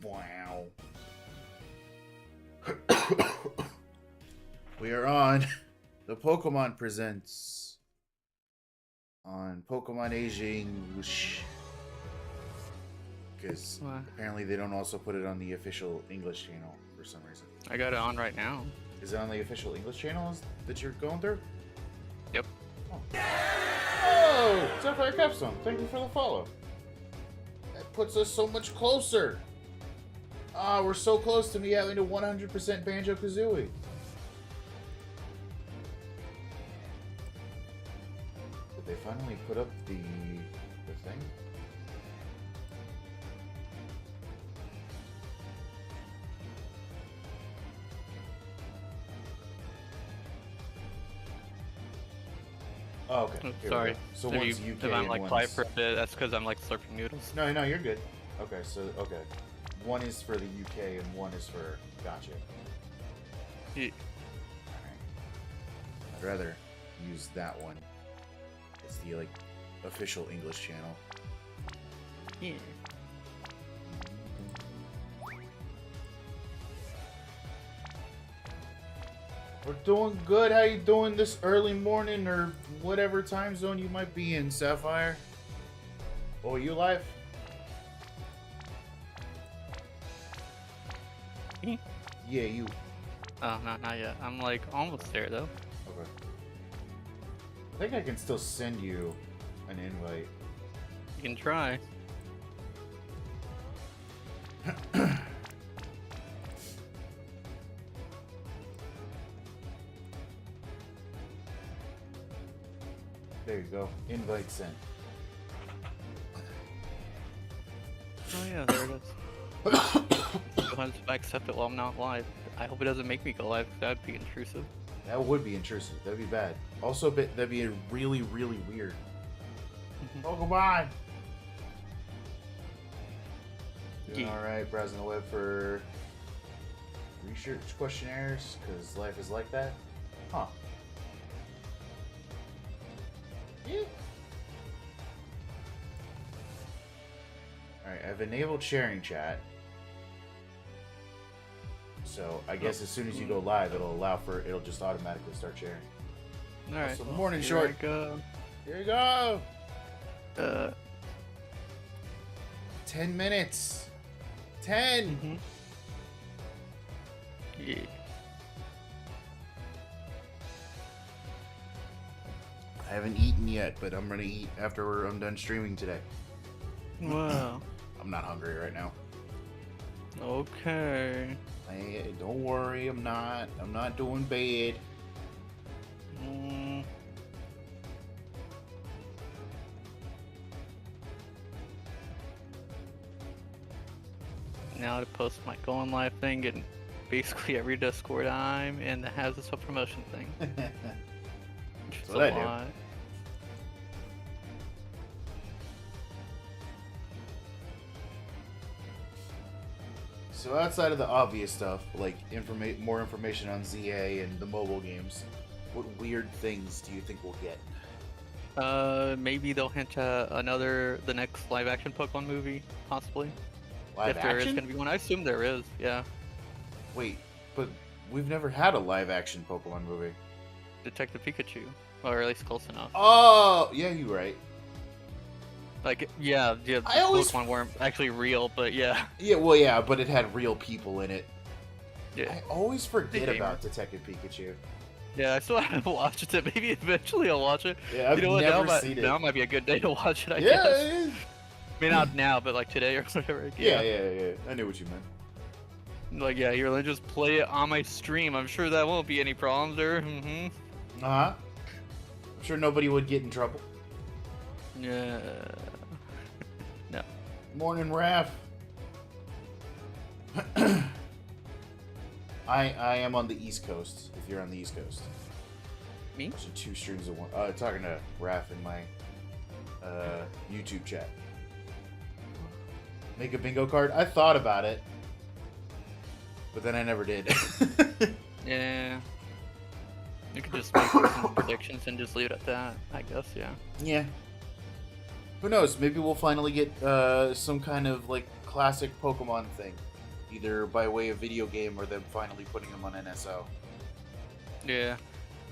Wow. We are on the Pokemon Presents on Pokemon Asia English. Because apparently they don't also put it on the official English channel for some reason. I got it on right now. Is it on the official English channel that you're going through? Yep. Oh, Sapphire Capstone, thank you for the follow. That puts us so much closer. Ah, we're so close to me having a 100% Banjo-Kazooie. Did they finally put up the thing? Oh, okay. Oh, sorry. So if one's UK if I'm and like one's... quiet for a bit, that's because I'm like slurping noodles. No, you're good. Okay, okay. One is for the UK and one is for... Gotcha. Yeah. Alright. I'd rather use that one. It's the, like, official English channel. Yeah. We're doing good. How you doing this early morning or whatever time zone you might be in, Sapphire? Oh, are you live? Me? Yeah, you. Oh, no, not yet. I'm like almost there though. Okay. I think I can still send you an invite. You can try. There you go. Invite sent. Oh yeah, there it is. Go ahead and accept it while I'm not live. I hope it doesn't make me go live, because that'd be intrusive. That would be intrusive. That'd be bad. Also, that'd be really, really weird. Pokemon! Doing alright, browsing the web for research questionnaires, because life is like that. Huh. Yeah. Alright, I've enabled sharing chat. So I guess as soon as you go live, it'll just automatically start sharing. Alright. So morning here short. I go. Here you go. 10 minutes. 10. Yeah. I haven't eaten yet, but I'm gonna eat after I'm done streaming today. Wow. I'm not hungry right now. Okay. Don't worry, I'm not doing bad. Now to post my going live thing and basically every Discord I'm in that has this promotion thing. Which is That's what I do. lot. So outside of the obvious stuff, like more information on ZA and the mobile games, what weird things do you think we'll get? Maybe they'll hint at the next live action Pokemon movie, possibly. Live if there is action? gonna be one, I assume there is, yeah. Wait, but we've never had a live action Pokemon movie. Detective Pikachu, or at least close enough. Oh, yeah, you're right. Like, yeah, the Pokemon weren't actually real, but yeah. Yeah, well, yeah, but it had real people in it. Yeah. I always forget Gamer. about Detective Pikachu. Yeah, I still haven't watched it. Maybe eventually I'll watch it. Yeah, I've never seen it. Now might be a good day to watch it, I guess. Yeah, it is. I mean, not now, but like today or whatever. Yeah. I knew what you meant. Like, yeah, you're like, just play it on my stream. I'm sure that won't be any problems there. Uh-huh. I'm sure nobody would get in trouble. Yeah. No. Morning, Raph. I am on the East Coast, if you're on the East Coast. Me? So 2 streams of one. Talking to Raph in my YouTube chat. Make a bingo card? I thought about it, but then I never did. Yeah. You could just make some predictions and just leave it at that, I guess, yeah. Yeah. Who knows? Maybe we'll finally get some kind of like classic Pokemon thing. either by way of video game or them finally putting them on NSO. Yeah.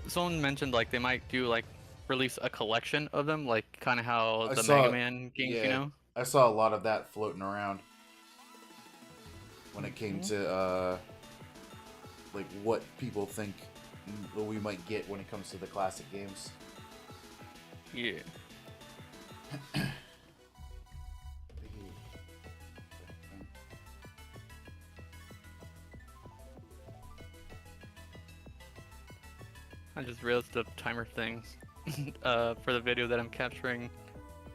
Someone mentioned like they might do like release a collection of them, like kind of how I the saw- Mega Man games, you Yeah, know? I saw a lot of that floating around when it came Mhm. to like what people think we might get when it comes to the classic games. Yeah. I just realized the timer thing for the video that I'm capturing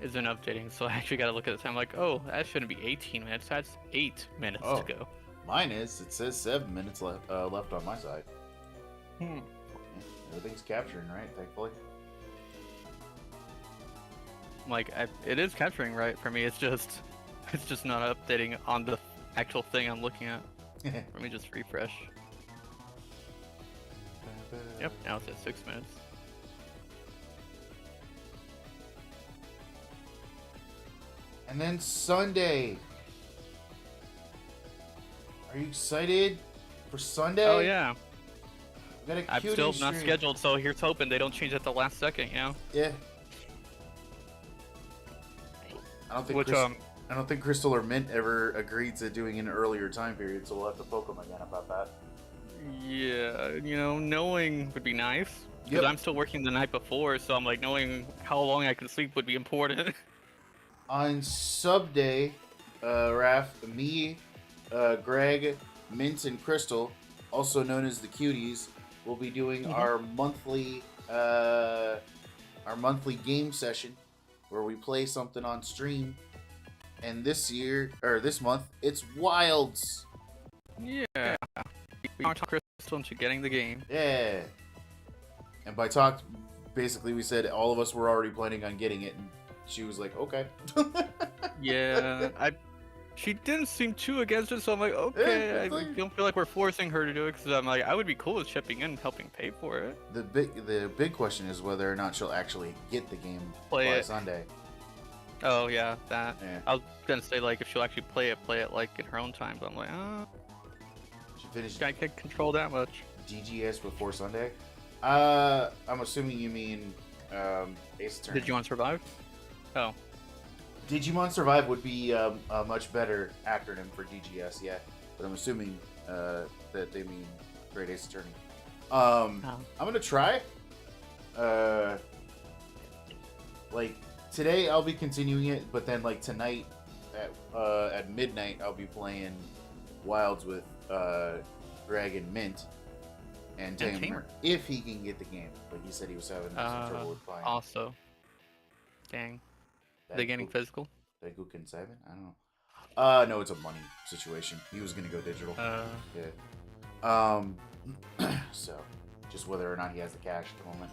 isn't updating, so I actually gotta look at the time like, oh, that shouldn't be 18 minutes, that's 8 minutes Oh. to go. Mine is. It says 7 minutes left on my side. Hmm. Yeah, everything's capturing, right? Thankfully. Like, it is capturing right for me, it's just not updating on the actual thing I'm looking at. Let me just refresh. Yep, now it's at 6 minutes. And then Sunday. Are you excited for Sunday? Oh yeah, We got a I'm cutie still not stream. scheduled, so here's hoping they don't change at the last second, you know? Yeah. I don't think Which, I don't think Crystal or Mint ever agreed to doing an earlier time period, so we'll have to poke them again about that. yeah, you know, knowing would be nice. Because Yep. I'm still working the night before, so I'm like, knowing how long I can sleep would be important. On sub day, Raph, me, Greg, Mint, and Crystal, also known as the Cuties, will be doing our monthly game session where we play something on stream. And this month, it's Wilds. Yeah. We talked Crystal into getting the game. Yeah. And by talk, basically we said all of us were already planning on getting it, and she was like, okay. Yeah, she didn't seem too against it, so I'm like, okay, Yeah, I it's like- don't feel like we're forcing her to do it, because I'm like, I would be cool with chipping in and helping pay for it. The big question is whether or not she'll actually get the game Play by it. Sunday. Oh yeah, that. Yeah. I was gonna say like if she'll actually play it like in her own time, but I'm like, She finished I can't control that much. DGS before Sunday. I'm assuming you mean Ace Attorney. Did you want to survive? Oh. Digimon Survive would be a much better acronym for DGS, yeah. But I'm assuming that they mean Great Ace Attorney. I'm gonna try. Like today, I'll be continuing it, but then like tonight at midnight, I'll be playing Wilds with Greg and Mint and Tamer if he can get the game. Like he said, he was having some trouble with buying. Also. Dang. They getting physical? Did I go Kin7? I don't know. No, it's a money situation. He was gonna go digital. Yeah. So, just whether or not he has the cash at the moment.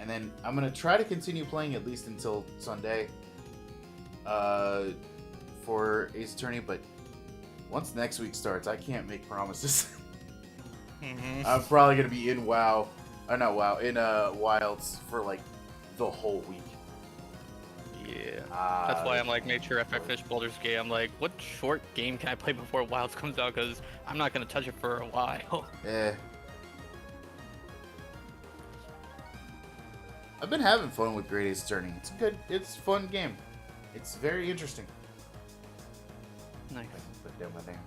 And then I'm gonna try to continue playing at least until Sunday. For Ace Attorney, but once next week starts, I can't make promises. I'm probably gonna be in WoW, not WoW, in Wilds for like the whole week. Yeah. That's why I'm like, make sure if I finish Baldur's Gate, I'm like, what short game can I play before Wilds comes out? Because I'm not gonna touch it for a while. Yeah. I've been having fun with Great Ace Attorney. It's a fun game. It's very interesting. Nice. I can put down my name.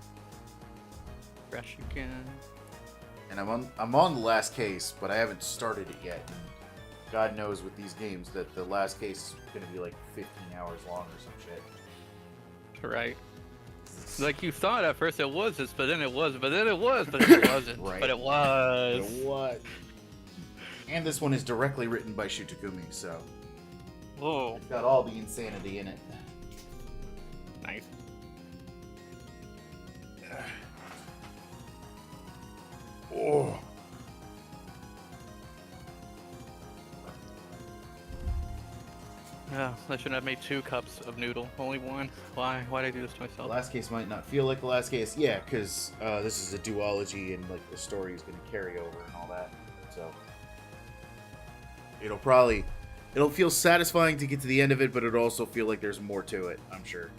Fresh again. And I'm on the last case, but I haven't started it yet. And God knows with these games that the last case is gonna be like 15 hours long or some shit. Right. Like you thought at first it was this, but then it was, but then it was, but then it wasn't. Right. But it was. What? And this one is directly written by Shutakumi, so Whoa. it's got all the insanity in it. Nice. Oh. Yeah, I shouldn't have made 2 cups of noodle. Only 1. Why? Why'd I do this to The myself? last case might not feel like the last case. Yeah, because this is a duology and like the story is going to carry over and all that. So it'll feel satisfying to get to the end of it, but it'll also feel like there's more to it, I'm sure.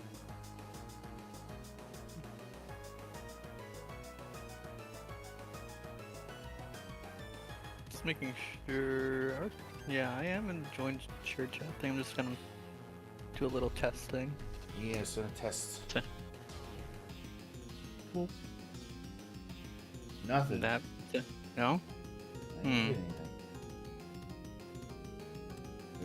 just making sure. Yeah, I am in the join share chat thing. I'm just gonna do a little test thing. Yeah, so test. Cool. Nothing. No? I didn't get anything.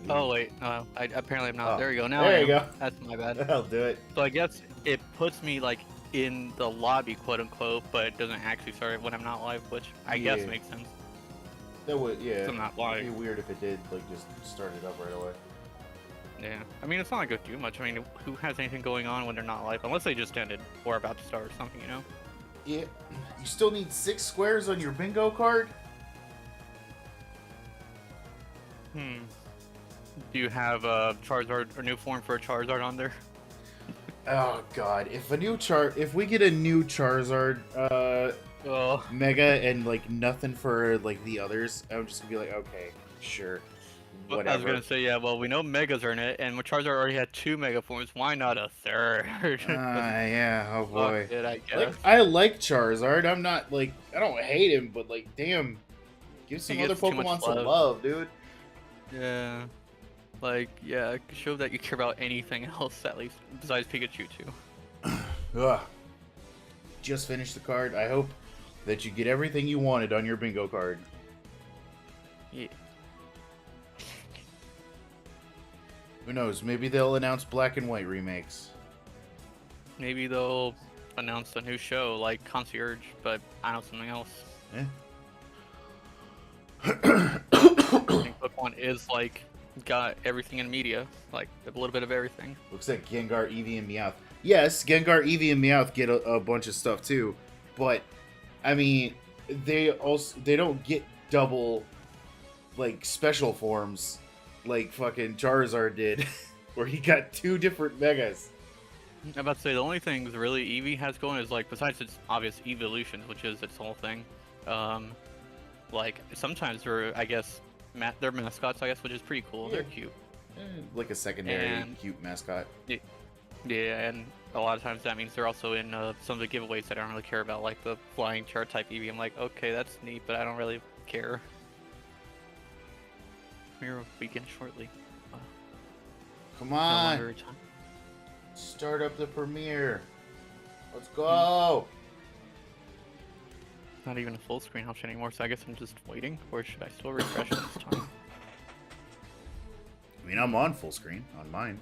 Oh wait, I apparently I'm not. Oh, There you go. Now there I you am. go. That's my bad. I'll do it. So I guess it puts me like in the lobby, quote unquote, but it doesn't actually start when I'm not live, which I guess makes sense. That would, yeah. 'Cause I'm not live. It'd be weird if it did like just start it up right away. Yeah, I mean it's not like it would do much. I mean, who has anything going on when they're not live, unless they just ended or about to start or something, you know? Yeah. You still need 6 squares on your bingo card? Do you have a Charizard or new form for a Charizard on there? Oh god, if we get a new Charizard Mega and like nothing for like the others, I'm just gonna be like, okay, sure. Whatever. I was gonna say, yeah, well we know Megas are in it, and Charizard already had 2 Mega forms, why not a third? Yeah, oh boy. It, I guess. Like, I like Charizard, I'm not like, I don't hate him, but like, damn, give some other Pokemon some love, dude. Yeah. Like, yeah, show that you care about anything else, at least, besides Pikachu, too. Ugh. Just finished the card. I hope that you get everything you wanted on your bingo card. Yeah. Who knows? Maybe they'll announce black and white remakes. Maybe they'll announce a new show, like Concierge, but I know something else. Eh? I think Pokemon is, like, got everything in media, like, a little bit of everything. Looks like Gengar, Eevee, and Meowth. Yes, Gengar, Eevee, and Meowth get a bunch of stuff too, but I mean, they don't get double like special forms like fucking Charizard did, where he got 2 different megas. I'm about to say the only things really Eevee has going is like besides its obvious evolutions, which is its whole thing. Like sometimes they're I guess their mascots, I guess, which is pretty cool. Yeah. They're cute. Like a secondary cute mascot. Yeah, and a lot of times that means they're also in some of the giveaways that I don't really care about, like the flying chart type Eevee. I'm like, okay, that's neat, but I don't really care. Premiere will begin shortly. Come on. No Start up the premiere. Let's go. Not even a full screen option anymore, so I guess I'm just waiting, or should I still refresh this time? I mean, I'm on full screen on mine.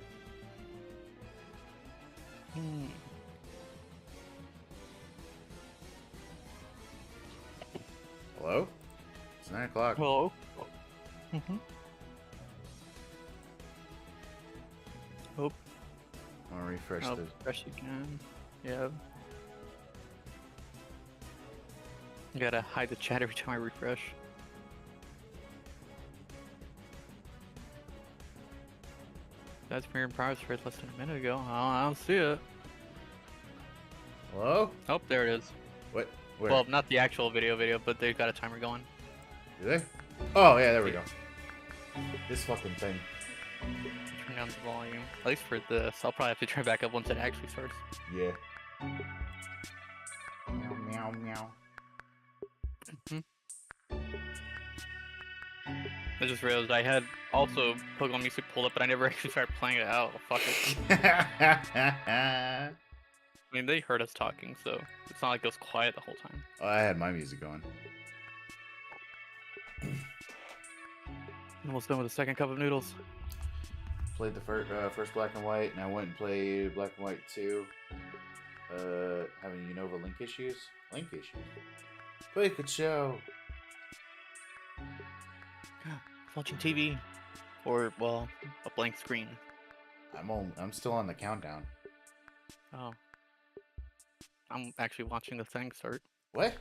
Hello? It's 9 o'clock. Hello? Oh. I'll refresh I'll this. refresh again. Yeah. Gotta hide the chat every time I refresh. That's premiere in progress for less than a minute ago. Oh, I don't see it. Hello? Oh, there it is. What? Where? Well, not the actual video, but they've got a timer going. Do they? Oh, yeah, there we go. This fucking thing. Turn down the volume. At least for this. I'll probably have to turn it back up once it actually starts. Yeah. Meow, meow, meow. I just realized I had also Pokemon music pulled up, but I never actually started playing it out. Fuck it. I mean, they heard us talking, so it's not like it was quiet the whole time. Oh, I had my music going. Almost done with the second cup of noodles. Played the first Black and White, and I went and played Black and White 2. Having Unova link issues? Link issues? Pikachu! Watching TV. Or, well, a blank screen. I'm still on the countdown. Oh. I'm actually watching the thing start. What?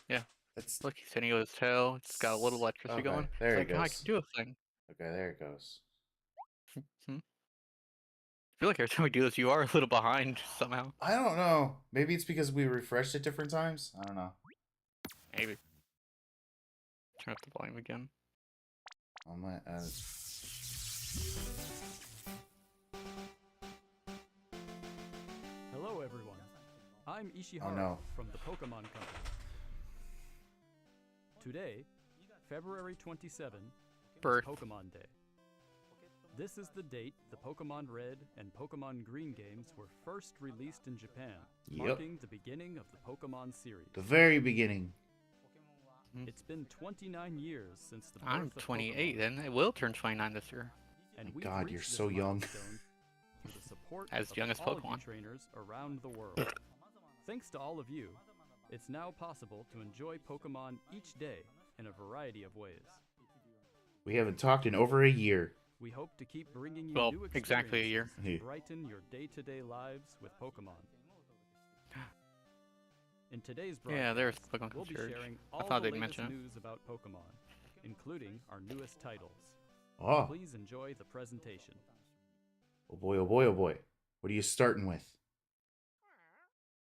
Yeah. That's... Look, he's hitting with his tail. It's got a little electricity going. There it's it goes. Oh, I can do a thing. Okay, there it goes. I feel like every time we do this, you are a little behind somehow. I don't know. Maybe it's because we refreshed at different times? I don't know. Maybe. Turn up the volume again. On my... Hello everyone, I'm Ishihara from the Pokemon Company. Today, February 27 Birth. is Pokemon Day. This is the date the Pokemon Red and Pokemon Green games were first released in Japan, marking the beginning of the Pokemon series. The very beginning. It's been 29 years since the birth I'm of 28, Pokemon, and I will turn 29 this year. and we've God, reached you're this so young. milestone through the support As of young as all of you Pokemon. trainers around the world. Thanks to all of you, it's now possible to enjoy Pokemon each day in a variety of ways. We haven't talked in over a year. We hope to keep bringing you Well, new exactly a year. experiences to brighten your day-to-day lives with Pokemon. In today's Yeah, there's broadcast, Pokemon we'll be Concierge. sharing I all thought the they'd latest mention it. news about Pokemon, including our newest titles. Oh. Please enjoy the presentation. Oh boy, oh boy, oh boy. What are you starting with? It's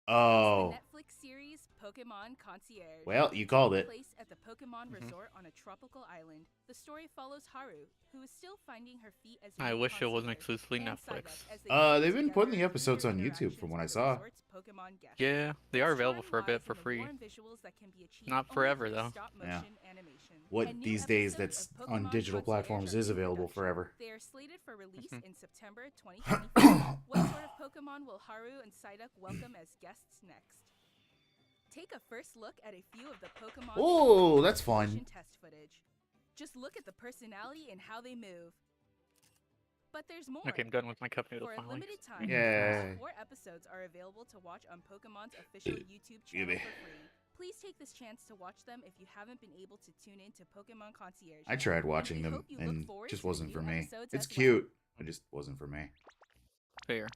Oh. the Netflix series Pokemon Concierge. Well, you called it. Place at the Pokemon Resort on a tropical island. The story follows Haru, who is still finding her feet as a I new wish it wasn't concierge, exclusively and Netflix. Psyduck as they come They've been together putting the through episodes their on YouTube interactions from what I with the saw. resort's Pokemon guests. Yeah, they are Its available charm for a bit lies for in the free. warm visuals that can be achieved Not only forever, through though. stop-motion animation. What And new these days episodes that's of on Pokemon digital Concierge platforms are is in available production. forever. They are slated for release Mhm. in September 2024. What sort of Pokemon will Haru and Psyduck welcome as guests next? Take a first look at a few of the Pokemon Oh, that's fun. motion test footage. Just look at the personality and how they move. But there's more. Okay, I'm done with my cup noodle For a finally. limited time, Yay. 4 episodes are available to watch on Pokemon's official YouTube channel me. for free. Please take this chance to watch them if you haven't been able to tune in to Pokemon Concierge. I tried And watching we them hope you look and forward just to the wasn't new for me. episodes It's as well. cute. It just wasn't for me. Fair.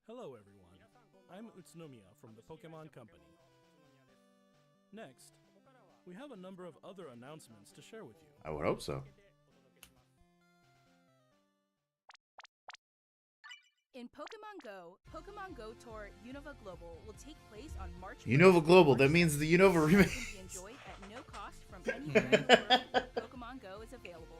Hello everyone, I'm Utsunomiya from the Pokemon Company. Next, we have a number of other announcements to share with you. I would hope so. In Pokemon Go Tour Unova Global will take place on March 1st Unova and Global, March that means the 2nd. Unova Can remake. be enjoyed at no cost from anywhere in the world. Pokemon Go is available.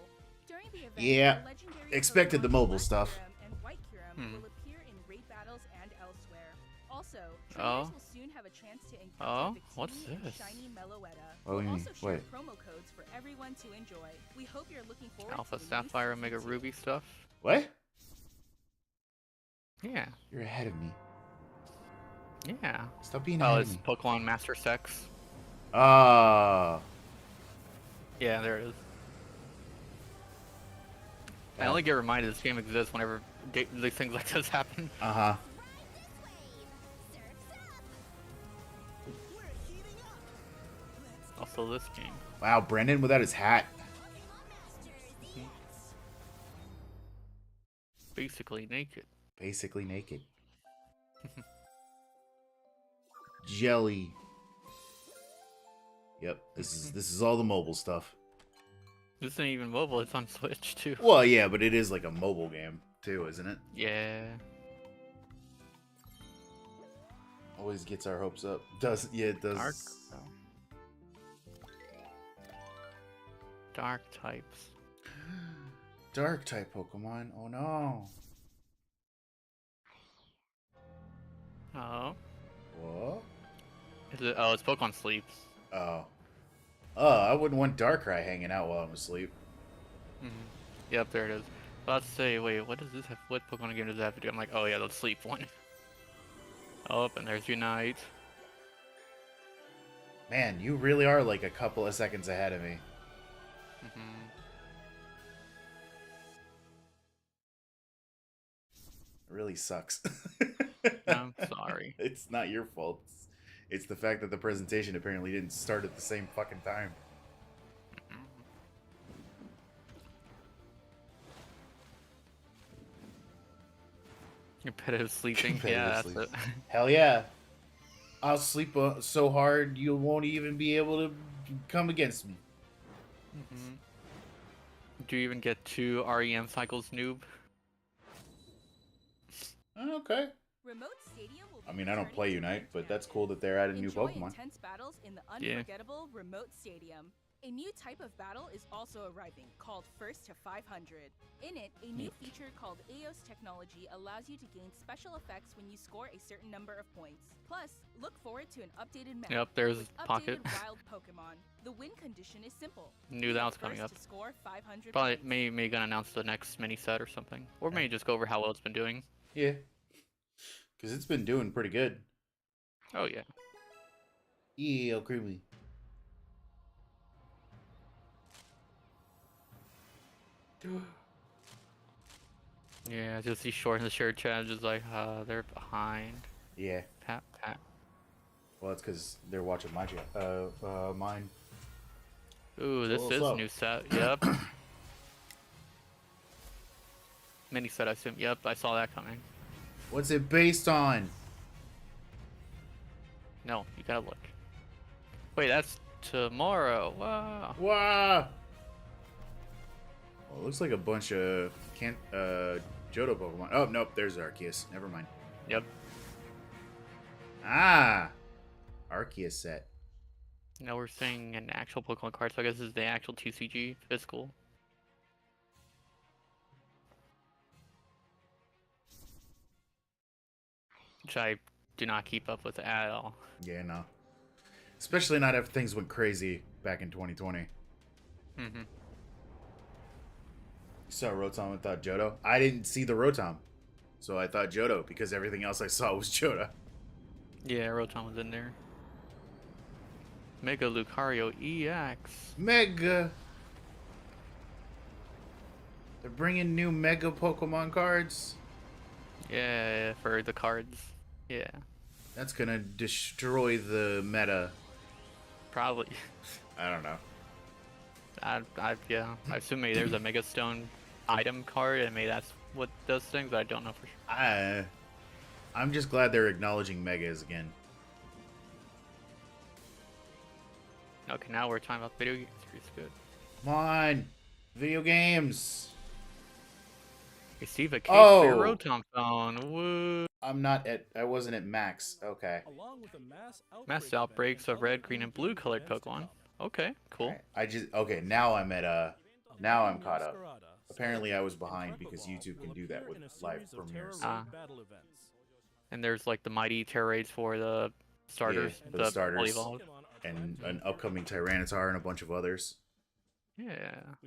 During the event, Yeah, the legendary expected the Pokemon mobile Black stuff. Kyurem and White Kyurem Hmm. will appear in raid battles and elsewhere. Also, trainers Oh. will soon have a chance to encounter Oh, Victini what's and this? Shiny Meloetta. Oh, We'll you also mean- share wait. promo codes for everyone to enjoy. We hope you're looking forward Alpha to the new Sapphire, season Omega 2. Ruby stuff. What? Yeah. You're ahead of me. Yeah. Stop being Oh, ahead it's of me. Pokemon Master Sex. Ah. Yeah, there it is. I only get reminded this game exists whenever these things like this happen. Uh-huh. Also this game. Wow, Brendan without his hat. Basically naked. Basically naked. Jelly. Yep, this is all the mobile stuff. This isn't even mobile, it's on Switch too. Well, yeah, but it is like a mobile game too, isn't it? Yeah. Always gets our hopes up. Does yeah, it does. Dark. Dark types. Dark type Pokemon. Oh no. Oh. What? Is it? Oh, it's Pokemon Sleep. Oh. Oh, I wouldn't want Darkrai hanging out while I'm asleep. Yep, there it is. Let's say, wait, what does this have? What Pokemon game does that have to do? I'm like, oh yeah, the Sleep one. Oh, and there's Unite. Man, you really are like a couple of seconds ahead of me. It really sucks. I'm sorry. It's not your fault. It's the fact that the presentation apparently didn't start at the same fucking time. Competitive sleeping. Competitive Yeah, that's sleep. it. Hell yeah. I'll sleep so hard you won't even be able to come against me. Do you even get 2 REM cycles, noob? Okay. Remote Stadium will be I mean, I don't returning play to Unite, Earth but that's family. cool that they're adding new Enjoy Pokemon. intense battles in the Yeah. unforgettable Remote Stadium. A new type of battle is also arriving, called First to 500. In it, a new feature called Eos technology allows you to gain special effects when you score a certain number of points. Plus, look forward to an updated map. Yep, there's with Pocket. updated wild Pokemon. The win condition is simple. Knew Be that the was coming first up. to score 500 Probably points. may gonna announce the next mini set or something, or maybe just go over how well it's been doing. Yeah. Because it's been doing pretty good. Oh yeah. Yeah, creamy. Yeah, just see Short in the shared chat, just like, they're behind. Yeah. Pat, pat. Well, it's because they're watching my chat. Mine. Ooh, this little is slow. new set. Yep. Mini set, I assume. Yep, I saw that coming. What's it based on? No, you gotta look. Wait, that's tomorrow. Wow. Wow. Well, it looks like a bunch of Johto Pokemon. Oh, nope, there's Arceus. Never mind. Yep. Ah! Arceus set. Now we're seeing an actual Pokemon card, so I guess this is the actual TCG physical. Which I do not keep up with at all. Yeah, no. Especially not after things went crazy back in 2020. Mm-hmm. You saw Rotom and thought Johto? I didn't see the Rotom. So I thought Johto because everything else I saw was Johto. Yeah, Rotom was in there. Mega Lucario EX. Mega! They're bringing new Mega Pokemon cards? Yeah, for the cards. Yeah, That's gonna destroy the meta. probably. I don't know. Yeah, I assume maybe there's a Mega Stone item card, and maybe that's what does things. I don't know for sure. I'm just glad they're acknowledging Megas again. Okay, now we're talking about video games. It's good. Come on! Video games! Receive a case Oh! for your Rotom phone. Woo! I wasn't at max. Okay. Along with a Mass outbreaks of red, green, and blue colored Pokemon. Okay, cool. Okay, now I'm at, now I'm caught up. Apparently I was behind because YouTube can do that with live premieres. And there's like the mighty Terra Raids for the starters. Yeah, for the starters. Polyvolve. And an upcoming Tyranitar and a bunch of others. Yeah,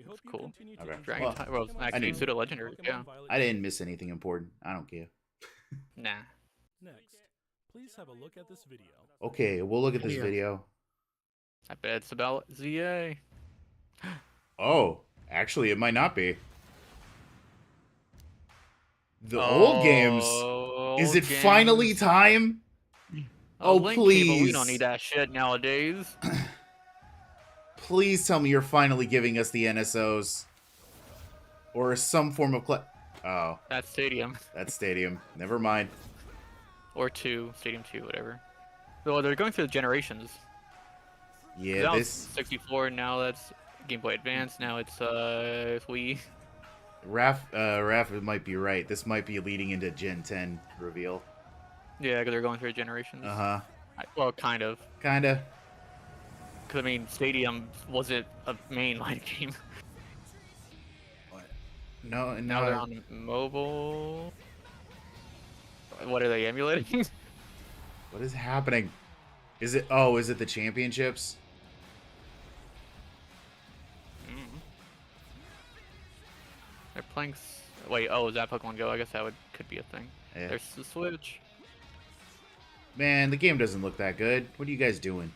that's cool. Okay. Dragon Well, well, actually, knew. pseudo legendary. Yeah. I didn't miss anything important. I don't care. Nah. Next, please have a look at this video. Okay, we'll look at this Yeah. video. I bet it's about ZA. Oh, actually, it might not be. The old games. Is it finally time? Oh, Link Cable, we please. don't need that shit nowadays. Please tell me you're finally giving us the NSOs. Or some form of Oh, That stadium. that's Stadium. Never mind. Or 2. Stadium 2, whatever. Well, they're going through the generations. Yeah, Now this... it's 64, now that's Game Boy Advance, now it's Wii. Raph might be right. This might be leading into Gen 10 reveal. Yeah, because they're going through generations. Uh-huh. Well, kind of. Kinda. Because, I mean, Stadium wasn't a mainline game. No, and Now they're on mobile. What are they emulating? What is happening? Is it... Oh, is it the championships? They're playing... Wait, oh, is that Pokemon Go? I guess that could be a thing. Yeah. There's the Switch. Man, the game doesn't look that good. What are you guys doing?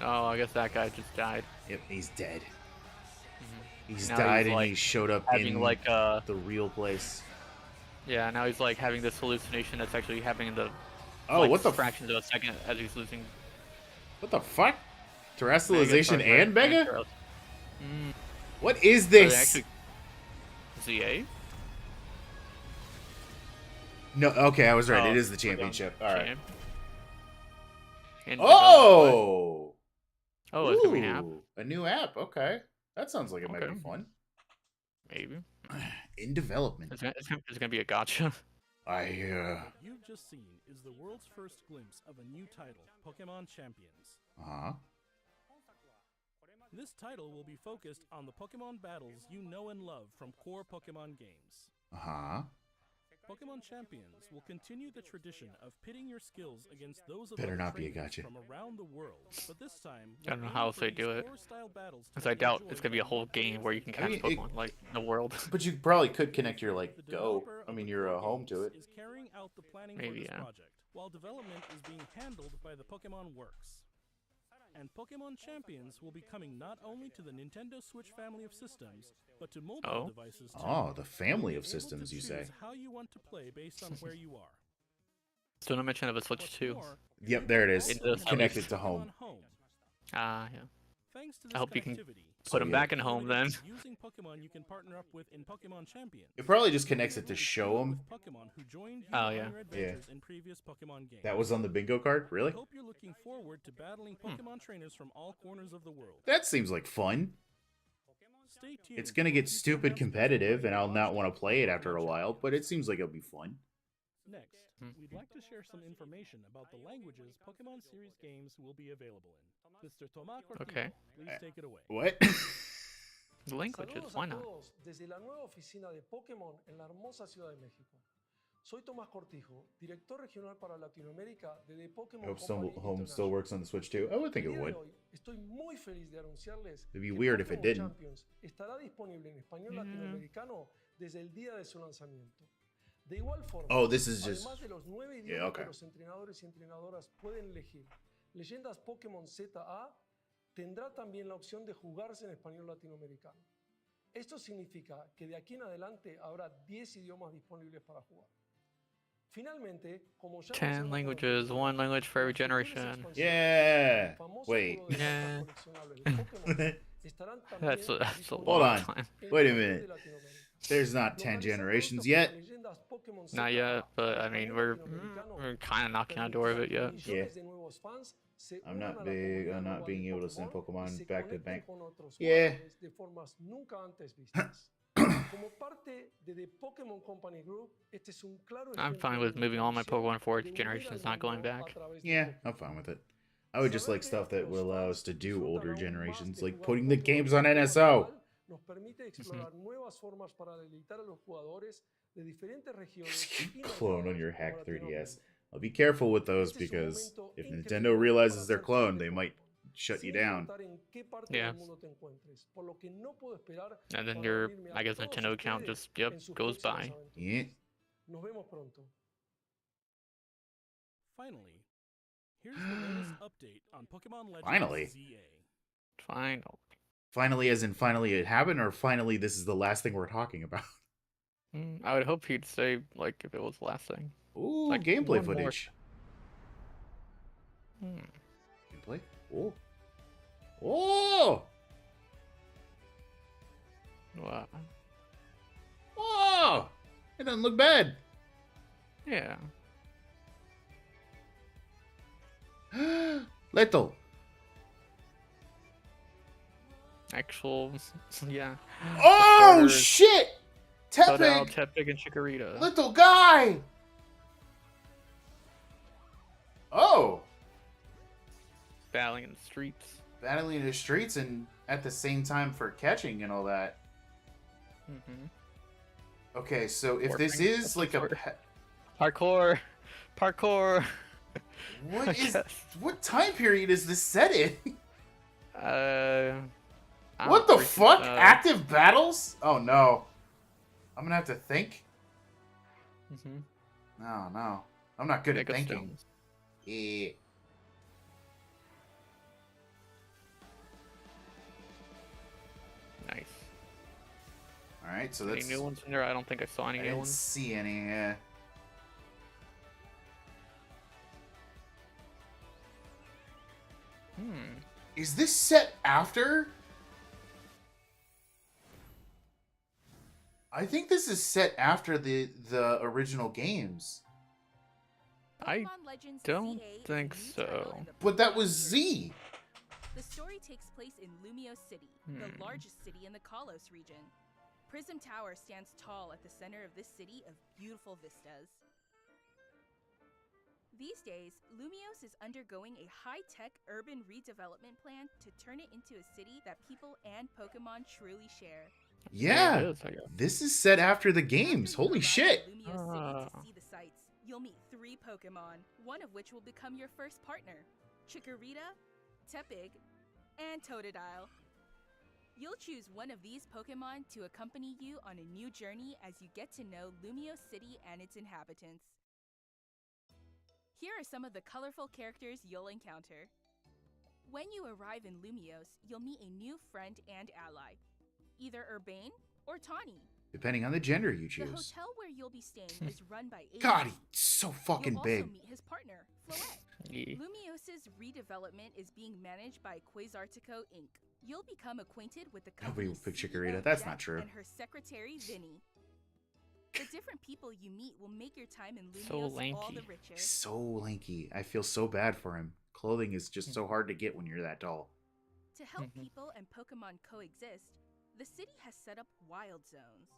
Oh, I guess that guy just died. Yep, he's dead. He's Now died he's, and like, he showed up having in like the real place. yeah, now he's like having this hallucination that's actually happening in the Oh, like, what the fractions of a second as he's losing What the fuck? Terrestrialization Mega, and Mega? Terra- What is So they this? actually ZA? No, okay, I was right. Oh, It is the we're going championship. All right. champ. And Oh! oh, it's gonna be an app. Ooh, a new app. Okay. That sounds like it might Okay. be fun. Maybe In development. it's gonna be a gotcha. What you've just seen is the world's first glimpse of a new title, Pokemon Champions. Uh-huh. This title will be focused on the Pokemon battles you know and love from core Pokemon games. Uh-huh. Pokemon Champions will continue the tradition of pitting your skills against those of Better other not be a trainers gotcha. from around the world. But this time, I don't know we're how aiming else for they do these it. core-style battles to Because I be doubt it's enjoyed gonna be a by whole more game players where you than can I catch mean, Pokemon like the world. But you probably could connect your like The Go. developer I of mean, the you're core home to games it. is carrying out the planning Maybe, for this yeah. project, while development is being handled by the Pokemon Works. And Pokemon Champions will be coming not only to the Nintendo Switch family of systems, but to mobile devices too. Oh, the family You'll of be able systems, to you choose say? how you want to play based on where you are. Still no mention of a Switch What's 2. more, Yep, you there can it is. It also does have Connected Pokemon to home. Ah, yeah. Thanks to this I hope you can connectivity, put them yeah. back in home then. using Pokemon you can partner up with in Pokemon Champions. It probably just You'll be connects it able to team show up them. with Pokemon who joined you Oh, yeah. on your adventures in previous Pokemon games. That was on the bingo card? I Really? hope you're looking forward to battling Pokemon trainers from all corners of the world. That seems like fun. Stay tuned. It's gonna for get future stupid announcements competitive, and regarding I'll the not launch want date to play it of after a Pokemon while, but it seems like it'll be fun. Next, we'd like to share some information about the languages Pokemon series games will be available in. Mr. Tomás Cortillo, Okay. please take it away. What? Languages, Saludos why a not? todos desde la nueva oficina de Pokémon en la hermosa Ciudad de México. Soy Tomás Cortijo, director regional para Latinoamérica de The I Pokémon hope Company Home still International. works on the Switch too. I would think El it día de would. hoy estoy muy feliz de anunciarles It'd be que weird if it Pokémon didn't. Champions estará disponible en español latinoamericano desde el día de su lanzamiento. De igual forma, Oh, this is just. además de los 9 idiomas Yeah, okay. que los entrenadores y entrenadoras pueden elegir, Leyendas Pokémon ZA tendrá también la opción de jugarse en español latinoamericano. Esto significa que de aquí en adelante habrá 10 idiomas disponibles para jugar. Finalmente, como ya 10 languages, one language for every generation. Yeah. Wait. Yeah. Estarán That's a Hold long on. time. Wait a minute. There's not 10 generations yet. Not yet, but I mean, we're kind of knocking on the door of it yet. Yeah. I'm not big on not being able to send Pokemon back to back. Yeah. Como parte de The Pokémon Company Group, este es un claro I'm ejemplo fine de with moving all my nuestra Pokemon forward visión de generations, unir al not going mundo a back. través de Yeah, Pokémon. I'm fine with it. I would just like Saber stuff que that will los allow fans us to do disfrutan older aún más generations, de like jugar putting the Pokémon games de on forma NSO. natural, nos permite explorar nuevas formas para deleitar a los jugadores de diferentes regiones y Clone on your mercados hack como 3DS. Latinoamérica. I'll be careful with those Este es un because momento if increíble Nintendo realizes para they're ser fan cloned, de they might Pokémon, shut you sin down. importar en qué parte Yeah. del mundo te encuentres, por lo que no puedo esperar And then para your, unirme a I guess, todos Nintendo account ustedes just, yep, en sus goes próximas by. aventuras. Yeah. Nos vemos pronto. Finally, here's the latest update on Pokemon Legends Finally. ZA. Fine. Finally, as in finally it happened, or finally this is the last thing we're talking about? I would hope he'd say, like, if it was the last thing. Ooh, Like, gameplay one more. footage. Gameplay? Oh. Oh! Wow. Oh! It doesn't look bad. Yeah. Little. Actual, yeah. Oh, Starters, shit! Toadal, Tepig! Tepig, and Chikorita. Little guy! Oh! Battling in the streets. Battling in the streets and at the same time for catching and all that. Mm-hmm. Okay, so if Warping. this is like a... Parkour. Parkour! Parkour! What is... Yes. What time period is this set in? I What don't the freaking- fuck? Active battles? Oh no. I'm gonna have to think? Mhm. No. I'm not good at Mega thinking. Stones. Yeah. Nice. Alright, so Any that's... new ones in there? I don't think I saw any I new didn't ones. see any. Is this set after? I think this is set after the original games. I Pokemon Legends don't ZA is a think new so. title in the But that Pokemon was series. Z. The story takes place in Lumio City, the largest city in the Kalos region. Prism Tower stands tall at the center of this city of beautiful vistas. These days, Lumios is undergoing a high-tech urban redevelopment plan to turn it into a city that people and Pokemon truly share. There Yeah, it is, I guess. this is set after the games. After you Holy arrive shit! in Lumios City Ah. to see the sights, you'll meet 3 Pokemon, one of which will become your first partner: Chikorita, Tepig, and Totodile. You'll choose one of these Pokemon to accompany you on a new journey as you get to know Lumios City and its inhabitants. Here are some of the colorful characters you'll encounter. When you arrive in Lumios, you'll meet a new friend and ally, either Urbane or Tawny. Depending on the gender you The choose. hotel where you'll be staying is run by Aiden. God, he's so fucking You'll big. also meet his partner, Floette. Yeah. Lumios's redevelopment is being managed by Quasartico Inc. You'll become acquainted with the Nobody company's will pick CEO, Chikorita. That's Jet, not true. and her secretary, Vinny. The different people you meet will make your time in Lumios So all lanky. the richer. So lanky. I feel so bad for him. Clothing is just so hard to get when you're that tall. To help Mhm. people and Pokemon coexist, the city has set up wild zones.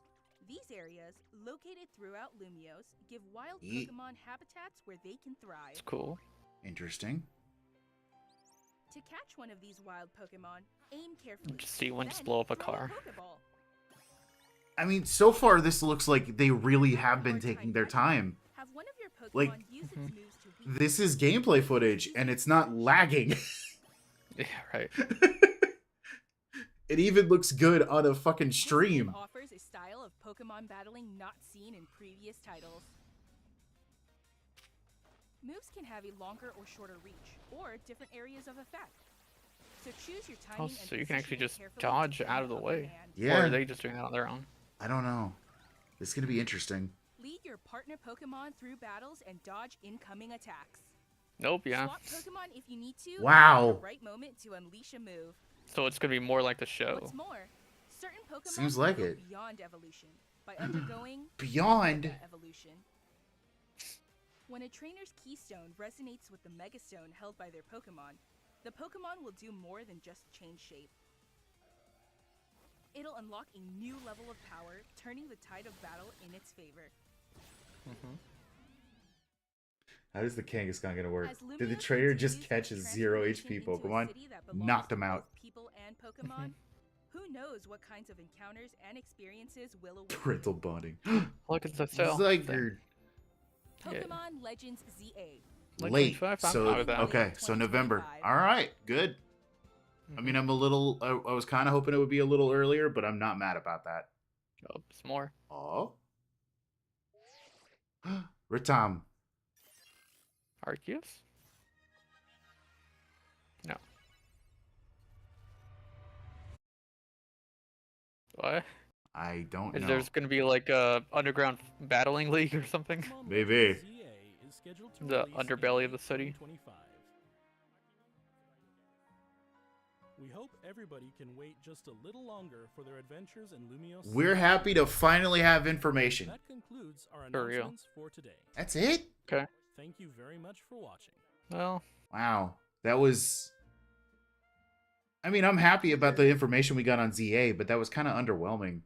These areas, located throughout Lumios, give wild Yeet. Pokemon habitats where they can thrive. It's cool. Interesting. To catch one of these wild Pokemon, aim carefully. Just see one just then blow up a throw car. Pokeball. I mean, so far this looks like they really have Having a been hard taking time their catching time. Have one of your Pokemon Like, use its Mhm. moves to weaken This is them. gameplay footage, and it's not lagging. Yeah, right. It even looks good on a fucking This game stream. offers a style of Pokemon battling not seen in previous titles. Moves can have a longer or shorter reach, or different areas of effect. So choose your timing Oh, and so you can actually positioning just carefully to dodge gain out of the upper way. hand. Or Yeah. are they just doing that on their own? I don't know. This is gonna be interesting. Lead your partner Pokemon through battles and dodge incoming attacks. Nope, yeah. Swap Pokemon if you need to. Wow. At the right moment to unleash a move. So it's gonna be more like the show. What's more, certain Pokemon Seems can like go it. beyond evolution by undergoing Beyond. Mega evolution. When a trainer's keystone resonates with the Megastone held by their Pokemon, the Pokemon will do more than just change shape. It'll unlock a new level of power, turning the tide of battle in its favor. Mhm. How is the Kangaskhan gonna work? As Did the Lumios trainer just continues catch a its 0 transformation HP into a Pokemon? city that belongs Knocked to him out. both people and Pokemon, who knows what kinds of encounters and experiences will await you. Parental bonding. Look, it's a cell. Zygarde. Yeah. Pokemon Legends ZA. Like Late. 25? I'm So fine with that. okay, so November. 2025. All right, good. I mean, I'm a little. I was kind of hoping it would be a little earlier, but I'm not mad about that. Oh, it's more. Oh. Ritam. Arceus? No. What? I don't Is know. there's gonna be like a underground battling league or something? Pokemon Maybe. Legends ZA is scheduled to The release underbelly in of the city. 2025. We hope everybody can wait just a little longer for their adventures in Lumios. We're City. happy to finally have information. That concludes our For real. announcements for today. That's it? Okay. Thank you very much for watching. Well, Wow. That was. I mean, I'm happy about the information we got on ZA, but that was kind of underwhelming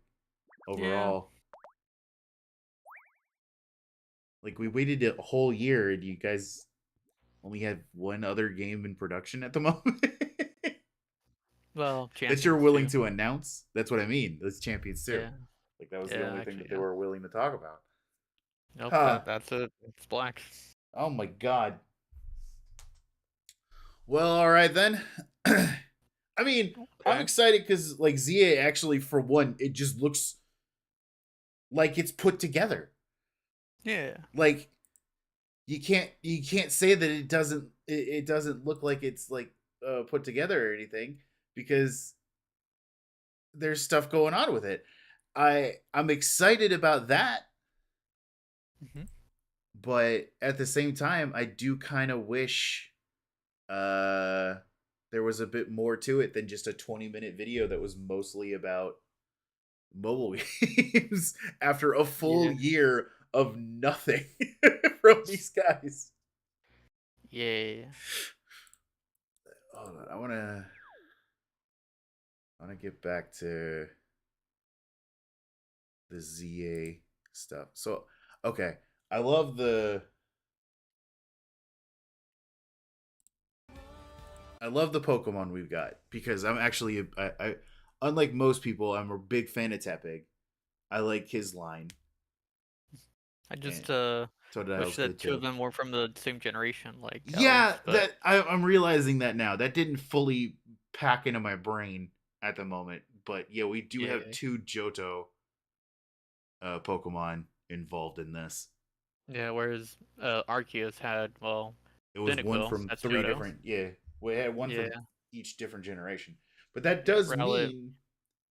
overall. Like, we waited a whole year, and you guys only had one other game in production at the moment well, that you're willing Champions to announce. That's what I mean. Those Champions too. Yeah. Like, that was the Yeah, only thing actually, that they yeah. were willing to talk about. Nope, Huh. that's it. It's black. Oh my god. Well, all right then. I mean, I'm Okay. excited because like ZA actually, for one, it just looks like it's put together. Yeah. Like you can't say that it doesn't look like it's like put together or anything because there's stuff going on with it. I'm excited about that, Mhm. but at the same time, I do kind of wish there was a bit more to it than just a 20-minute video that was mostly about mobile games after a full Yeah. year of nothing from these guys. Yeah. Hold on, I wanna get back to the ZA stuff. So okay, I love the I love the Pokemon we've got because I'm actually I unlike most people, I'm a big fan of Tepig. I like his line. I just And wish Totodile's that good two of too. them were from the same generation, like Yeah, Kalos, but I'm realizing that now. That didn't fully pack into my brain at the moment, but yeah, we do have yeah, two Johto Pokemon involved in this. yeah. Whereas Arceus had It was one Cynical, from that's three Johto. different. Yeah, we had one Yeah, from each different generation. But that yeah. does Rowlet. mean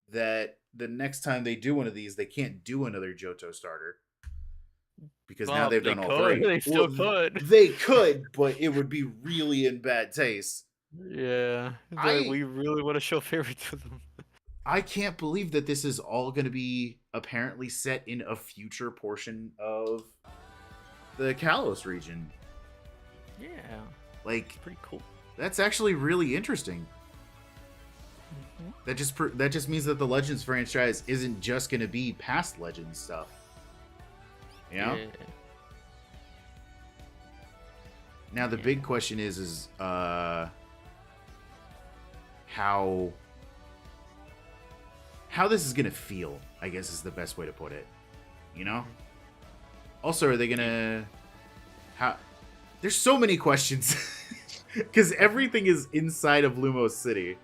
that the next time they do one of these, they can't do another Johto starter because now Well, they've they done all could. three. They Well, still could. they could, but it would be really in bad taste. Yeah, but I we really want to show favoritism. I can't believe that this is all going to be apparently set in a future portion of the Kalos region. Yeah, Like, pretty cool. that's actually really interesting. Mm-hmm. That just means that the Legends franchise isn't just going to be past Legends stuff. You know? Yeah. Now the big question is how this is going to feel, I guess is the best way to put it. You know? Also, are they going to there's so many questions cuz everything is inside of Lumos City.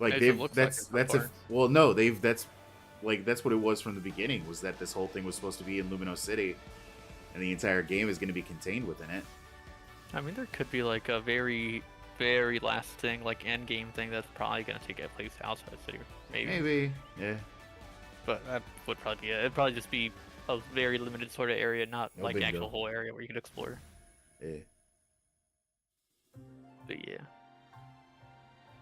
Like As it they've looks that's like in some a well no, they've that's what it was from the beginning, was that this whole thing was supposed to be in Lumos City and the entire game is going to be contained within it. I mean, there could be like a very, very last thing, like end game thing that's probably gonna take place outside the city, Maybe. Yeah. But that would probably be it. It'd probably just be a very limited sort of area, not No like the bingo. actual whole area where you could explore. Yeah. But yeah.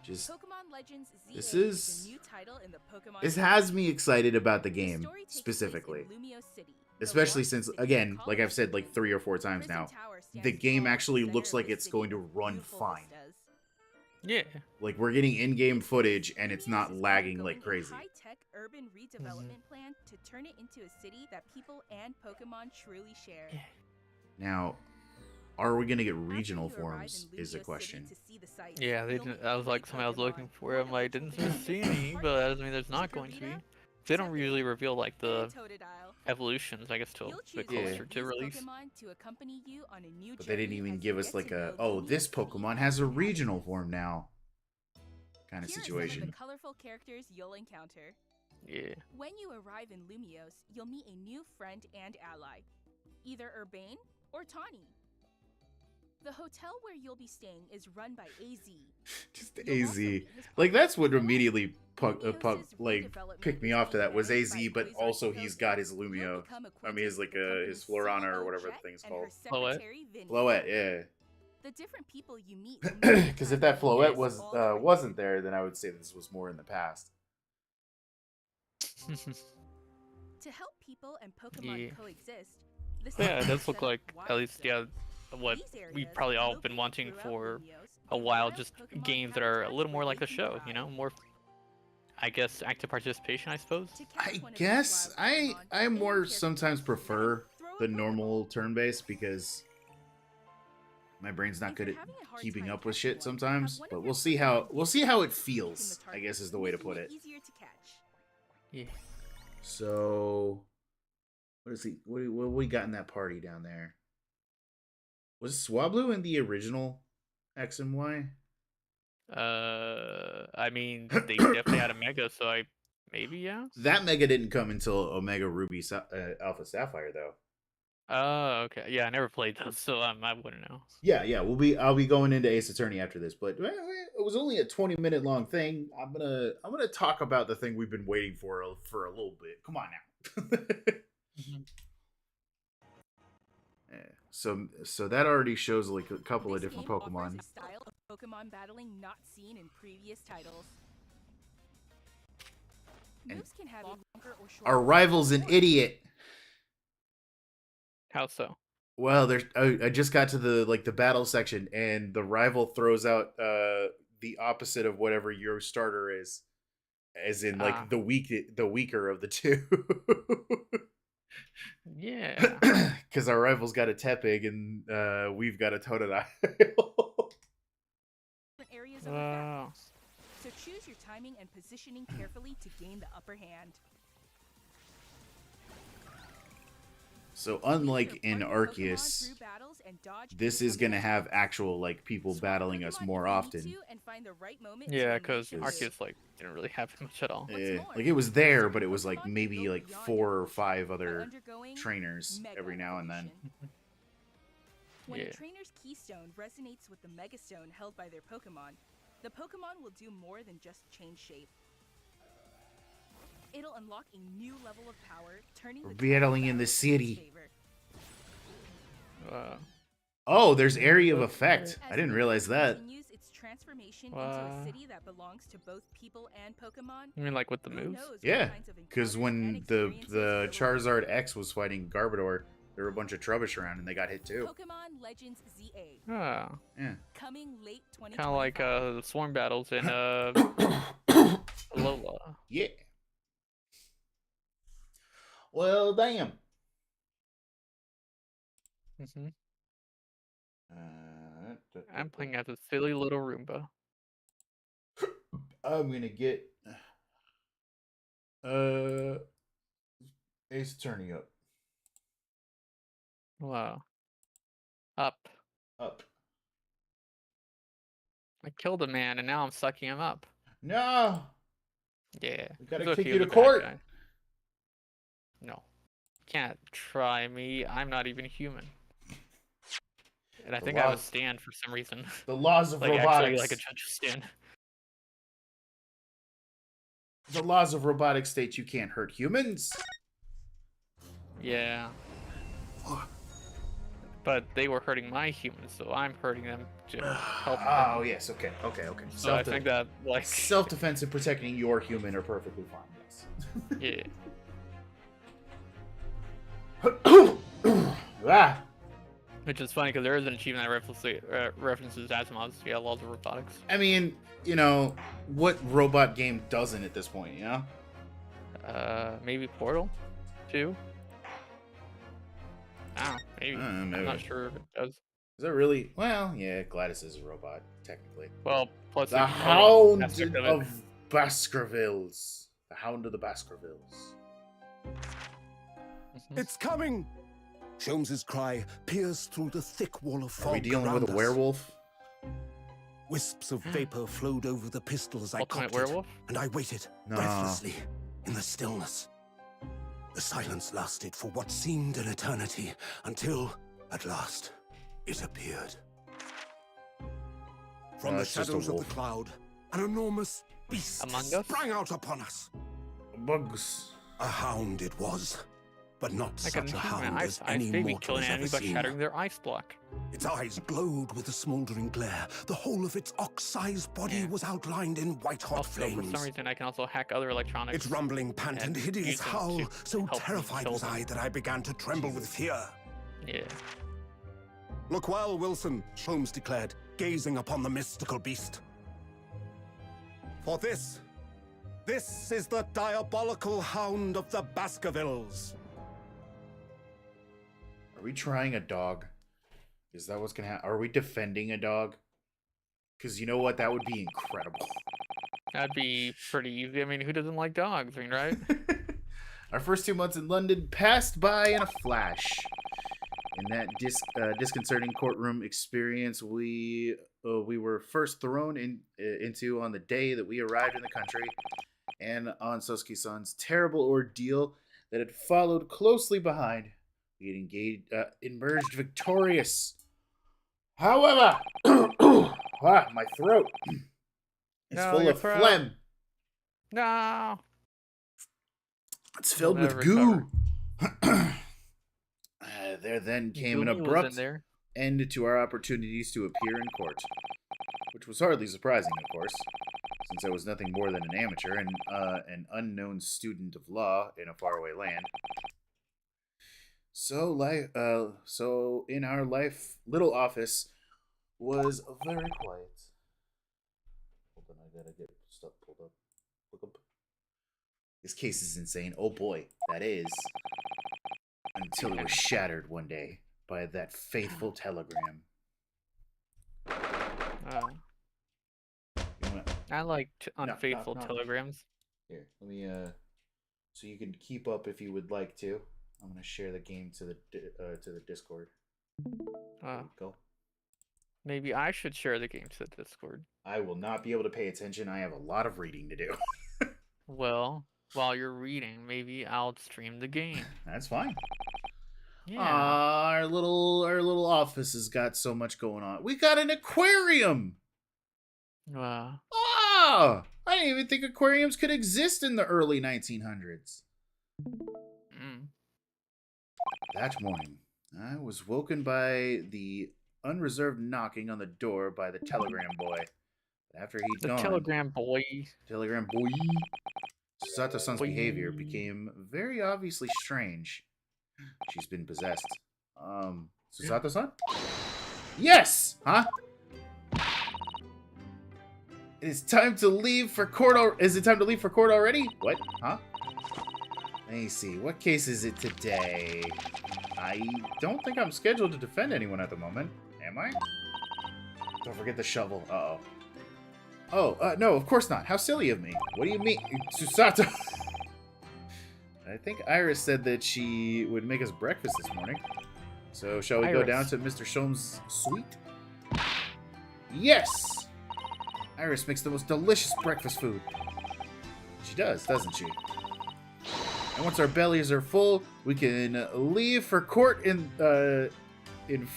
Just Pokemon Legends ZA This is a new title in the Pokemon this series. has me excited about the The game story takes place specifically. in Lumio City, the Especially largest since, city in again, like I've Colorado. said like 3 or 4 times Prison now, Tower stands the game tall at actually the looks center of like the it's city going to with run beautiful fine. vistas. Yeah. Like we're getting in-game footage and it's Lumios not is lagging undergoing like crazy. a high-tech urban redevelopment plan to turn it into a city that people and Pokemon truly share. Now, are we going to get After regional you arrive forms in is the Lumio question. City to see the sights, Yeah, you'll meet that was three like something I was looking Pokemon, for. one I'm of like, which didn't will be see named any, but that doesn't mean there's not going to be. Chikorita, They don't Tepig, usually reveal like the and Totodile. evolutions, I guess, till You'll a choose bit Yeah. closer one of to these release. Pokemon to accompany you on a new But they didn't journey even as give you us get like to a, know oh, Lumio this City Pokemon and has a its regional inhabitants. form now kind of Here are some of the situation. colorful characters you'll encounter. Yeah. When you arrive in Lumios, you'll meet a new friend and ally, either Urbane or Tawny. The hotel where you'll be staying is run by AZ. Just You'll AZ. also meet his Like partner, that's what Floette. immediately Lumios's like redevelopment picked me is off to being that was managed AZ, by but Toys also R Us he's Cozy. got his You'll Lumio. become I mean, his acquainted like with the his company's Florana or CEO, whatever Jet, the thing's and her called. Floette? secretary, Vinny. Floette, yeah. The different people you meet will make Because your if that time Floette in was all different. wasn't there, then I would say this was more in the past. To help people and Pokemon Yeah. coexist, the Yeah, it city does is look set up like, wild at least, yeah, zones. what These we've areas, probably all been located wanting throughout for Lumios, a give while, wild just Pokemon games that are a little habitats more where like they a can show, thrive. you know, more, I guess, active participation, I suppose. To catch I one of these guess wild Pokemon, I aim more carefully, sometimes then prefer throw a the Pokeball. normal turn base because my brain's not If good you're at having a hard keeping time up with catching shit one, sometimes. have one of But your we'll see Pokemon how it keep feels, the I guess is target, the way to making put it. easier to catch. Yeah. So what is he? What we got in that party down there? Was Swablu in the original X and Y? I mean, they definitely had a Mega, so maybe, yeah? That Mega didn't come until Omega Ruby Alpha Sapphire though. Oh, okay. Yeah, I never played those, so I wouldn't know. Yeah. I'll be going into Ace Attorney after this, but it was only a 20-minute long thing. I'm gonna talk about the thing we've been waiting for a little bit. Come on now. Yeah. So that already shows like a couple of This different game offers Pokemon. a style of Pokemon battling not seen in previous titles. And Moves can have a longer or shorter our rival's an range. idiot. How so? Well, I just got to the battle section, and the rival throws out the opposite of whatever your starter is, as in like the weaker of the two. Yeah. Because our rival's got a Tepig and we've got a Totodile. some effects. So choose your timing and positioning carefully to gain the upper hand. So unlike in Arceus, this is gonna have actual like people battling us more often. Yeah, because Arceus like didn't really have much at all. Like it was there, but it was like maybe like 4 or 5 other trainers every now and then. When Yeah. a trainer's keystone resonates with the megastone held by their Pokemon, the Pokemon will do more than just change shape. It'll unlock a new level of power, turning We're the battling in the its city. favor. Oh, there's area of effect. I didn't realize that. Continues its transformation into a city that belongs to both people and Pokemon. You mean like with the Who moves? knows what Yeah, kinds of because encounters when and the experiences Charizard X was fighting Garbodor, there were a bunch of Trubbish around and they got hit too. Pokemon Legends ZA, Ah, Yeah. coming late 2025. kind of like the swarm battles in Alola. Yeah. Well, damn. Hmm. I'm playing as a silly little Roomba. I'm gonna get Ace Attorney up. Wow. Up. Up. I killed a man and now I'm sucking him up. No. Yeah. We gotta As if kick he you was to a bad court. guy. No. Can't try me. I'm not even human. And I The think I have a laws- stand for some reason. The laws of like actually robotics. like a judge stand. The laws of robotics state you can't hurt humans. Yeah. But they were hurting my humans, so I'm hurting them to help them. Oh yes, okay. So I think that like self-defense and protecting your human are perfectly fine. Yes. Yeah. Ah. Which is funny because there is an achievement that references Asimov's laws of robotics. I mean, you know, what robot game doesn't at this point, you know? Maybe Portal 2? I don't know, maybe. I'm maybe. not sure if it does. Is that really? Well, yeah, Gladys is a robot, technically. Well, plus The the Hound aspect of of it. Baskervilles. The Hound of the Baskervilles. Mhm. It's coming! Sholmes's cry pierced through the thick wall of fog. Are we dealing with around a us. werewolf? Wisps of vapor flowed over the pistol as I Ultimate cocked werewolf? it, and I waited, No. breathlessly, in the stillness. The silence lasted for what seemed an eternity, until, at last, it appeared. From No, the it's just a shadows of wolf. the cloud, an enormous beast Among Us? sprang out upon us. Bugs. A hound it was, but not Like an such a achievement, hound as ice any baby mortal killing has an ever enemy by seen. shattering their ice block. Its eyes glowed with a smoldering glare. The whole of its ox-sized body Yeah. was outlined in white-hot Also, flames. for some reason, I can also hack other electronics. Its rumbling pant and and hideous use them howl, to so help me terrified kill was them. I that I began to tremble with fear. Yeah. Look well, Wilson, Sholmes declared, gazing upon the mystical beast. For this is the diabolical hound of the Baskervilles. Are we trying a dog? Is that what's gonna happen? Are we defending a dog? Because you know what? That would be incredible. That'd be pretty easy. I mean, who doesn't like dogs? I mean, right? Our first 2 months in London passed by in a flash. In that disconcerting courtroom experience, we were first thrown into on the day that we arrived in the country, and on Sosuke-san's terrible ordeal that had followed closely behind. We had emerged victorious. However, my throat is No, full your of throat. phlegm. No. It's filled with never goo. There then came an Goomy was in abrupt there. end to our opportunities to appear in court, which was hardly surprising, of course, since I was nothing more than an amateur and an unknown student of law in a faraway land. So in our little office was very quiet. Hold on, I gotta get stuff pulled up. Look up. This case is insane. Oh boy, that is. Until it was shattered one day by that faithful telegram. I like unfaithful knock. telegrams. Here, let me so you can keep up if you would like to. I'm gonna share the game to the Discord. Uh, Go. maybe I should share the game to the Discord. I will not be able to pay attention. I have a lot of reading to do. Well, while you're reading, maybe I'll stream the game. That's fine. Yeah. Our little office has got so much going on. We got an aquarium. I didn't even think aquariums could exist in the early 1900s. That morning, I was woken by the unreserved knocking on the door by the telegram boy. After he'd gone, Telegram boy, Susato-san's behavior became very obviously strange. She's been possessed. Susato-san? Yes! Huh? Is it time to leave for court already? What? Huh? Let me see. What case is it today? I don't think I'm scheduled to defend anyone at the moment. Am I? Don't forget the shovel. Uh-oh. Oh, no, of course not. How silly of me. What do you mean? Susato! I think Iris said that she would make us breakfast this morning. So, shall we go down to Mr. Shom's suite? Yes! Iris makes the most delicious breakfast food. She does, doesn't she? And once our bellies are full, we can leave for court in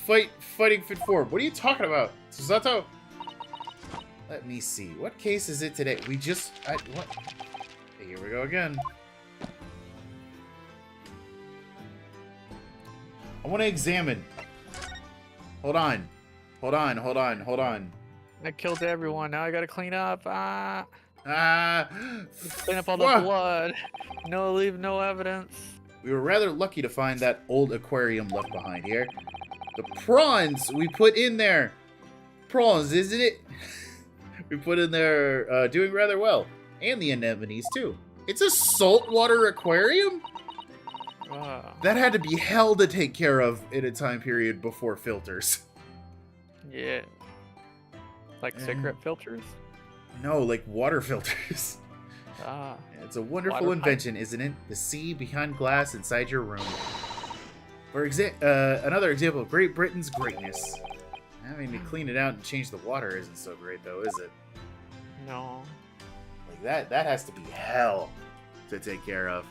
fighting fit form. What are you talking about, Susato? Let me see. What case is it today? What? Hey, here we go again. I want to examine. Hold on. I killed everyone. Now I gotta clean up. Clean up all the blood. No, leave no evidence. We were rather lucky to find that old aquarium left behind here. The prawns we put in there. Prawns, isn't it? We put in there doing rather well. And the anemones, too. It's a saltwater aquarium? That had to be hell to take care of in a time period before filters. Yeah. Like cigarette filters? No, like water filters. It's a wonderful invention, isn't it? The sea behind glass inside your room. For another example of Great Britain's greatness. Having to clean it out and change the water isn't so great, though, is it? No. Like that has to be hell to take care of.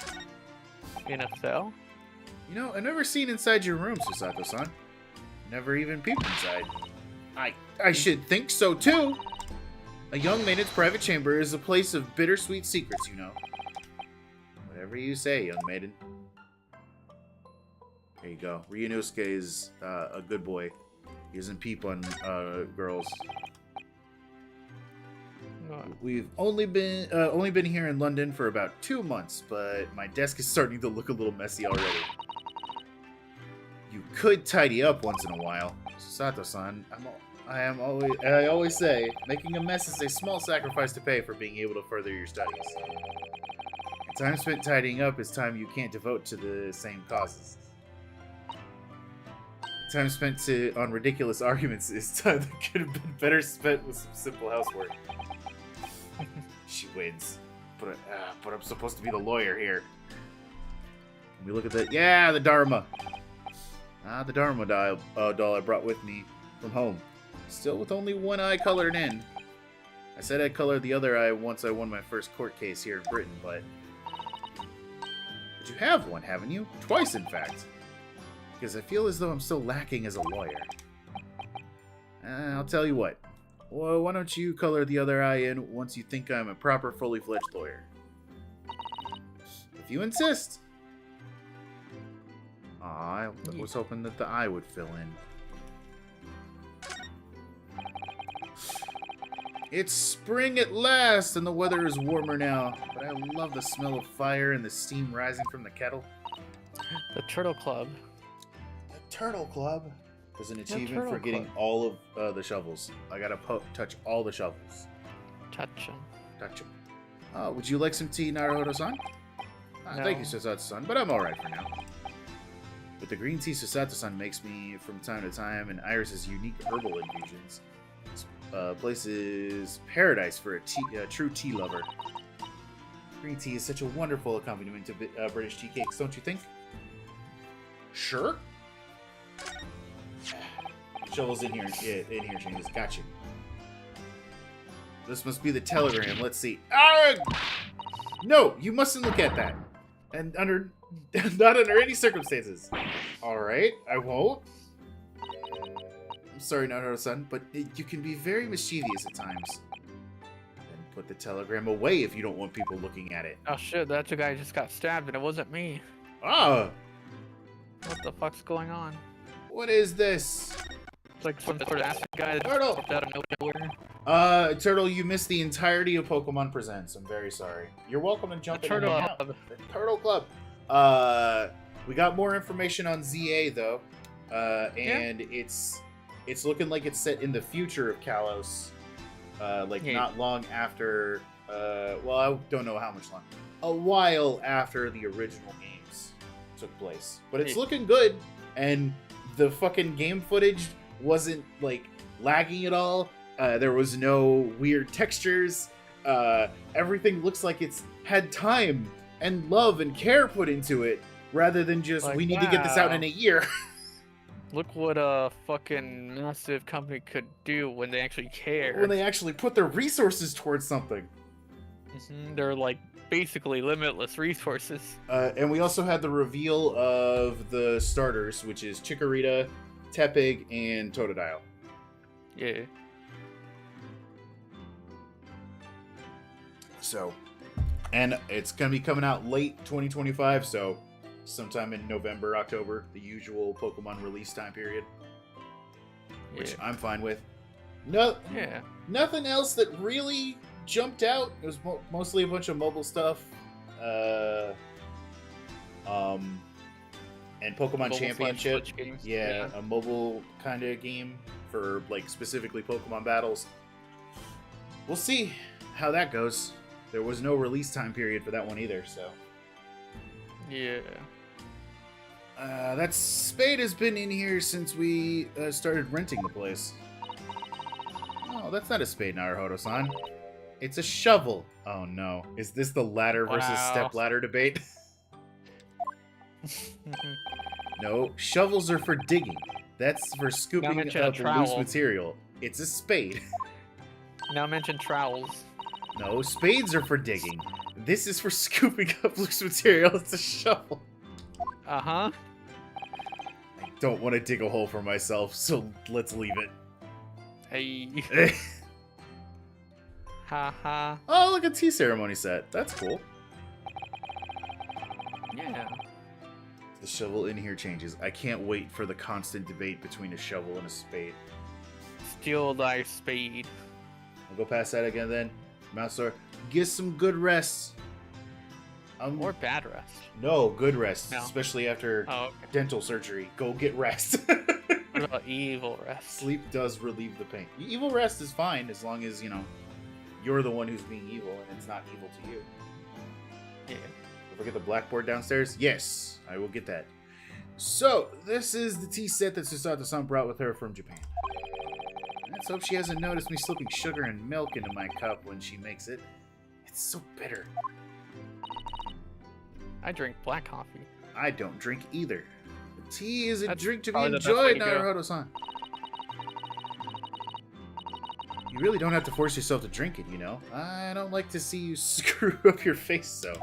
In a cell? You know, I've never seen inside your room, Susato-san. Never even peeped inside. I should think so, too! A young maiden's private chamber is a place of bittersweet secrets, you know. Whatever you say, young maiden. There you go. Ryunosuke is a good boy. He doesn't peep on girls. We've only been here in London for about 2 months, but my desk is starting to look a little messy already. You could tidy up once in a while. Susato-san, I always say, making a mess is a small sacrifice to pay for being able to further your studies. And time spent tidying up is time you can't devote to the same causes. Time spent on ridiculous arguments is time that could have been better spent with some simple housework. She wins. But I'm supposed to be the lawyer here. Can we look at that? Yeah, the Dharma. The Dharma doll I brought with me from home. Still with only one eye colored in. I said I'd color the other eye once I won my first court case here in Britain, but you have one, haven't you? Twice, in fact. Because I feel as though I'm still lacking as a lawyer. I'll tell you what. Well, why don't you color the other eye in once you think I'm a proper, fully fledged lawyer? If you insist. Aw, I was hoping that the eye would fill in. It's spring at last, and the weather is warmer now. But I love the smell of fire and the steam rising from the kettle. The Turtle Club. The Turtle Club? There's an achievement for getting all of the shovels. I gotta touch all the shovels. Touch them. Touch them. Would you like some tea, Naruhodo-san? No. Thank you, Susato-san, but I'm alright for now. With the green tea Susato-san makes me from time to time and Iris's unique herbal infusions, Place is paradise for a true tea lover. Green tea is such a wonderful accompaniment to British tea cakes, don't you think? Sure. Shovel's in here. Yeah, in here changes. Gotcha. This must be the telegram. Let's see. Ah! No, you mustn't look at that. And not under any circumstances. All right, I won't. I'm sorry, Naruto-san, but you can be very mischievous at times. Then put the telegram away if you don't want people looking at it. Oh shit, that guy just got stabbed and it wasn't me. Ah! What the fuck's going on? What is this? It's like some sort of acid guy that Turtle! just popped out of nowhere. Turtle, you missed the entirety of Pokemon Presents. I'm very sorry. You're welcome to jump in. Turtle and hang out. Club. The Turtle Club. We got more information on ZA though, and it's looking like it's set in the future of Kalos, not long after. Well, I don't know how much long. A while after the original games took place, but it's looking good, and the fucking game footage wasn't like lagging at all. There was no weird textures. Everything looks like it's had time and love and care put into it, rather than just Like, we need to get this out in a year. Look what a fucking massive company could do when they actually care. When they actually put their resources towards something. They're like basically limitless resources. And we also had the reveal of the starters, which is Chikorita, Tepig, and Totodile. Yeah. So, and it's going to be coming out late 2025, so sometime in November, October, the usual Pokemon release time period. Which I'm fine with. Nothing else that really jumped out. It was mostly a bunch of mobile stuff. And Pokemon Mobile Championship. games. Yeah, a mobile kind of game for like specifically Pokemon battles. We'll see how that goes. There was no release time period for that one either, so. Yeah. That Spade has been in here since we started renting the place. Oh, that's not a spade, Naruhodo-san. It's a shovel. Oh no. Is this the ladder versus step ladder debate? No, shovels are for digging. That's for scooping up loose material. It's a spade. Now mention trowels. No, spades are for digging. This is for scooping up loose material. It's a shovel. Uh-huh. I don't want to dig a hole for myself, so let's leave it. Hey. Haha. Oh, look, a tea ceremony set. That's cool. Yeah. The shovel in here changes. I can't wait for the constant debate between a shovel and a spade. Steal thy spade. I'll go past that again then. Mouser, get some good rest. Or bad rest. No, good rest. No. Especially after dental surgery. Go get rest. What about evil rest? Sleep does relieve the pain. Evil rest is fine as long as, you know, you're the one who's being evil and it's not evil to you. Yeah. Don't forget the blackboard downstairs? Yes, I will get that. So, this is the tea set that Susato-san brought with her from Japan. Let's hope she hasn't noticed me slipping sugar and milk into my cup when she makes it. It's so bitter. I drink black coffee. I don't drink either. Tea is a drink to be probably the best way enjoyed, to go. Naruhodo-san. You really don't have to force yourself to drink it, you know? I don't like to see you screw up your face, so.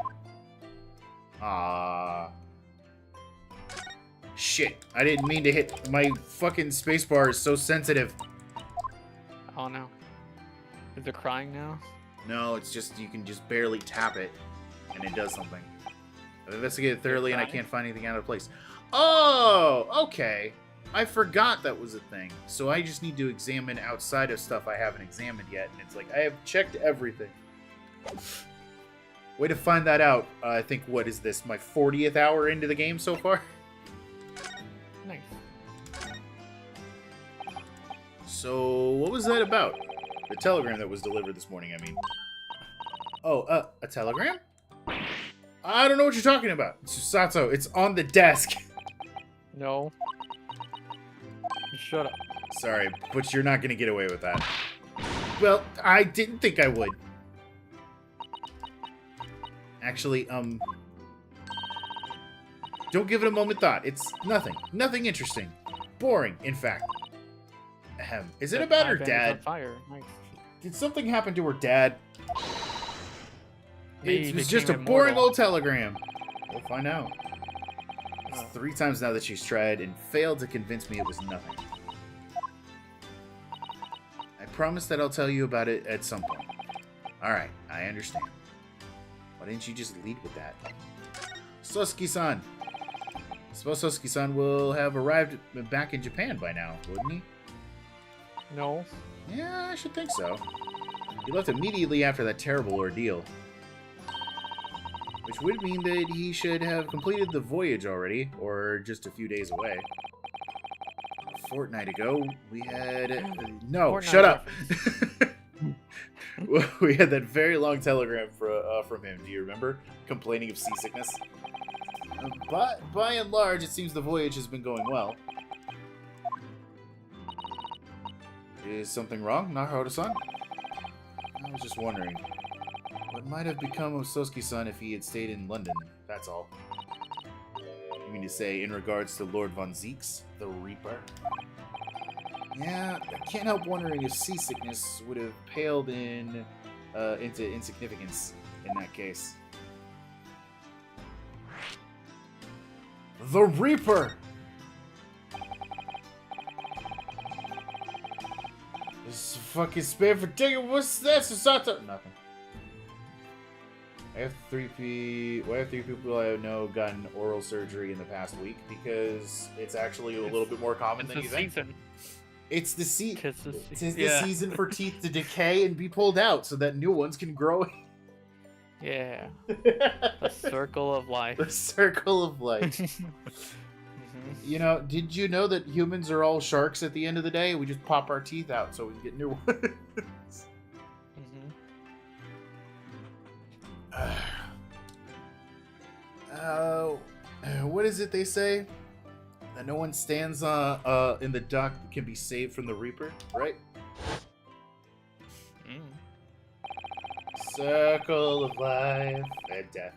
Ah. Shit, I didn't mean to hit my fucking spacebar is so sensitive. Oh no. Is it crying now? No, it's just, you can just barely tap it, and it does something. I've investigated thoroughly, and I can't find anything out of place. Oh, okay. I forgot that was a thing. So I just need to examine outside of stuff I haven't examined yet, and it's like, I have checked everything. Way to find that out. I think, what is this, my 40th hour into the game so far? Nice. So, what was that about? The telegram that was delivered this morning, I mean. Oh, a telegram? I don't know what you're talking about. Susato, it's on the desk. No. Shut up. Sorry, but you're not going to get away with that. Well, I didn't think I would. Actually, don't give it a moment thought. It's nothing. Nothing interesting. Boring, in fact. Ahem. Is it about her dad? Fire. Nice. Did something happen to her dad? Maybe It he was just a became boring immortal. old telegram. We'll find out. It's 3 times now that she's tried and failed to convince me it was nothing. I promise that I'll tell you about it at some point. Alright, I understand. Why didn't you just lead with that? Sosuke-san! I suppose Sosuke-san will have arrived back in Japan by now, wouldn't he? No. Yeah, I should think so. He left immediately after that terrible ordeal. Which would mean that he should have completed the voyage already, or just a few days away. A fortnight ago, we had... no, Fortnite shut up! We had that very long telegram from him, do you remember? Complaining of seasickness. But by and large, it seems the voyage has been going well. Is something wrong, Naruto-san? I was just wondering. What might have become of Sosuke-san if he had stayed in London, that's all. You mean to say in regards to Lord Von Zeeks, the Reaper? Yeah, I can't help wondering if seasickness would have paled into insignificance in that case. The Reaper! This fucking spam for digging. What's this? It's not the... Nothing. Why have three people I know gotten oral surgery in the past week? Because it's actually a little bit more common than you think. It's the season for teeth to decay and be pulled out so that new ones can grow. Yeah. The circle of life. The circle of life. You know, did you know that humans are all sharks at the end of the day? We just pop our teeth out so we can get new ones. What is it they say? That no one stands in the dock can be saved from the Reaper, right? Circle of life and death.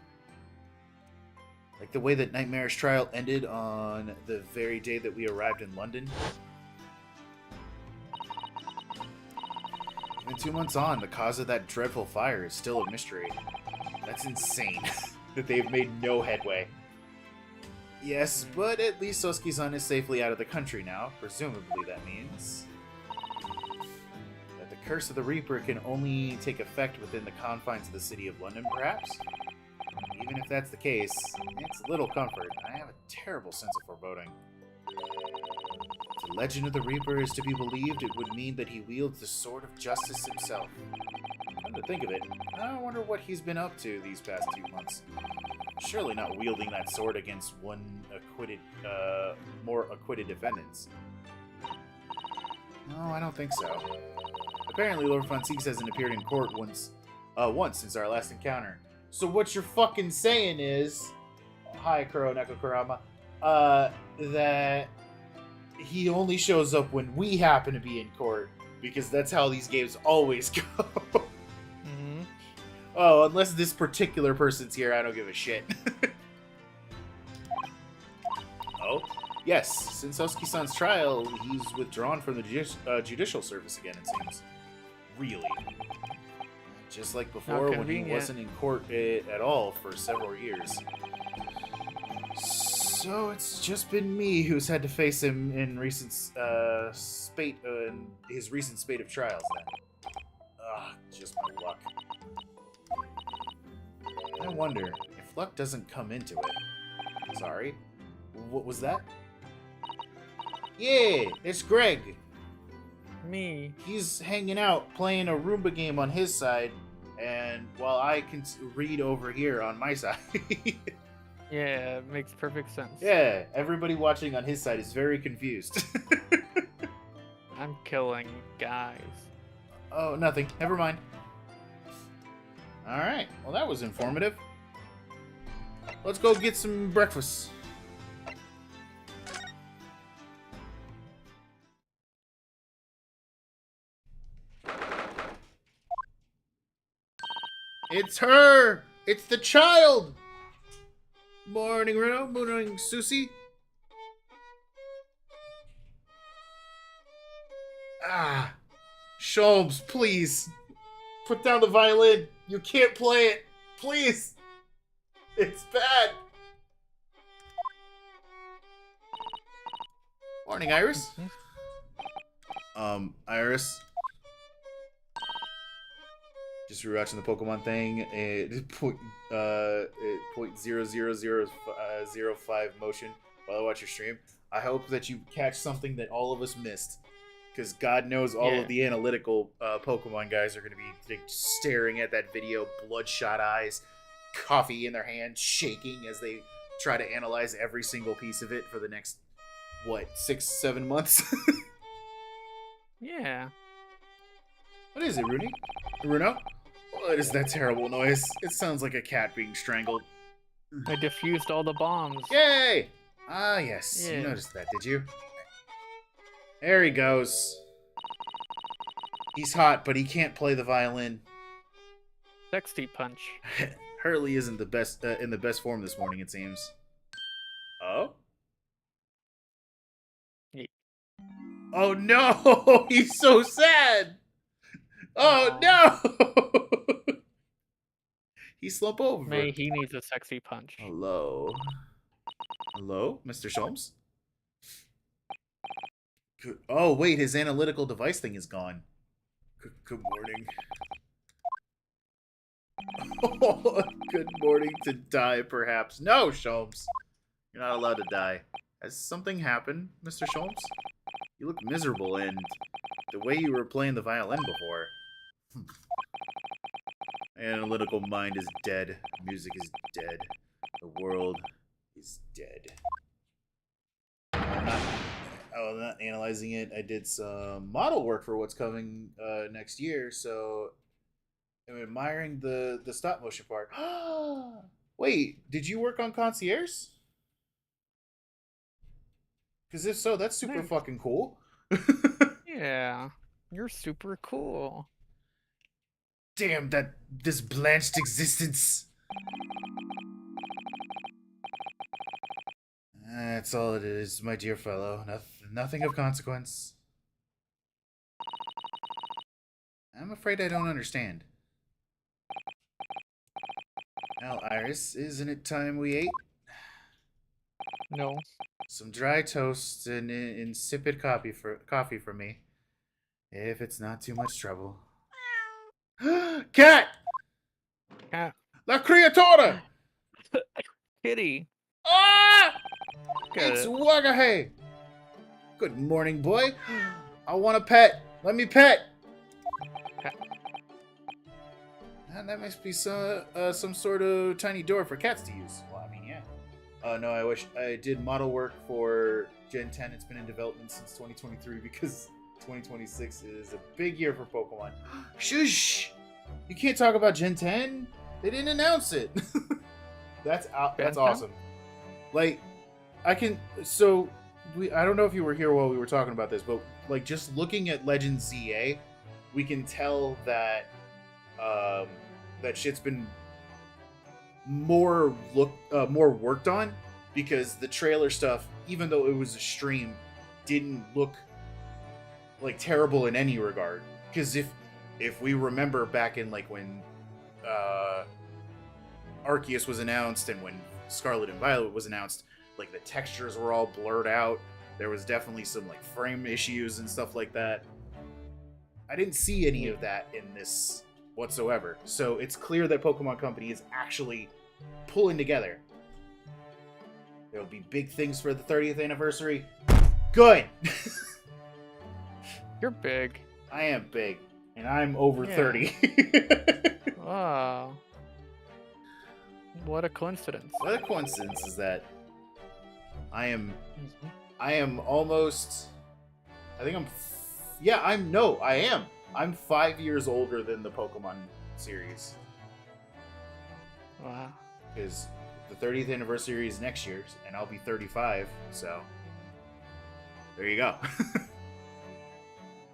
Like the way that Nightmare's trial ended on the very day that we arrived in London. Even 2 months on, the cause of that dreadful fire is still a mystery. That's insane that they've made no headway. Yes, but at least Sosuke-san is safely out of the country now. Presumably that means that the curse of the Reaper can only take effect within the confines of the city of London, perhaps? Even if that's the case, it's little comfort. I have a terrible sense of foreboding. If the legend of the Reaper is to be believed, it would mean that he wields the sword of justice himself. Come to think of it, I wonder what he's been up to these past 2 months. Surely not wielding that sword against more acquitted defendants. No, I don't think so. Apparently, Lord Von Zeeks hasn't appeared in court once since our last encounter. So what you're fucking saying is, hi Kuro Nekokurama, that he only shows up when we happen to be in court, because that's how these games always go. Oh, unless this particular person's here, I don't give a shit. Oh, yes, since Sosuke-san's trial, he's withdrawn from the judicial service again, it seems. Really? Just like before when he wasn't in court at all for several years. So it's just been me who's had to face him in his recent spate of trials then. Ugh, just my luck. I wonder if luck doesn't come into it. Sorry. What was that? Yeah, it's Greg. Me. He's hanging out, playing a Roomba game on his side, and while I can read over here on my side. Yeah, it makes perfect sense. Yeah, everybody watching on his side is very confused. I'm killing guys. Oh, nothing. Never mind. Alright, well that was informative. Let's go get some breakfast. It's her! It's the child! Morning, Reno. Morning, Susie. Ah. Sholmes, please. Put down the violin. You can't play it. Please. It's bad. Morning, Iris. Iris. Just rewatching the Pokemon thing. .00005 motion while I watch your stream. I hope that you catch something that all of us missed. Because God knows all of the analytical Pokemon guys are going to be staring at that video, bloodshot eyes, coffee in their hand, shaking as they try to analyze every single piece of it for the next, 6-7 months? Yeah. What is it, Rooney? Runo? What is that terrible noise? It sounds like a cat being strangled. I diffused all the bombs. Yay! Ah, yes. Yeah. You noticed that, did you? There he goes. He's hot, but he can't play the violin. Sexty punch. Hurley isn't the best in the best form this morning, it seems. Oh? Yeah. Oh no! He's so sad! Oh no! He slumped over. He needs a sexy punch. Hello? Hello, Mr. Sholmes? Oh, wait, his analytical device thing is gone. Good morning. Oh, good morning to die, perhaps. No, Sholmes. You're not allowed to die. Has something happened, Mr. Sholmes? You look miserable, and the way you were playing the violin before. Analytical mind is dead. Music is dead. The world is dead. I'm not analyzing it. I did some model work for what's coming next year, so I'm admiring the stop motion part. Wait, did you work on Concierge? Because if so, that's super fucking cool. Yeah, you're super cool. Damn, this blanched existence. That's all it is, my dear fellow. Nothing of consequence. I'm afraid I don't understand. Well, Iris, isn't it time we ate? No. Some dry toast and insipid coffee for me. If it's not too much trouble. Cat! Cat. La criatura! Kitty. Ah! Got It's it. Wagahe! Good morning, boy. I want a pet. Let me pet. And that must be some sort of tiny door for cats to use. Well, I mean, yeah. No, I wish I did model work for Gen 10. It's been in development since 2023 because 2026 is a big year for Pokemon. Shush! You can't talk about Gen 10. They didn't announce it. That's awesome. Like, I don't know if you were here while we were talking about this, but like just looking at Legend ZA, we can tell that that shit's been more worked on, because the trailer stuff, even though it was a stream, didn't look like terrible in any regard. Because if we remember back in like when Arceus was announced and when Scarlet and Violet was announced, like the textures were all blurred out. There was definitely some like frame issues and stuff like that. I didn't see any of that in this whatsoever. So it's clear that Pokemon Company is actually pulling together. There'll be big things for the 30th anniversary. Good! You're big. I am big. And I'm over 30. Wow. What a coincidence. What a coincidence is that I am almost, I think I am. I'm 5 years older than the Pokemon series. Wow. Because the 30th anniversary is next year, and I'll be 35, so there you go.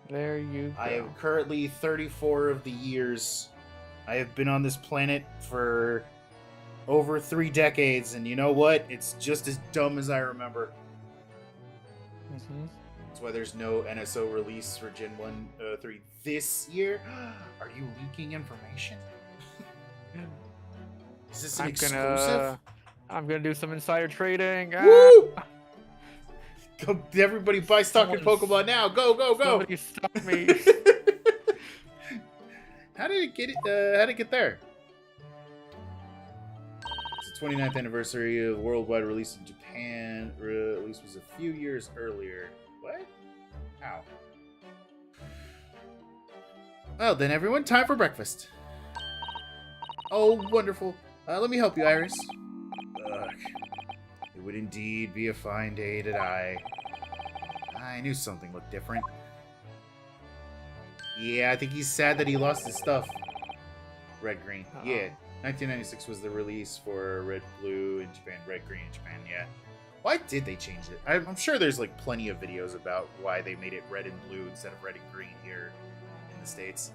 There you go. I am currently 34 of the years I have been on this planet for over 3 decades, and you know what? It's just as dumb as I remember. Mm-hmm. That's why there's no NSO release for Gen 1, 3 this year. Are you leaking information? Is this an exclusive? I'm gonna do some insider trading. Woo! Go, everybody buy stock in Someone- Pokemon now. Go, go, go. Somebody stop me. How did it get it? How did it get there? It's the 29th anniversary of worldwide release in Japan. Release was a few years earlier. What? How? Well then, everyone, time for breakfast. Oh, wonderful. Let me help you, Iris. Ugh. It would indeed be a fine day today. I knew something looked different. Yeah, I think he's sad that he lost his stuff. Red Green. Yeah. 1996 was the release for Red Blue in Japan, Red Green in Japan, yeah. Why did they change it? I'm sure there's like plenty of videos about why they made it red and blue instead of red and green here in the States.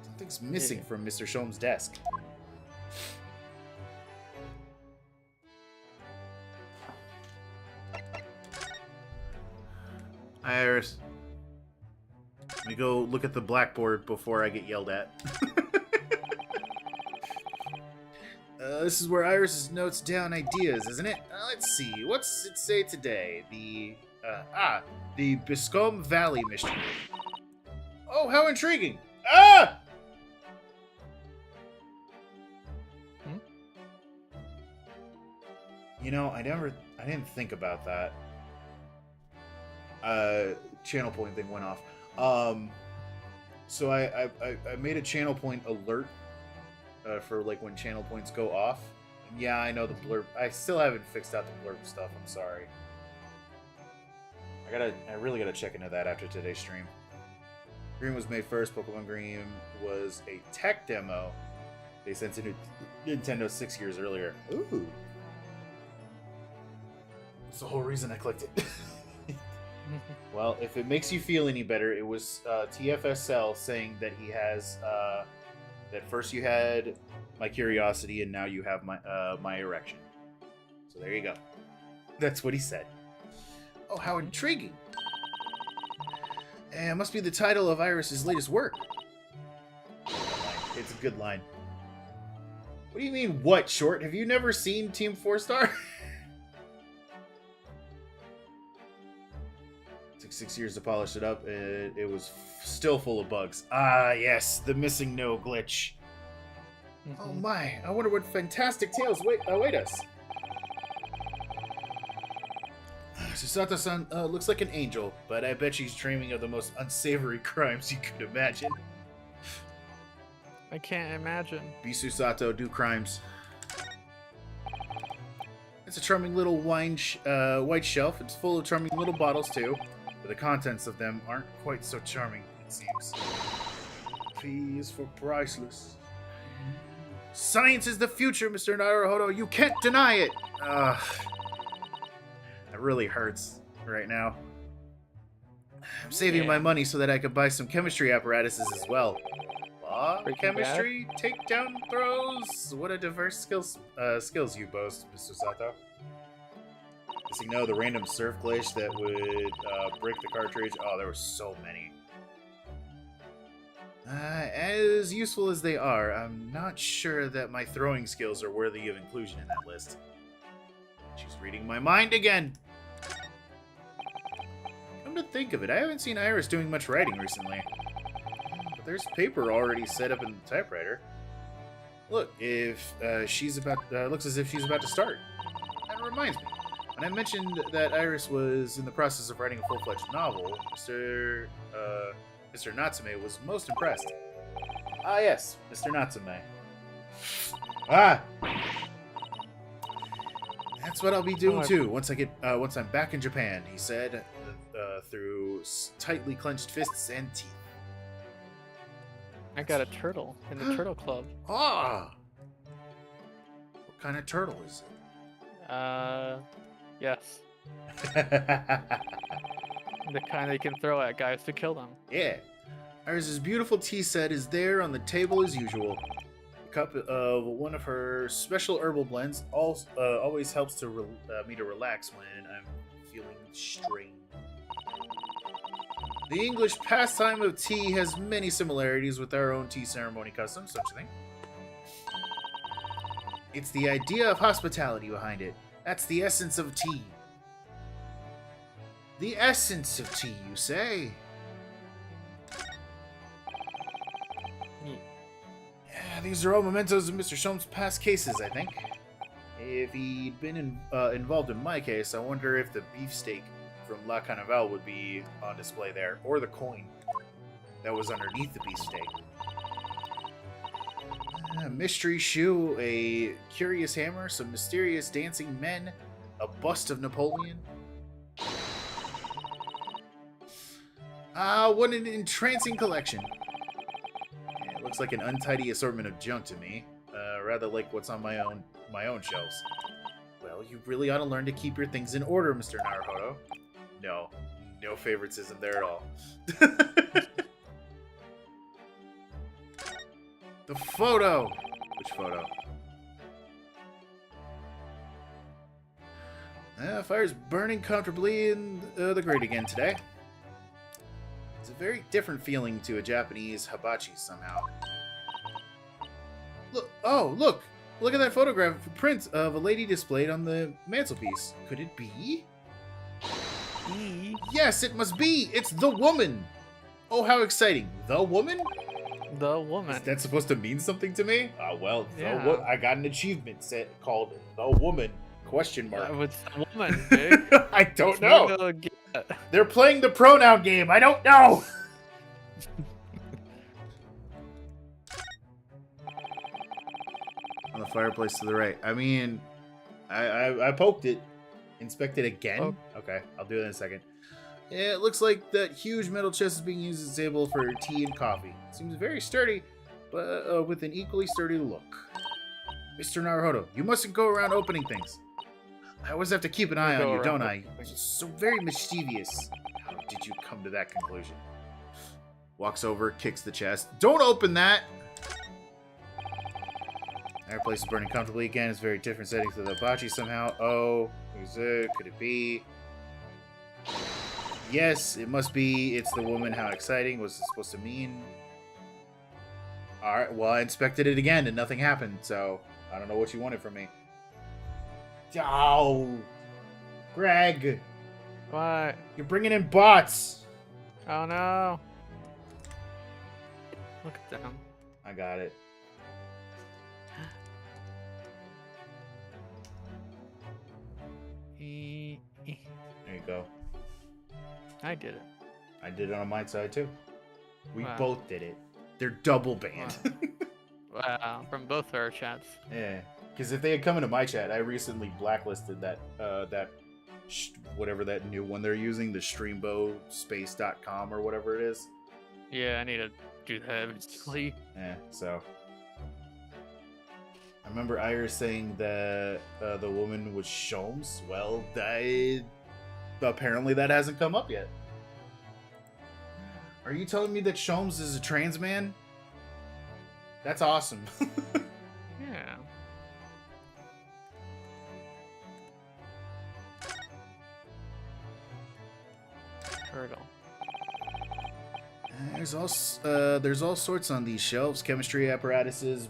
Something's missing from Mr. Shom's desk. Hi, Iris. Let me go look at the blackboard before I get yelled at. This is where Iris notes down ideas, isn't it? Let's see. What's it say today? The Biscombe Valley Mystery. Oh, how intriguing! Ah! You know, I didn't think about that. Channel point thing went off. So I made a channel point alert for like when channel points go off. And yeah, I know the blurb. I still haven't fixed out the blurb stuff. I'm sorry. I really gotta check into that after today's stream. Green was made first. Pokemon Green was a tech demo they sent to Nintendo 6 years earlier. Ooh. That's the whole reason I clicked it. Well, if it makes you feel any better, it was TFSL saying that he has that first you had my curiosity and now you have my erection. So there you go. That's what he said. Oh, how intriguing! It must be the title of Iris's latest work. It's a good line. What do you mean, what, Short? Have you never seen Team 4-Star? Took 6 years to polish it up. It was still full of bugs. Ah, yes, the missing no glitch. Mm-hmm. Oh my, I wonder what fantastic tales await us. Susato-san looks like an angel, but I bet she's dreaming of the most unsavory crimes you could imagine. I can't imagine. Be Susato, do crimes. It's a charming little white shelf. It's full of charming little bottles, too. But the contents of them aren't quite so charming, it seems. P is for priceless. Science is the future, Mr. Naruhodo. You can't deny it! That really hurts right now. I'm saving my money so that I could buy some chemistry apparatuses as well. Law, chemistry, takedown throws. What a diverse skills you boast, Mr. Sato. As you know, the random surf glitch that would break the cartridge. Oh, there were so many. As useful as they are, I'm not sure that my throwing skills are worthy of inclusion in that list. She's reading my mind again. Come to think of it, I haven't seen Iris doing much writing recently. But there's paper already set up in the typewriter. Look, if looks as if she's about to start. That reminds me. When I mentioned that Iris was in the process of writing a full-fledged novel, Mr. Natsume was most impressed. Ah, yes, Mr. Natsume. Ah! That's what I'll be doing too once I'm back in Japan, he said, through tightly clenched fists and teeth. I got a turtle in the turtle club. Ah! What kind of turtle is it? Yes. The kind that you can throw at guys to kill them. Yeah. Iris's beautiful tea set is there on the table as usual. cup of one of her special herbal blends always helps to me to relax when I'm feeling strained. The English pastime of tea has many similarities with our own tea ceremony customs, don't you think? It's the idea of hospitality behind it. That's the essence of tea. The essence of tea, you say? Yeah, these are all mementos of Mr. Sholmes' past cases, I think. If he'd been involved in my case, I wonder if the beefsteak from La Carnival would be on display there, or the coin that was underneath the beefsteak. A mystery shoe, a curious hammer, some mysterious dancing men, a bust of Napoleon. What an entrancing collection. It looks like an untidy assortment of junk to me, rather like what's on my own shelves. Well, you really ought to learn to keep your things in order, Mr. Naruhodo. No favoritism there at all. The photo! Which photo? Fire's burning comfortably in the grate again today. It's a very different feeling to a Japanese hibachi somehow. Look! Look at that photograph print of a lady displayed on the mantelpiece. Could it be? Yes, it must be! It's the woman! Oh, how exciting. The woman? The woman. Is that supposed to mean something to me? Well, yeah. I got an achievement set called The Woman, question mark. What's the woman, Big? I don't know. Gonna get? They're playing the pronoun game. I don't know. On the fireplace to the right. I mean, I poked it. Inspect it again? Oh. Okay, I'll do it in a second. Yeah, it looks like that huge metal chest is being used as a table for tea and coffee. It seems very sturdy, but with an equally sturdy look. Mr. Naruhodo, you mustn't go around opening things. I always have to keep an eye on you, don't I? You're just so very mischievous. How did you come to that conclusion? Walks over, kicks the chest. Don't open that! Fireplace is burning comfortably again. It's very different settings to the hibachi somehow. Oh, who's it? Could it be? Yes, it must be. It's the woman. How exciting. What's it supposed to mean? Alright, well, I inspected it again and nothing happened, so I don't know what you wanted from me. Oh! Greg! What? You're bringing in bots! Oh no! Look at them. I got it. There you go. I did it. I did it on my side too. We Wow. both did it. They're double banned. Wow, from both our chats. Yeah, because if they had come into my chat, I recently blacklisted that whatever that new one they're using, the streambospace.com or whatever it is. Yeah, I need to do that eventually. Yeah, so I remember Iris saying that the woman was Sholmes. Well, apparently that hasn't come up yet. Are you telling me that Sholmes is a trans man? That's awesome. Yeah. Turtle. There's all sorts on these shelves: chemistry apparatuses,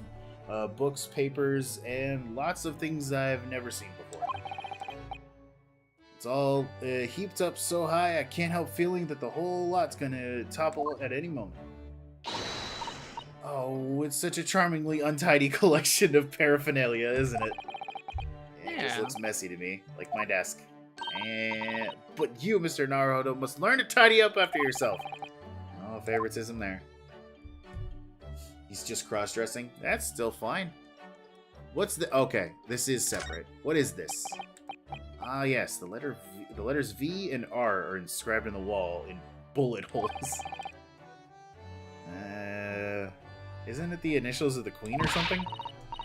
books, papers, and lots of things I've never seen before. It's all heaped up so high I can't help feeling that the whole lot's gonna topple at any moment. Oh, it's such a charmingly untidy collection of paraphernalia, isn't it? It just looks messy to me, like my desk. But you, Mr. Naruhodo, must learn to tidy up after yourself. No favoritism there. He's just cross-dressing. That's still fine. What's the... Okay, this is separate. What is this? Ah, yes, the letters V and R are inscribed in the wall in bullet holes. Isn't it the initials of the Queen or something?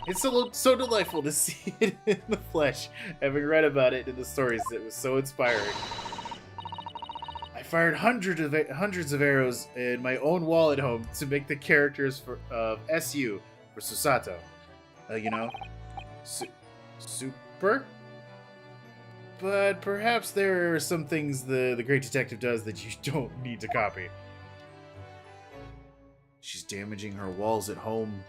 It's so delightful to see it in the flesh, having read about it in the stories. It was so inspiring. I fired hundreds of arrows in my own wall at home to make the characters of SU Susato. You know, super. But perhaps there are some things the great detective does that you don't need to copy. She's damaging her walls at home.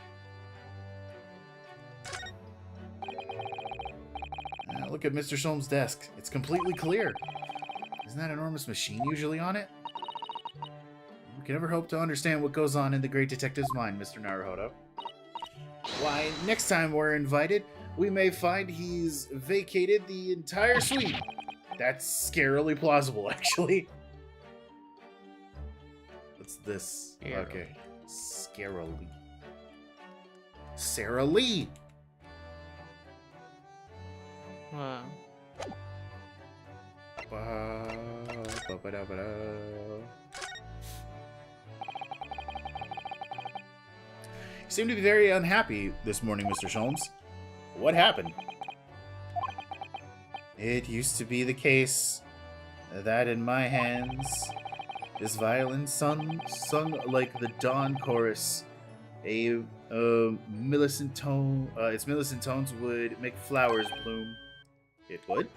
Look at Mr. Sholmes' desk. It's completely clear. Isn't that enormous machine usually on it? We can never hope to understand what goes on in the great detective's mind, Mr. Naruhodo. Why, next time we're invited, we may find he's vacated the entire suite. That's scarily plausible, actually. What's this? Okay. Scarily. Sarah Lee! Wow. You seem to be very unhappy this morning, Mr. Sholmes. What happened? It used to be the case that in my hands, this violin sung like the dawn chorus. Its Millicent tones would make flowers bloom. It would?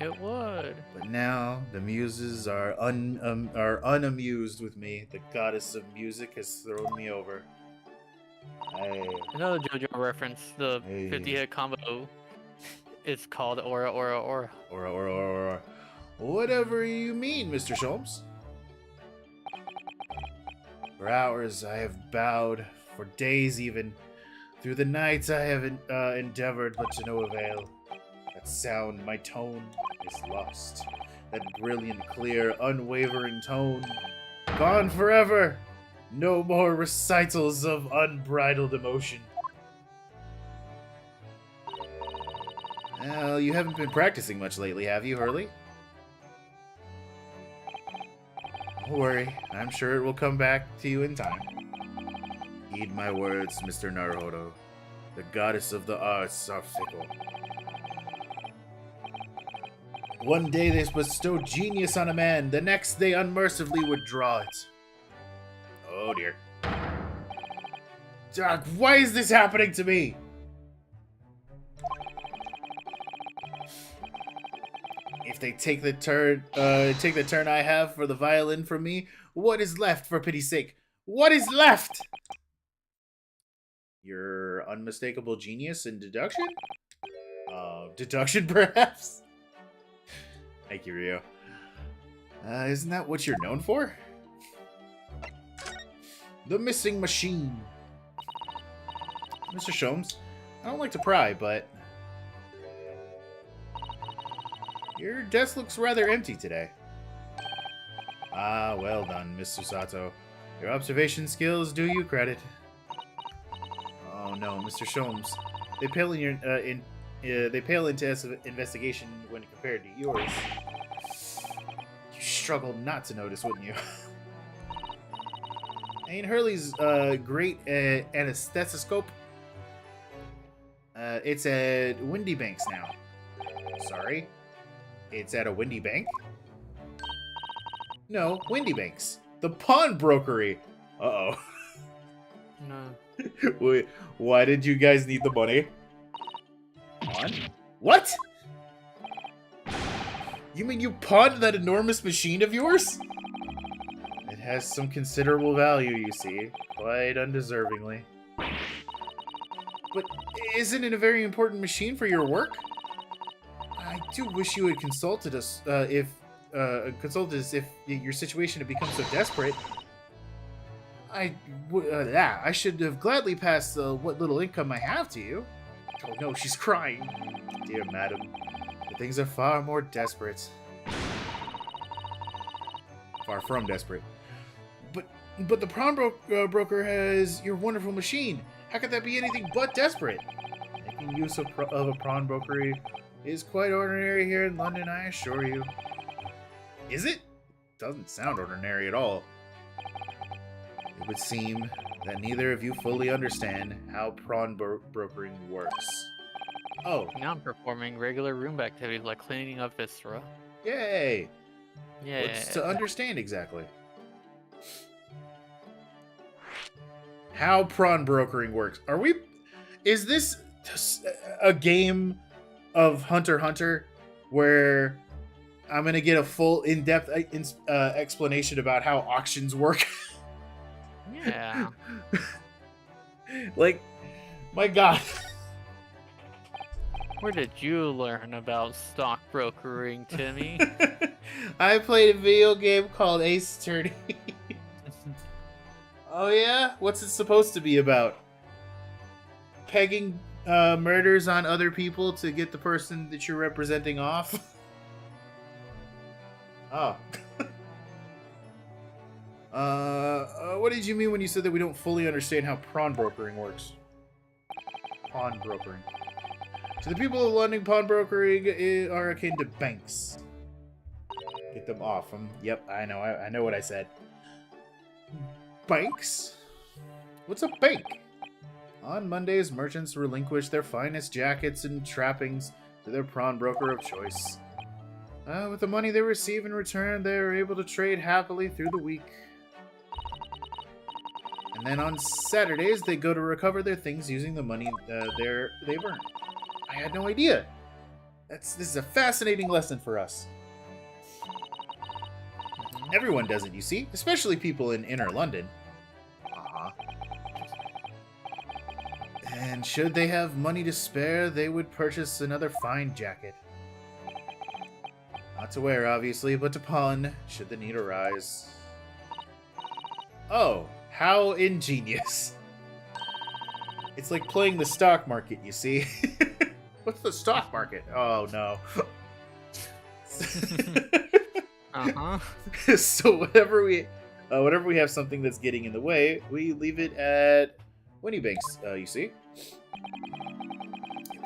It would. But now the muses are unamused with me. The goddess of music has thrown me over. Another JoJo reference. The 50-hit combo. It's called Aura Aura Aura. Aura Aura Aura. Whatever you mean, Mr. Sholmes. For hours I have bowed, for days even. Through the nights I have endeavored, but to no avail. That sound, my tone, is lost. That brilliant, clear, unwavering tone, gone forever. No more recitals of unbridled emotion. Well, you haven't been practicing much lately, have you, Hurley? Don't worry, I'm sure it will come back to you in time. Heed my words, Mr. Naruhodo. The goddess of the arts are fickle. One day they bestow genius on a man, the next they unmercifully withdraw it. Oh dear. Doc, why is this happening to me? If they take the turn I have for the violin from me, what is left, for pity's sake? What is left? Your unmistakable genius in deduction? Deduction, perhaps? Thank you, Rio. Isn't that what you're known for? The missing machine. Mr. Sholmes, I don't like to pry, but your desk looks rather empty today. Ah, well done, Miss Susato. Your observation skills do you credit. Oh no, Mr. Sholmes. They pale in your they pale into investigation when compared to yours. You struggled not to notice, wouldn't you? Ain't Hurley's great anesthesoscope? It's at Windy Banks now. Sorry? It's at a Windy Bank? No, Windy Banks. The pawnbrokery. Uh-oh. No. Wait, why did you guys need the money? Pawn? What? You mean you pawned that enormous machine of yours? It has some considerable value, you see. Quite undeservingly. But isn't it a very important machine for your work? I do wish you had consulted us if your situation had become so desperate. I should have gladly passed what little income I have to you. Oh no, she's crying. Dear madam, but things are far more desperate. Far from desperate. But the broker has your wonderful machine. How could that be anything but desperate? Making use of a pawnbrokery is quite ordinary here in London, I assure you. Is it? Doesn't sound ordinary at all. It would seem that neither of you fully understand how pawnbrokering works. Oh. Now I'm performing regular room activities like cleaning up viscera. Yay! Yeah. What's to understand exactly? how prawn brokering works. Is this a game of Hunter x Hunter where I'm gonna get a full in-depth explanation about how auctions work? Yeah. Like, my God. Where did you learn about stock brokering, Timmy? I played a video game called Ace Attorney. Oh yeah? What's it supposed to be about? Pegging murders on other people to get the person that you're representing off? Oh. What did you mean when you said that we don't fully understand how pawn brokering works? Pawn brokering. So the people of London, pawn brokering are akin to banks. Get them off. Yep, I know. I know what I said. Banks? What's a bank? On Mondays, merchants relinquish their finest jackets and trappings to their pawn broker of choice. With the money they receive in return, they are able to trade happily through the week. And then on Saturdays, they go to recover their things using the money they've earned. I had no idea. This is a fascinating lesson for us. Everyone does it, you see, especially people in inner London. And should they have money to spare, they would purchase another fine jacket. Not to wear, obviously, but to pawn, should the need arise. Oh, how ingenious. It's like playing the stock market, you see. What's the stock market? Oh, no. Uh-huh. So whenever we have something that's getting in the way, we leave it at Winniebank's, you see.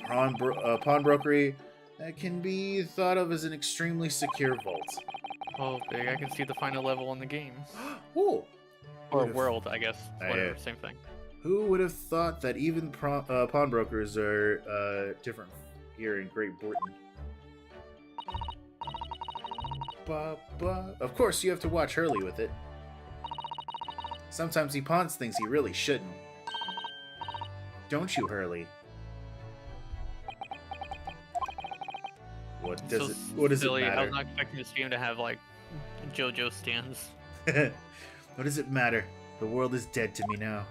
Pawn brokery can be thought of as an extremely secure vault. Oh, big! I can see the final level in the game. Ooh. Or world, I guess. Whatever, same thing. Who would have thought that even pawnbrokers are different here in Great Britain? Of course, you have to watch Hurley with it. Sometimes he pawns things he really shouldn't. Don't you, Hurley? What does it matter? I was not expecting this game to have like JoJo stands. What does it matter? The world is dead to me now.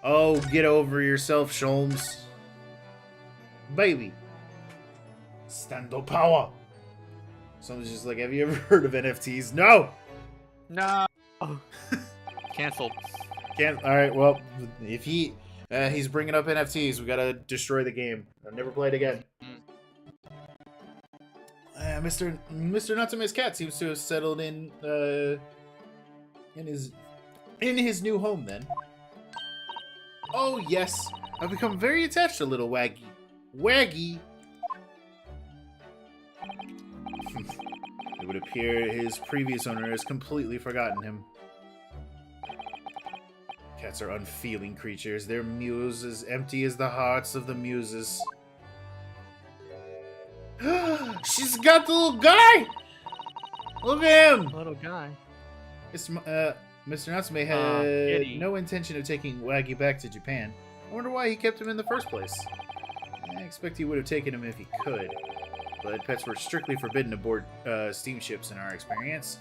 Oh, get over yourself, Sholmes. Baby. Stando power. Someone's just like, have you ever heard of NFTs? No! No! Cancelled. Alright, well, if he's bringing up NFTs, we gotta destroy the game. I'll never play it again. Mr. Natsume's cat seems to have settled in his new home then. Oh yes, I've become very attached to little Waggy. Waggy! It would appear his previous owner has completely forgotten him. Cats are unfeeling creatures. Their mews as empty as the hearts of the muses. She's got the little guy! Look at him! Little guy. Mr. Natsume had no intention of taking Waggy back to Japan. I wonder why he kept him in the first place. I expect he would have taken him if he could, but pets were strictly forbidden aboard steamships in our experience.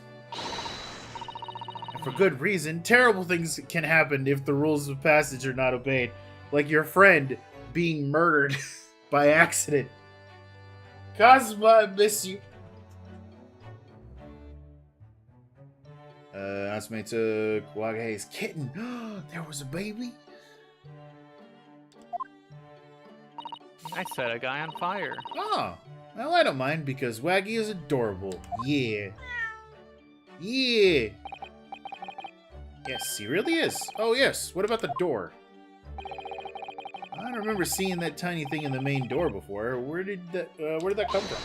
And for good reason. Terrible things can happen if the rules of passage are not obeyed, like your friend being murdered by accident. Cosma, I miss you. Natsume took Wagahe's kitten. There was a baby? I set a guy on fire. Oh, well, I don't mind because Waggy is adorable. Yeah. Yeah. Yes, he really is. Oh, yes. What about the door? I don't remember seeing that tiny thing in the main door before. Where did that come from?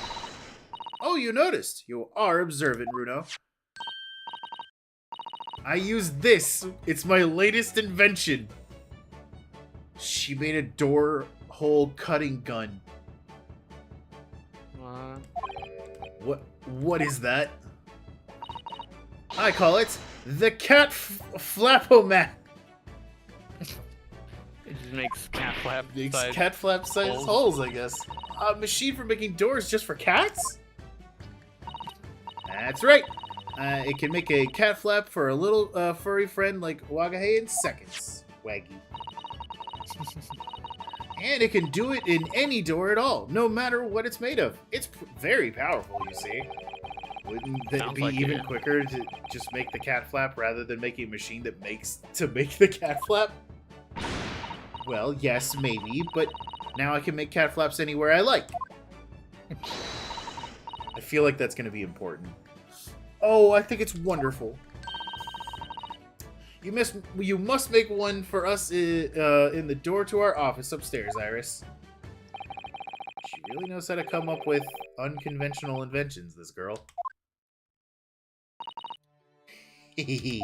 Oh, you noticed. You are observant, Runo. I used this. It's my latest invention. She made a door hole cutting gun. What? What is that? I call it the cat flapomat. It just makes cat flap. Makes size cat flap size holes, I guess. A machine for making doors just for cats? That's right. It can make a cat flap for a little furry friend like Wagahe in seconds. Waggy. And it can do it in any door at all, no matter what it's made of. It's very powerful, you see. Wouldn't it be even quicker to just make the cat flap rather than making a machine that makes to make the cat flap? Well, yes, maybe, but now I can make cat flaps anywhere I like. I feel like that's going to be important. Oh, I think it's wonderful. You must make one for us in the door to our office upstairs, Iris. She really knows how to come up with unconventional inventions, this girl. Hehehe.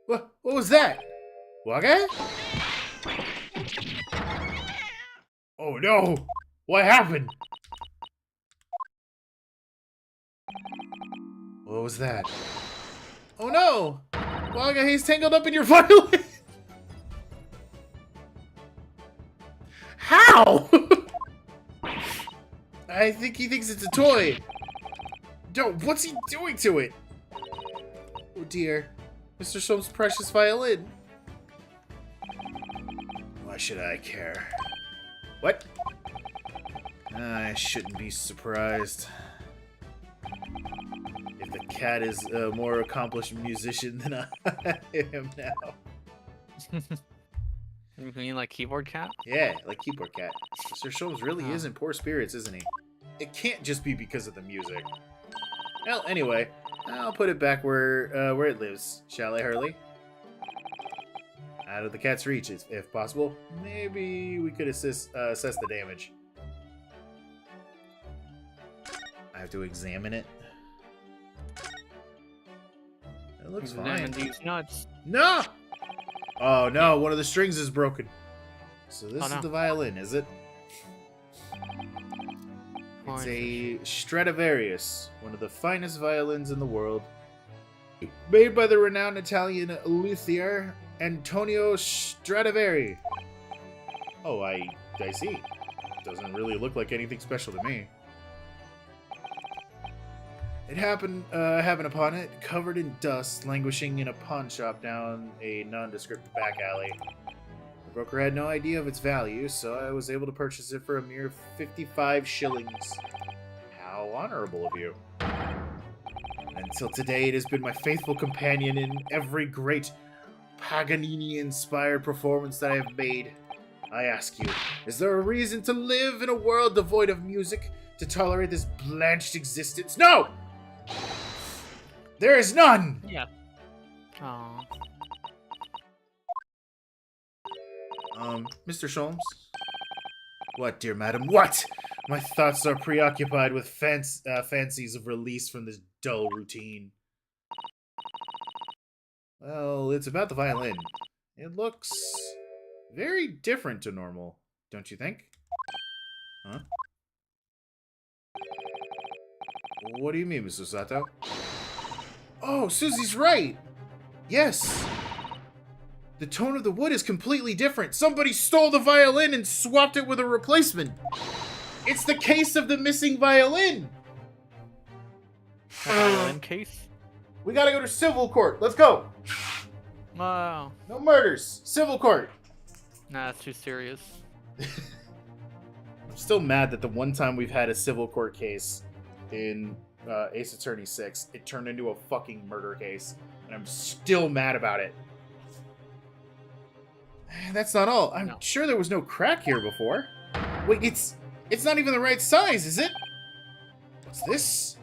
What was that? Waga? Oh no! What happened? What was that? Oh no! Waga, he's tangled up in your violin! How? I think he thinks it's a toy. No, what's he doing to it? Oh dear. Mr. Shulm's precious violin. Why should I care? What? I shouldn't be surprised. If the cat is a more accomplished musician than I am now. You mean like Keyboard Cat? Yeah, like Keyboard Cat. Mr. Shulm's really is in poor spirits, isn't he? It can't just be because of the music. Well, anyway, I'll put it back where it lives, shall I, Hurley? Out of the cat's reach, if possible. Maybe we could assess the damage. I have to examine it. It looks fine. These nuts. No! Oh no, one of the strings is broken. So this is the violin, is it? It's a Stradivarius, one of the finest violins in the world. Made by the renowned Italian luthier Antonio Stradivari. Oh, I see. Doesn't really look like anything special to me. It happened upon it, covered in dust, languishing in a pawn shop down a nondescript back alley. The broker had no idea of its value, so I was able to purchase it for a mere 55 shillings. How honorable of you. Until today, it has been my faithful companion in every great Paganini-inspired performance that I have made. I ask you, is there a reason to live in a world devoid of music, to tolerate this blanched existence? No! There is none! Yeah. Aww. Mr. Sholmes? What, dear madam? What? My thoughts are preoccupied with fancies of release from this dull routine. Well, it's about the violin. It looks very different to normal, don't you think? Huh? What do you mean, Mr. Sato? Oh, Susie's right! Yes! The tone of the wood is completely different. Somebody stole the violin and swapped it with a replacement. It's the case of the missing violin! Violin case? We gotta go to civil court. Let's go! Wow. No murders. Civil court. Nah, that's too serious. I'm still mad that the one time we've had a civil court case in Ace Attorney 6, it turned into a fucking murder case. And I'm still mad about it. That's not all. I'm sure there was no crack here before. Wait, it's not even the right size, is it? What's this?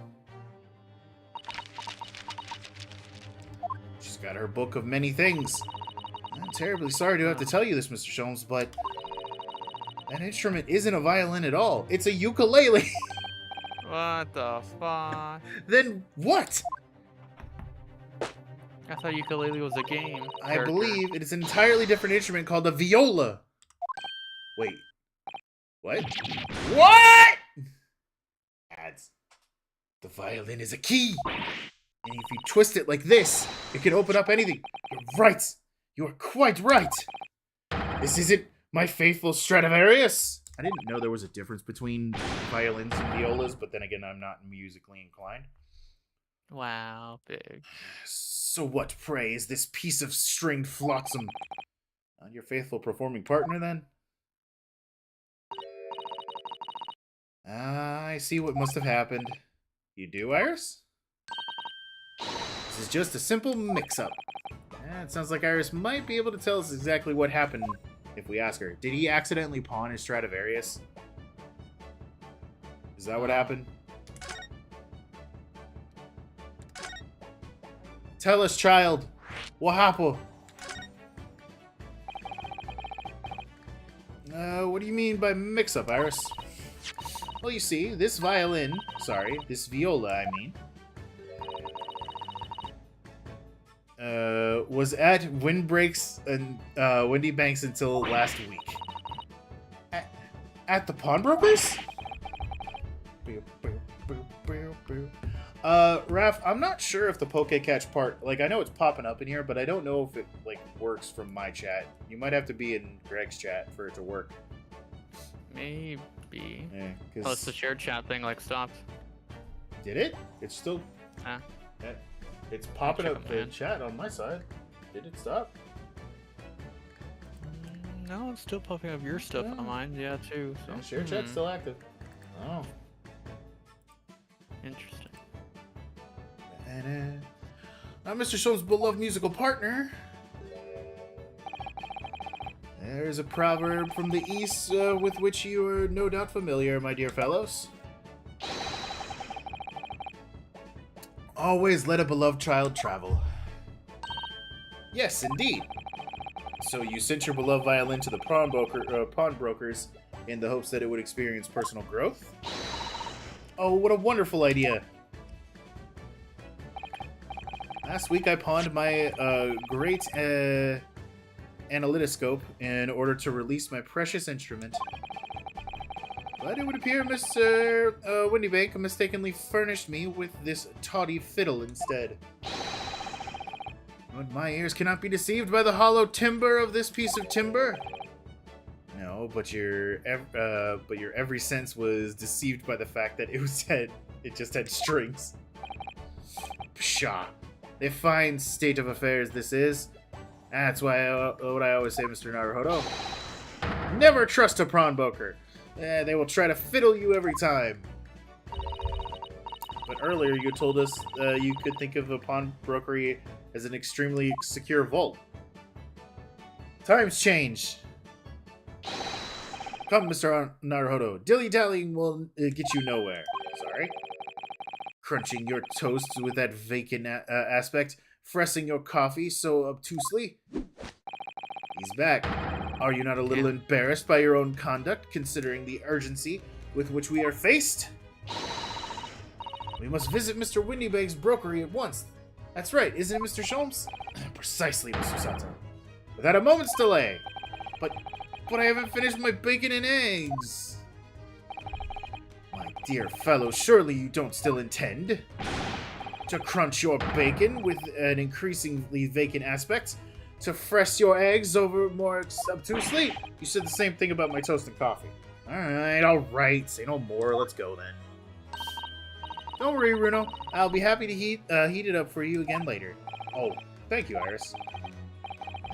She's got her book of many things. I'm terribly sorry to have to tell you this, Mr. Sholmes, but that instrument isn't a violin at all. It's a ukulele. What the fuck? Then what? I thought ukulele was a game. I believe it is an entirely different instrument called a viola. Wait. What? What? pads. The violin is a key. And if you twist it like this, it can open up anything. You're right. You are quite right. This isn't my faithful Stradivarius. I didn't know there was a difference between violins and violas, but then again, I'm not musically inclined. Wow, big. So what, pray, is this piece of stringed flotsam? Not your faithful performing partner, then? I see what must have happened. You do, Iris? This is just a simple mix-up. It sounds like Iris might be able to tell us exactly what happened if we ask her. Did he accidentally pawn his Stradivarius? Is that what happened? Tell us, child. What happened? What do you mean by mix-up, Iris? Well, you see, this viola, I mean, was at Windbreaks and Windy Banks until last week. At the pawnbrokers? Raph, I'm not sure if the Pokecatch part, like, I know it's popping up in here, but I don't know if it, like, works from my chat. You might have to be in Greg's chat for it to work. Maybe. Yeah, Oh, it's the shared chat thing, like, stopped. Did it? It's still... Ah. It's popping up Check in chat on my side. Did it stop? No, it's still popping up your stuff on mine, yeah, too. So. Yeah, share chat's still active. Oh. Interesting. And, Mr. Show's beloved musical partner. There's a proverb from the East with which you are no doubt familiar, my dear fellows. Always let a beloved child travel. Yes, indeed. So you sent your beloved violin to the pawnbrokers in the hopes that it would experience personal growth? Oh, what a wonderful idea. Last week I pawned my great analytoscope in order to release my precious instrument. But it would appear Mr. Windybank mistakenly furnished me with this tawdry fiddle instead. But my ears cannot be deceived by the hollow timbre of this piece of timber. No, but your every sense was deceived by the fact that it just had strings. Pshaw. A fine state of affairs this is. That's why what I always say, Mr. Naruhodo. Never trust a pawnbroker. They will try to fiddle you every time. But earlier you told us you could think of a pawnbrokery as an extremely secure vault. Times change. Come, Mr. Naruhodo. Dilly-dallying will get you nowhere. Sorry. Crunching your toast with that vacant aspect, fressing your coffee so obtusely. He's back. Are you not a little embarrassed by your own conduct, considering the urgency with which we are faced? We must visit Mr. Windybank's brokery at once. That's right, isn't it, Mr. Sholmes? Precisely, Mr. Sato. Without a moment's delay. But I haven't finished my bacon and eggs. My dear fellow, surely you don't still intend to crunch your bacon with an increasingly vacant aspect, to fresh your eggs over more obtusely? You said the same thing about my toast and coffee. Alright, say no more, let's go then. Don't worry, Runo, I'll be happy to heat it up for you again later. Oh, thank you, Iris.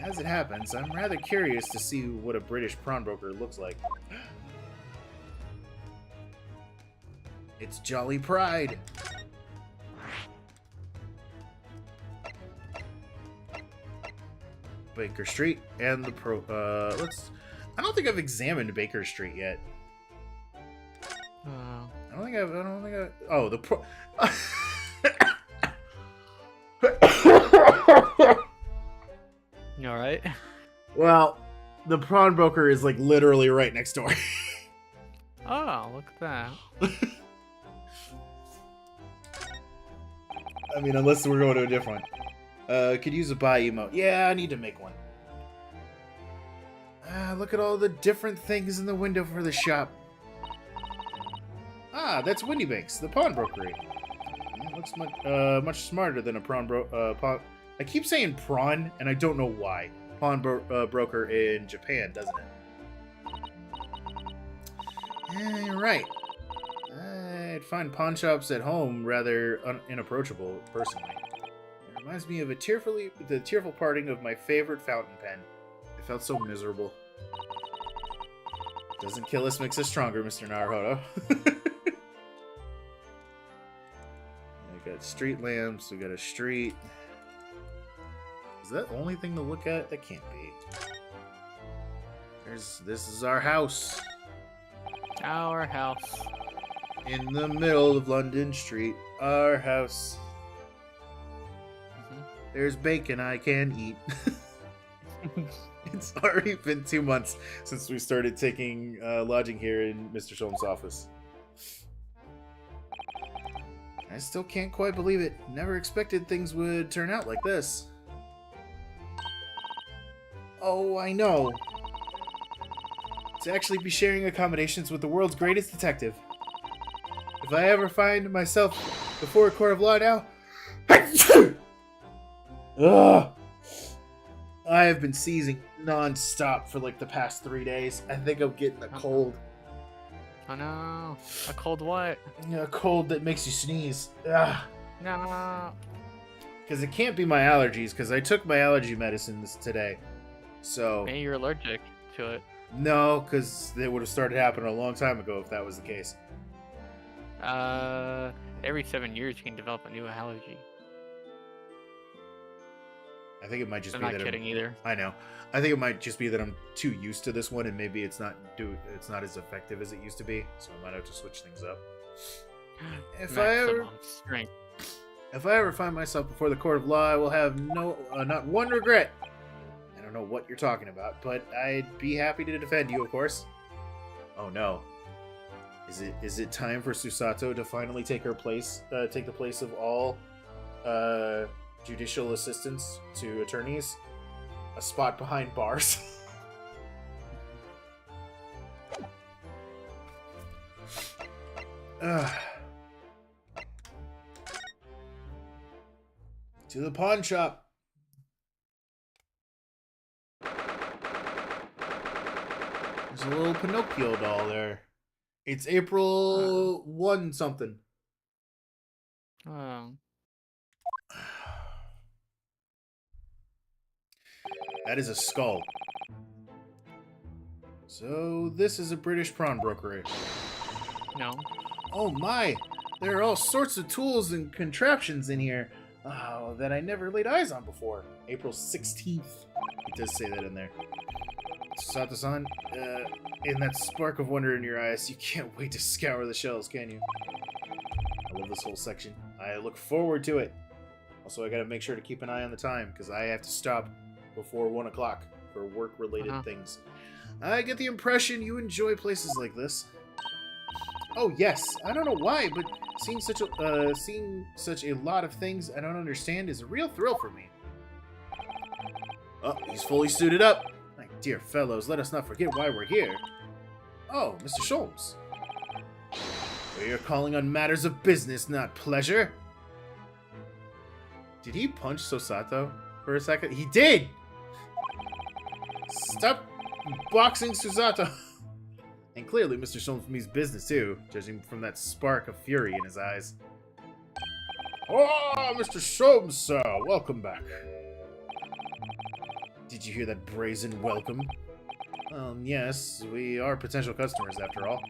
As it happens, I'm rather curious to see what a British pawnbroker looks like. It's Jolly Pride. Baker Street and the I don't think I've examined Baker Street yet. I don't think I've. Oh, the You alright? Well, the pawnbroker is like literally right next door. Oh, look at that. I mean, unless we're going to a different one. Could use a buy emote. Yeah, I need to make one. Look at all the different things in the window for the shop. Ah, that's Windybanks, the pawnbroker. It looks much smarter than a pawn. I keep saying prawn, and I don't know why. Broker in Japan, doesn't it? Yeah, you're right. I'd find pawn shops at home rather inapproachable, personally. It reminds me of the tearful parting of my favorite fountain pen. I felt so miserable. Doesn't kill us makes us stronger, Mr. Naruhodo. We got street lamps, we got a street. Is that the only thing to look at? That can't be. This is our house. Our house. In the middle of London Street. Our house. There's bacon I can eat. It's already been 2 months since we started taking lodging here in Mr. Sholm's office. I still can't quite believe it. Never expected things would turn out like this. Oh, I know. To actually be sharing accommodations with the world's greatest detective. If I ever find myself before a court of law now... Ugh! I have been seizing non-stop for like the past 3 days. I think I'm getting a cold. Oh no. A cold what? A cold that makes you sneeze. Ugh. No. Because it can't be my allergies, because I took my allergy medicines today. So... Maybe you're allergic to it. No, because it would have started happening a long time ago if that was the case. Every 7 years you can develop a new allergy. I think it might just I'm be not that kidding either. I know. I think it might just be that I'm too used to this one, and maybe it's not as effective as it used to be. So I might have to switch things up. If I ever find myself before the court of law, I will have not one regret. I don't know what you're talking about, but I'd be happy to defend you, of course. Oh no. Is it time for Susato to finally take the place of all judicial assistants to attorneys? A spot behind bars? To the pawn shop. There's a little Pinocchio doll there. It's April 1 something. Oh. That is a skull. So this is a British pawnbroker. No. Oh my! There are all sorts of tools and contraptions in here that I never laid eyes on before. April 16th. It does say that in there. Sato-san, in that spark of wonder in your eyes, you can't wait to scour the shelves, can you? I love this whole section. I look forward to it. Also, I gotta make sure to keep an eye on the time, because I have to stop before 1 o'clock for work-related things. I get the impression you enjoy places like this. Oh yes, I don't know why, but seeing such a lot of things I don't understand is a real thrill for me. Oh, he's fully suited up. My dear fellows, let us not forget why we're here. Oh, Mr. Sholmes. We are calling on matters of business, not pleasure. Did he punch Susato for a second? He did! Stop boxing Susato. And clearly Mr. Sholmes means business too, judging from that spark of fury in his eyes. Oh, Mr. Sholmes, sir, welcome back. Did you hear that brazen welcome? Yes, we are potential customers after all.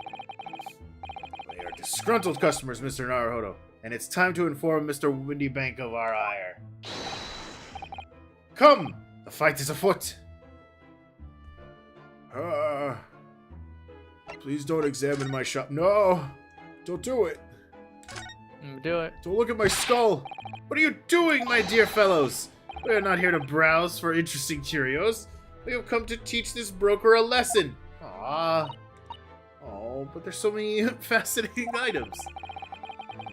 We are disgruntled customers, Mr. Naruhodo, and it's time to inform Mr. Windybank of our ire. Come! The fight is afoot! Please don't examine my shop. No! Don't do it! Do it. Don't look at my skull! What are you doing, my dear fellows? We are not here to browse for interesting curios. We have come to teach this broker a lesson. Ah. Oh, but there's so many fascinating items.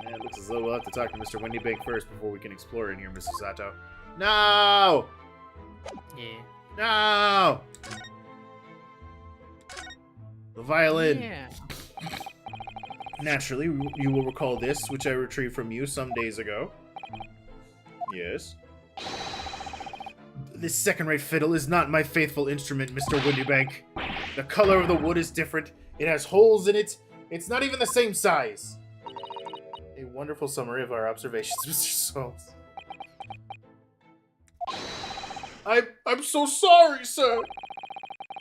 Yeah, it looks as though we'll have to talk to Mr. Windybank first before we can explore in here, Mr. Sato. No! Yeah. No! The violin. Yeah. Naturally, you will recall this, which I retrieved from you some days ago. Yes. This second-rate fiddle is not my faithful instrument, Mr. Windybank. The color of the wood is different. It has holes in it. It's not even the same size. A wonderful summary of our observations, Mr. Soames. I'm so sorry, sir.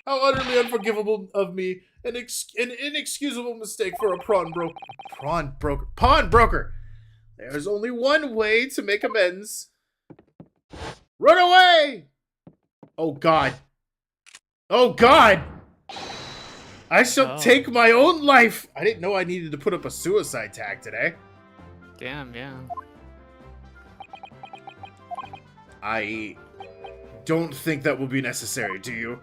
How utterly unforgivable of me. An inexcusable mistake for a pawnbroker. There's only one way to make amends. Run away! Oh, God. Oh, God! I shall take my own life! I didn't know I needed to put up a suicide tag today. Damn, yeah. I don't think that will be necessary, do you?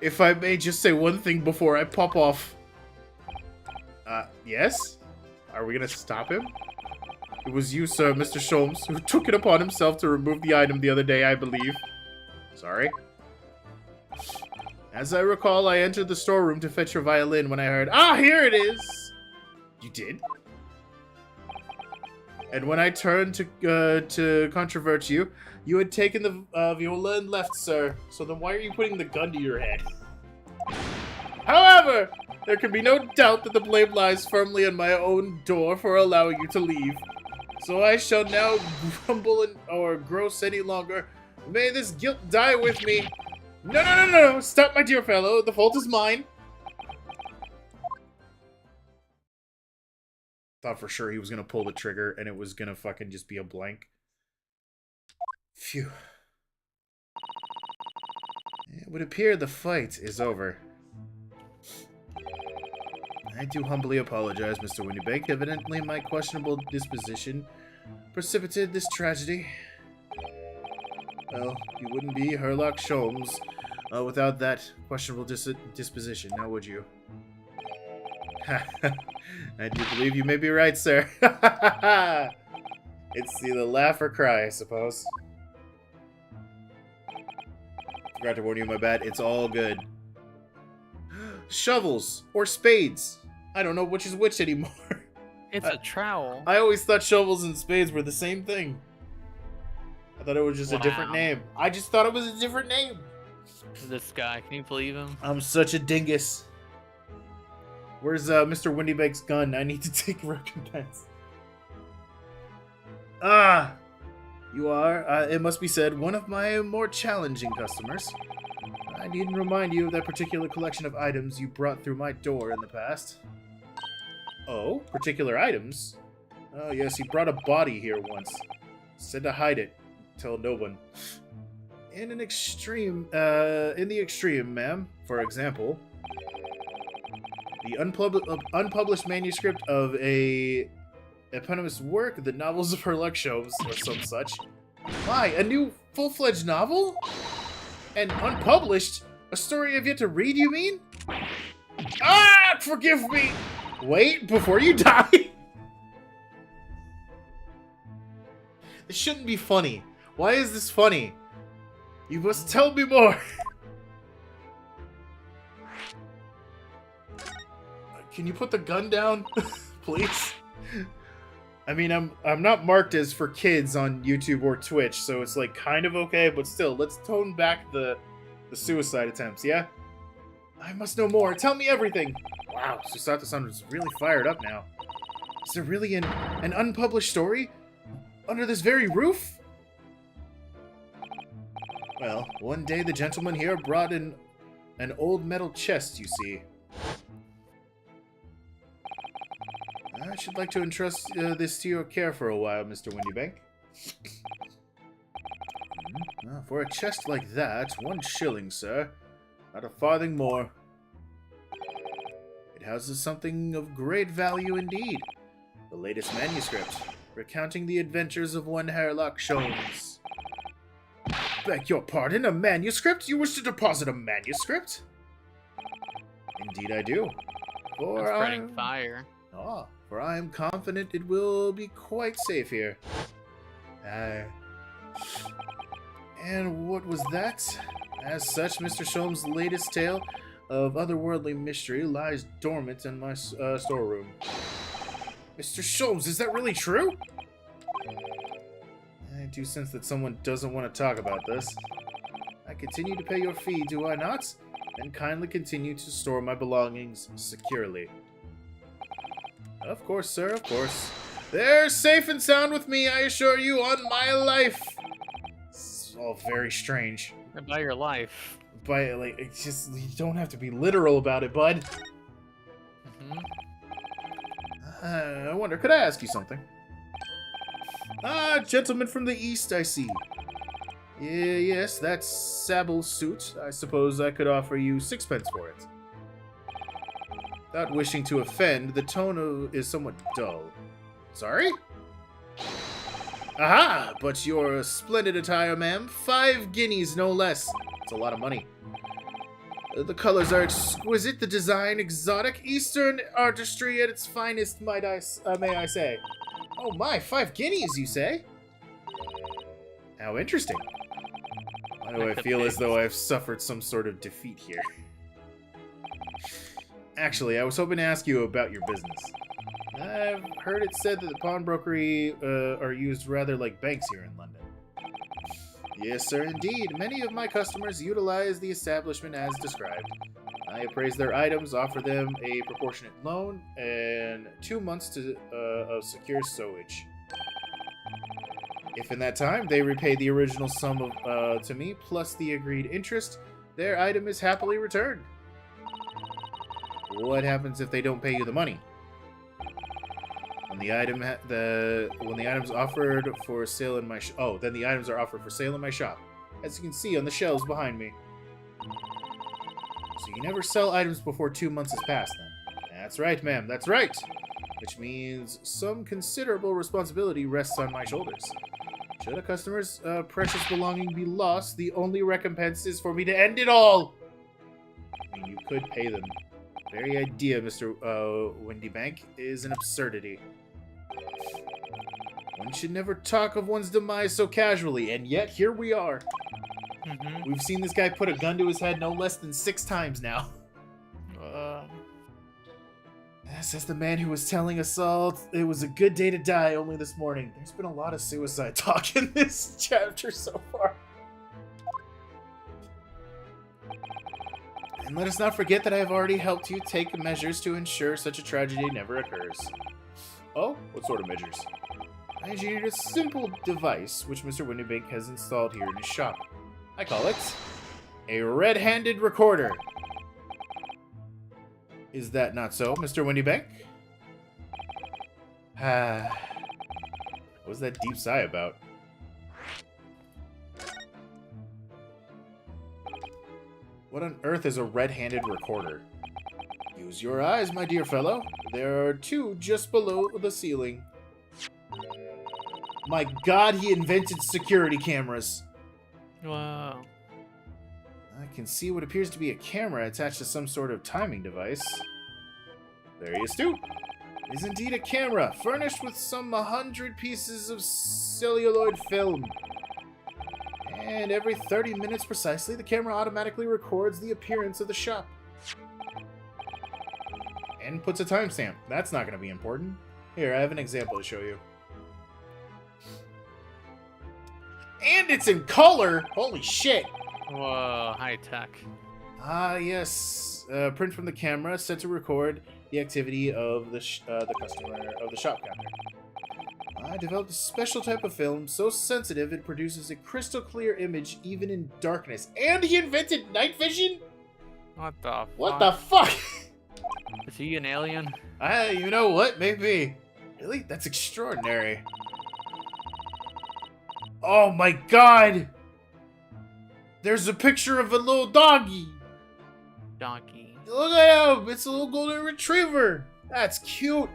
If I may just say one thing before I pop off. Yes? Are we gonna stop him? It was you, sir, Mr. Sholmes, who took it upon himself to remove the item the other day, I believe. Sorry. As I recall, I entered the storeroom to fetch your violin when I heard, "Ah, here it is!" You did? And when I turned to controvert you, you had taken the viola and left, sir. So then why are you putting the gun to your head? However, there can be no doubt that the blame lies firmly on my own door for allowing you to leave. So I shall now grumble or gross any longer. May this guilt die with me. No. Stop, my dear fellow. The fault is mine. Thought for sure he was going to pull the trigger and it was going to fucking just be a blank. Phew. It would appear the fight is over. I do humbly apologize, Mr. Windybank. Evidently, my questionable disposition precipitated this tragedy. Well, you wouldn't be Herlock Sholmes without that questionable disposition, now would you? I do believe you may be right, sir. It's either laugh or cry, I suppose. Forgot to warn you, my bad. It's all good. Shovels or spades. I don't know which is which anymore. It's a trowel. I always thought shovels and spades were the same thing. I thought it was just a different name. I just thought it was a different name. This guy, can you believe him? I'm such a dingus. Where's Mr. Windybank's gun? I need to take recompense. Ah! You are, it must be said, one of my more challenging customers. I needn't remind you of that particular collection of items you brought through my door in the past. Oh, particular items? Oh yes, he brought a body here once. Said to hide it. Tell no one. In the extreme, ma'am, for example, the unpublished manuscript of a eponymous work, the novels of Herlock Sholmes, or some such. Why, a new full-fledged novel? And unpublished? A story I've yet to read, you mean? Ah, forgive me! Wait, before you die? This shouldn't be funny. Why is this funny? You must tell me more. Can you put the gun down, please? I mean, I'm not marked as for kids on YouTube or Twitch, so it's like kind of okay, but still, let's tone back the suicide attempts, yeah? I must know more. Tell me everything. Wow, Susato-san is really fired up now. Is there really an unpublished story under this very roof? Well, one day the gentleman here brought in an old metal chest, you see. I should like to entrust this to your care for a while, Mr. Windybank. For a chest like that, 1 shilling, sir. Not a farthing more. It houses something of great value indeed. The latest manuscript, recounting the adventures of one Herlock Sholmes. Beg your pardon, a manuscript? You wish to deposit a manuscript? Indeed I do. I'm spreading fire. Ah, for I am confident it will be quite safe here. And what was that? As such, Mr. Sholmes' latest tale of otherworldly mystery lies dormant in my storeroom. Mr. Sholmes, is that really true? I do sense that someone doesn't want to talk about this. I continue to pay your fee, do I not? And kindly continue to store my belongings securely. Of course, sir, of course. They're safe and sound with me, I assure you, on my life. It's all very strange. By your life. By, like, it's just, you don't have to be literal about it, bud. I wonder, could I ask you something? Ah, gentleman from the east, I see. Yes, that's Sable's suit. I suppose I could offer you 6 pence for it. Without wishing to offend, the tone is somewhat dull. Sorry? Aha! But your splendid attire, ma'am. 5 guineas, no less. It's a lot of money. The colors are exquisite, the design exotic, Eastern artistry at its finest, may I say. Oh my, 5 guineas, you say? How interesting. Why do I feel as though I've suffered some sort of defeat here? Actually, I was hoping to ask you about your business. I've heard it said that the pawnbrokery are used rather like banks here in London. Yes, sir, indeed. Many of my customers utilize the establishment as described. I appraise their items, offer them a proportionate loan, and 2 months of secure sewage. If in that time they repay the original sum to me, plus the agreed interest, their item is happily returned. What happens if they don't pay you the money? When the items offered for sale in my then the items are offered for sale in my shop, as you can see on the shelves behind me. So you never sell items before 2 months has passed, then? That's right, ma'am. That's right. Which means some considerable responsibility rests on my shoulders. Should a customer's precious belonging be lost, the only recompense is for me to end it all. I mean, you could pay them. The very idea, Mr. Windybank, is an absurdity. One should never talk of one's demise so casually, and yet here we are. We've seen this guy put a gun to his head no less than 6 times now. Says the man who was telling us all it was a good day to die only this morning. There's been a lot of suicide talk in this chapter so far. And let us not forget that I have already helped you take measures to ensure such a tragedy never occurs. Oh? What sort of measures? I engineered a simple device which Mr. Windybank has installed here in his shop. I call it a red-handed recorder. Is that not so, Mr. Windybank? What was that deep sigh about? What on earth is a red-handed recorder? Use your eyes, my dear fellow. There are 2 just below the ceiling. My God, he invented security cameras. Wow. I can see what appears to be a camera attached to some sort of timing device. Very astute. It is indeed a camera, furnished with some 100 pieces of celluloid film. And every 30 minutes precisely, the camera automatically records the appearance of the shop. And puts a timestamp. That's not going to be important. Here, I have an example to show you. And it's in color! Holy shit! Whoa, high tech. Ah, yes. Print from the camera set to record the activity of the customer of the shop counter. I developed a special type of film so sensitive it produces a crystal clear image even in darkness. And he invented night vision? What the fuck? What the fuck? Is he an alien? You know what? Maybe. Really? That's extraordinary. Oh my God! There's a picture of a little doggy. Donkey. Look at him! It's a little golden retriever. That's cute.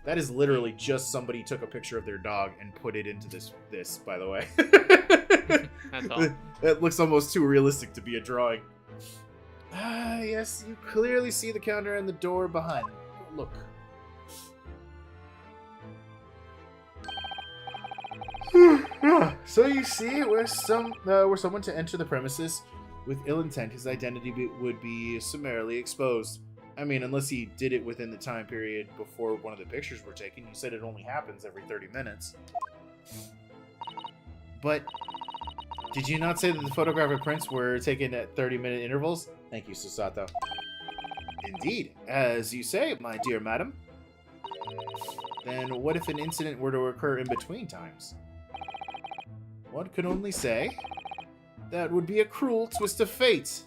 That is literally just somebody took a picture of their dog and put it into this, by the way. That's all. That looks almost too realistic to be a drawing. Ah, yes, you clearly see the counter and the door behind. Look. So you see, where someone to enter the premises, with ill intent, his identity would be summarily exposed. I mean, unless he did it within the time period before one of the pictures were taken. You said it only happens every 30 minutes. But did you not say that the photographic prints were taken at 30-minute intervals? Thank you, Susato. Indeed, as you say, my dear madam. Then what if an incident were to occur in between times? One could only say that would be a cruel twist of fate.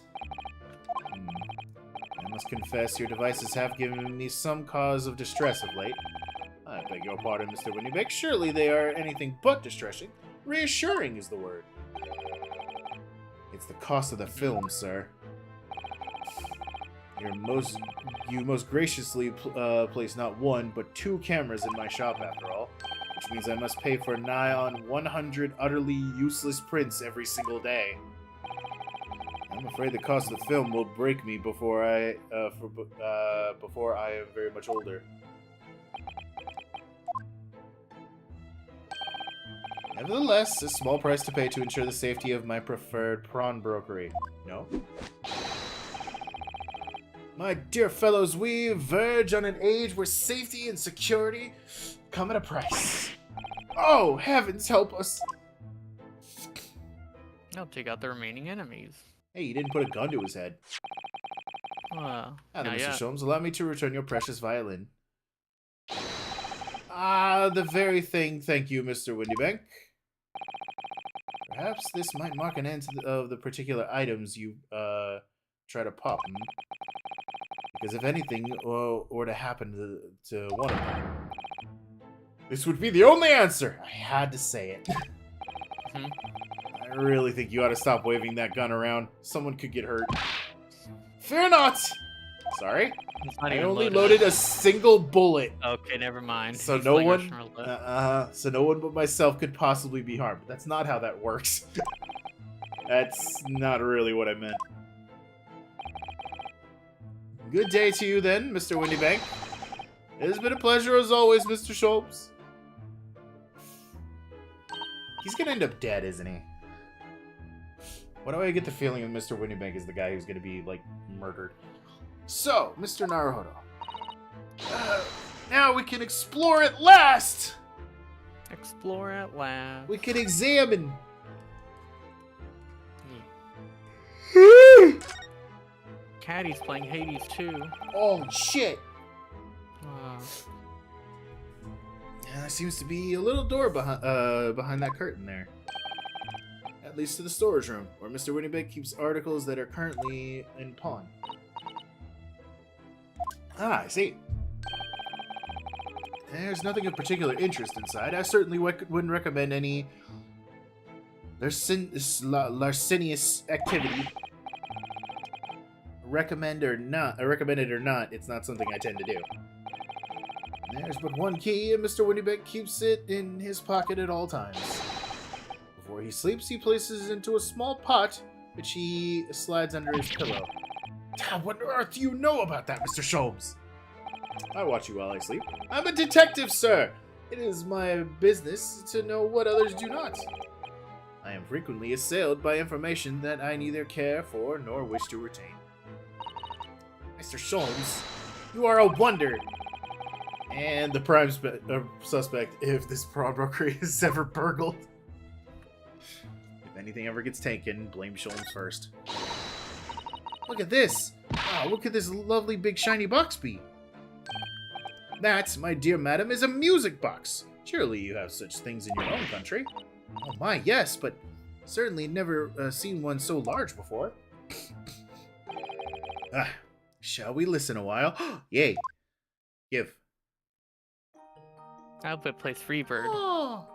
I must confess your devices have given me some cause of distress of late. I beg your pardon, Mr. Winniebeck. Surely they are anything but distressing. Reassuring is the word. It's the cost of the film, sir. You most graciously place not one, but 2 cameras in my shop after all, which means I must pay for nigh on 100 utterly useless prints every single day. I'm afraid the cost of the film will break me before I am very much older. Nevertheless, a small price to pay to ensure the safety of my preferred pawnbrokery. No? My dear fellows, we verge on an age where safety and security come at a price. Oh, heavens help us! I'll take out the remaining enemies. Hey, you didn't put a gun to his head. Well, Now then, not Mr. yet. Sholmes, allow me to return your precious violin. Ah, the very thing. Thank you, Mr. Windybank. Perhaps this might mark an end of the particular items you try to pop. Because if anything were to happen to one of them, this would be the only answer. I had to say it. I really think you ought to stop waving that gun around. Someone could get hurt. Fear not! Sorry? It's not I even only loaded a single bullet. Okay, never mind. So He's no playing one, Russian roulette. so no one but myself could possibly be harmed. That's not how that works. That's not really what I meant. Good day to you then, Mr. Windybank. It has been a pleasure as always, Mr. Sholmes. He's gonna end up dead, isn't he? Why do I get the feeling that Mr. Windybank is the guy who's gonna be, like, murdered? So, Mr. Naruhodo. Now we can explore at last! Explore at last. We can examine. Caddy's playing Hades too. Oh, shit! Uh, Yeah, there seems to be a little door behind that curtain there. That leads to the storage room, where Mr. Windybank keeps articles that are currently in pawn. Ah, I see. There's nothing of particular interest inside. I certainly wouldn't recommend any larcenious activity. Recommend it or not, it's not something I tend to do. There's but one key, and Mr. Windybank keeps it in his pocket at all times. Before he sleeps, he places it into a small pot, which he slides under his pillow. What on earth do you know about that, Mr. Sholmes? I watch you while I sleep. I'm a detective, sir! It is my business to know what others do not. I am frequently assailed by information that I neither care for nor wish to retain. Mr. Sholmes, you are a wonder! And the prime suspect if this pawnbrokery is ever burgled. If anything ever gets taken, blame Sholmes first. Look at this! Wow, what could this lovely big shiny box be? That, my dear madam, is a music box. Surely you have such things in your own country. Oh my, yes, but certainly never seen one so large before. Shall we listen a while? Yay. Give. I hope it plays Freebird. Oh.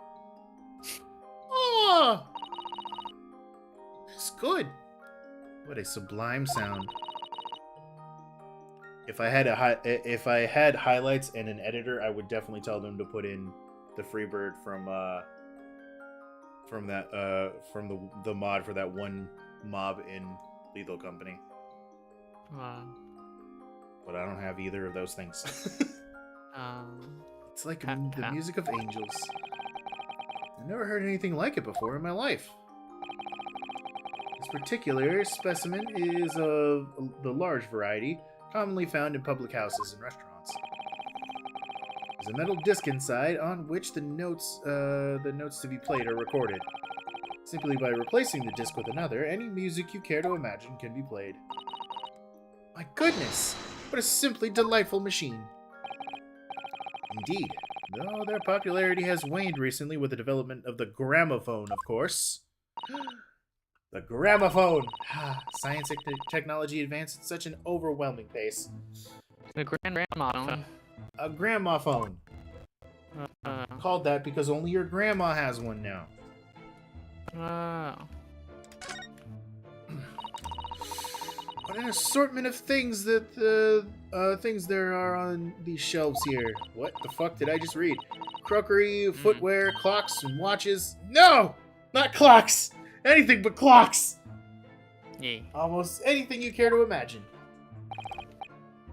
Oh. It's good. What a sublime sound. If I had highlights and an editor, I would definitely tell them to put in the Freebird from the mod for that one mob in Lethal Company. But I don't have either of those things. It's like the music of angels. I've never heard anything like it before in my life. This particular specimen is of the large variety, commonly found in public houses and restaurants. There's a metal disc inside on which the notes to be played are recorded. Simply by replacing the disc with another, any music you care to imagine can be played. My goodness! What a simply delightful machine. Indeed, though their popularity has waned recently with the development of the gramophone, of course. The gramophone! Science and technology advance at such an overwhelming pace. The grandma. A gramophone. Called that because only your grandma has one now. What an assortment of things things there are on these shelves here. What the fuck did I just read? Crockery, footwear, clocks, and watches. No! Not clocks! Anything but clocks! Yeah. Almost anything you care to imagine.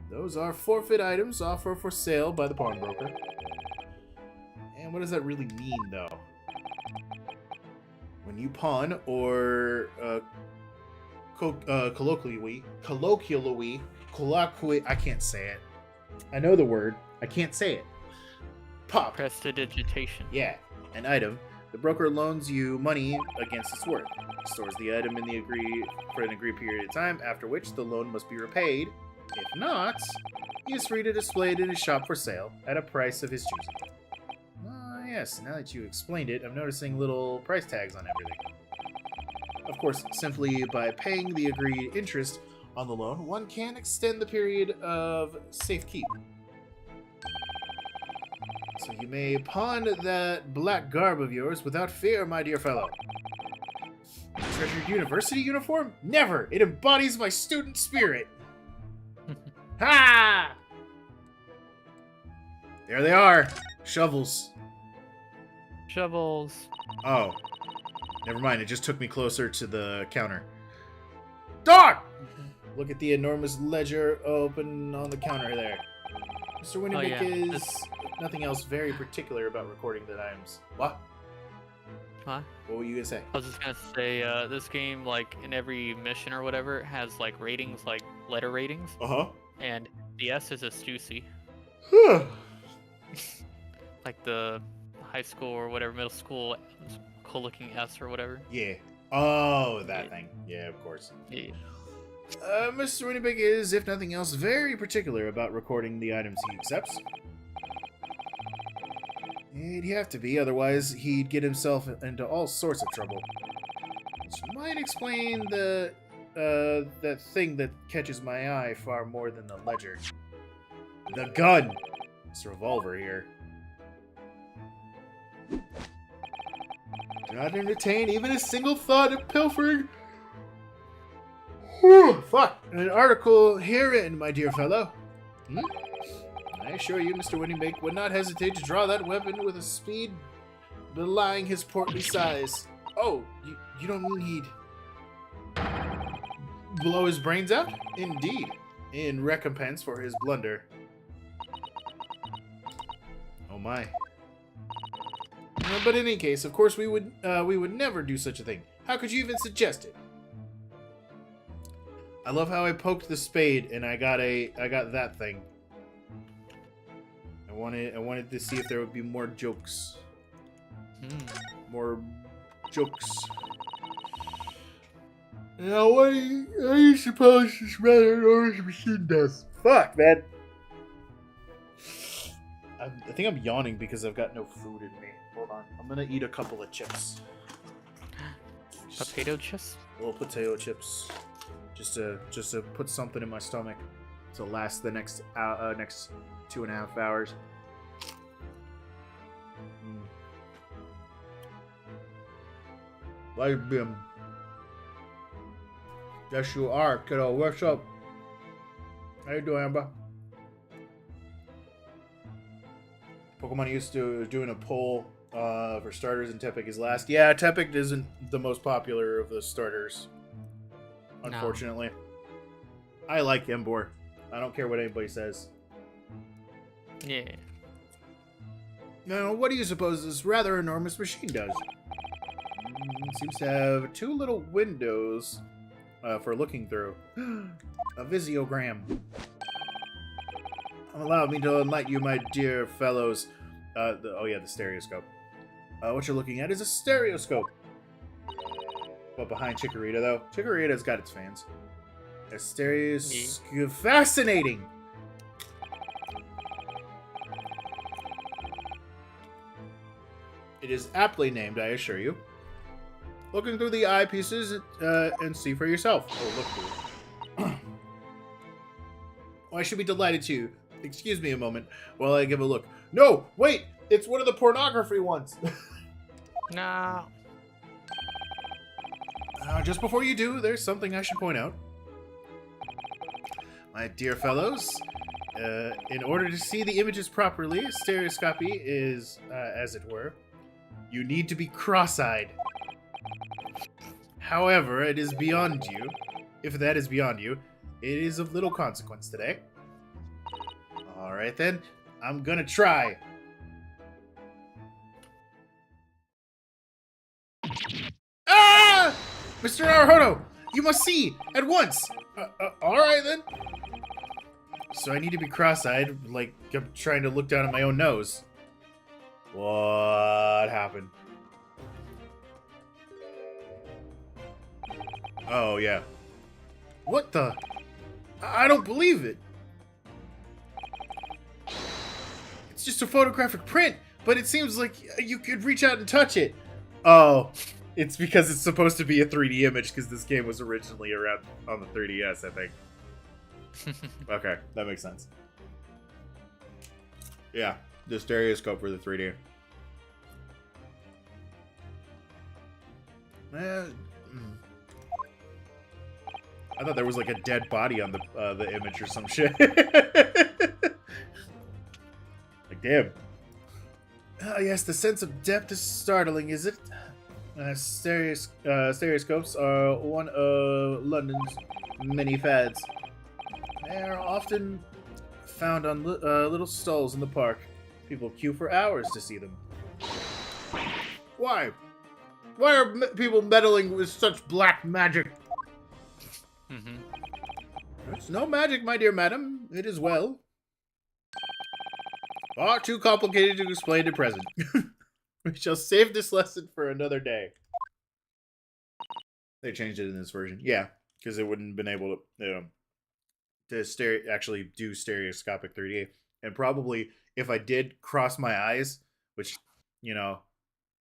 Those are forfeit items offered for sale by the pawnbroker. And what does that really mean, though? When you pawn, or colloquially, I can't say it. I know the word, I can't say it. Pop. Prestidigitation. Yeah, an item. The broker loans you money against its worth. Stores the item in for an agreed period of time, after which the loan must be repaid. If not, he is free to display it in his shop for sale at a price of his choosing. Ah, yes, now that you explained it, I'm noticing little price tags on everything. Of course, simply by paying the agreed interest on the loan, one can extend the period of safekeep. So you may pawn that black garb of yours without fear, my dear fellow. Treasured university uniform? Never! It embodies my student spirit! Ha! There they are. Shovels. Shovels. Oh. Never mind, it just took me closer to the counter. Dog! Look at the enormous ledger open on the counter there. Mr. Winnibick is nothing else very particular about recording the items. What? Huh? What were you gonna say? I was just gonna say, this game, like, in every mission or whatever, has, like, ratings, like, letter ratings. Uh-huh. And the S is a Stussy. Like the high school or whatever, middle school, cool-looking S or whatever. Yeah. Oh, that thing. Yeah, of course. Yeah. Mr. Winnibick is, if nothing else, very particular about recording the items he accepts. He'd have to be, otherwise he'd get himself into all sorts of trouble. Which might explain that thing that catches my eye far more than the ledger. The gun! This revolver here. Do not entertain even a single thought of pilfering. Whew, fuck! An article herein, my dear fellow. I assure you, Mr. Winnibick would not hesitate to draw that weapon with a speed belying his portly size. Oh, you don't mean he'd blow his brains out? Indeed, in recompense for his blunder. Oh my. But in any case, of course, we would never do such a thing. How could you even suggest it? I love how I poked the spade and I got that thing. I wanted to see if there would be more jokes. More jokes. Now, what do you suppose this rather enormous machine does? Fuck, man. I think I'm yawning because I've got no food in me. Hold on. I'm gonna eat a couple of chips. Potato chips? Little potato chips. Just to put something in my stomach to last the next 2.5 hours. Like Bim. Yes, you are, kiddo. What's up? How you doing, Amber? Pokemon used to doing a poll for starters, and Tepig is last. Yeah, Tepig isn't the most popular of the starters, unfortunately. No. I like Emboar. I don't care what anybody says. Yeah. Now, what do you suppose this rather enormous machine does? Seems to have 2 little windows for looking through. A visiogram. Allow me to enlighten you, my dear fellows. The stereoscope. What you're looking at is a stereoscope. But behind Chikorita, though, Chikorita's got its fans. A stereoscope. Fascinating! It is aptly named, I assure you. Looking through the eyepieces and see for yourself. Oh, look through. Oh, I should be delighted to. Excuse me a moment while I give a look. No, wait! It's one of the pornography ones. No. Just before you do, there's something I should point out. My dear fellows, in order to see the images properly, stereoscopy is, as it were, you need to be cross-eyed. However, it is beyond you. If that is beyond you, it is of little consequence today. Alright then, I'm gonna try. Ah! Mr. Naruhodo, you must see at once. Alright then. So I need to be cross-eyed, like I'm trying to look down at my own nose. What happened? Oh, yeah. What the? I don't believe it. It's just a photographic print, but it seems like you could reach out and touch it. Oh, it's because it's supposed to be a 3D image because this game was originally around on the 3DS, I think. Okay, that makes sense. Yeah, the stereoscope for the 3D. I thought there was like a dead body on the image or some shit. Like, damn. Yes, the sense of depth is startling, is it? Stereoscopes are one of London's many fads. They are often found on little stalls in the park. People queue for hours to see them. Why? Why are people meddling with such black magic? It's no magic, my dear madam. It is well. Far too complicated to explain at present. We shall save this lesson for another day. They changed it in this version. Yeah, because it wouldn't have been able to, actually do stereoscopic 3D. And probably, if I did cross my eyes, which, you know,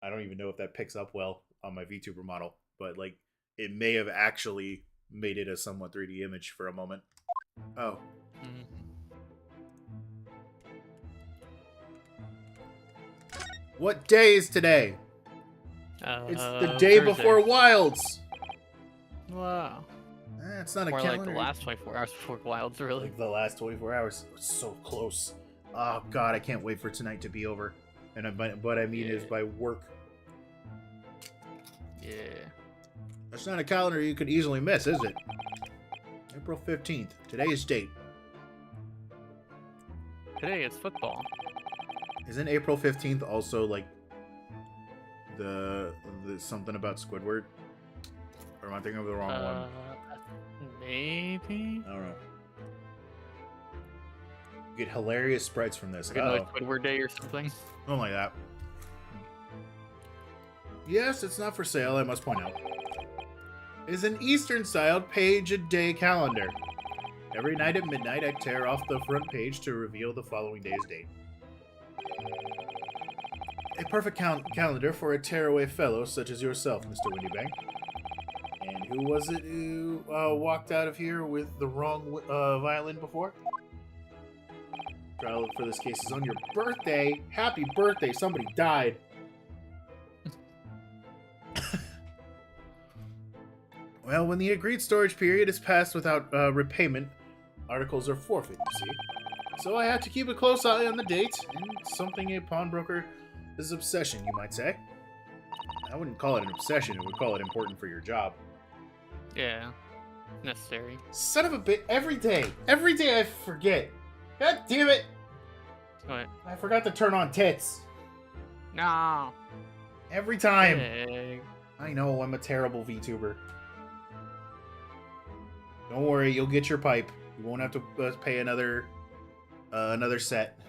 I don't even know if that picks up well on my VTuber model, but, like, it may have actually made it a somewhat 3D image for a moment. Oh. What day is today? It's the day Thursday. before Wilds. Wow. It's not a More calendar. like the last 24 hours before Wilds, really. Like the last 24 hours. It's so close. Oh god, I can't wait for tonight to be over. And what I mean is by work. Yeah. That's not a calendar you could easily miss, is it? April 15th. Today's date. Today it's football. Isn't April 15th also like the something about Squidward? Or am I thinking of the wrong one? Maybe? I don't know. You get hilarious sprites from this. Like another Squidward Day or something. Something like that. Yes, it's not for sale, I must point out. It is an Eastern-styled page-a-day calendar. Every night at midnight, I tear off the front page to reveal the following day's date. A perfect calendar for a tearaway fellow such as yourself, Mr. Windybank. And who was it who walked out of here with the wrong violin before? Trial for this case is on your birthday. Happy birthday! Somebody died. Well, when the agreed storage period is passed without repayment, articles are forfeit, you see. So I have to keep a close eye on the date, and something a pawnbroker is obsession, you might say. I wouldn't call it an obsession, I would call it important for your job. Yeah. Necessary. Son of a bitch, every day I forget. God damn it! What? I forgot to turn on tits. No. Every time. Hey. I know, I'm a terrible VTuber. Don't worry, you'll get your pipe. You won't have to pay another set.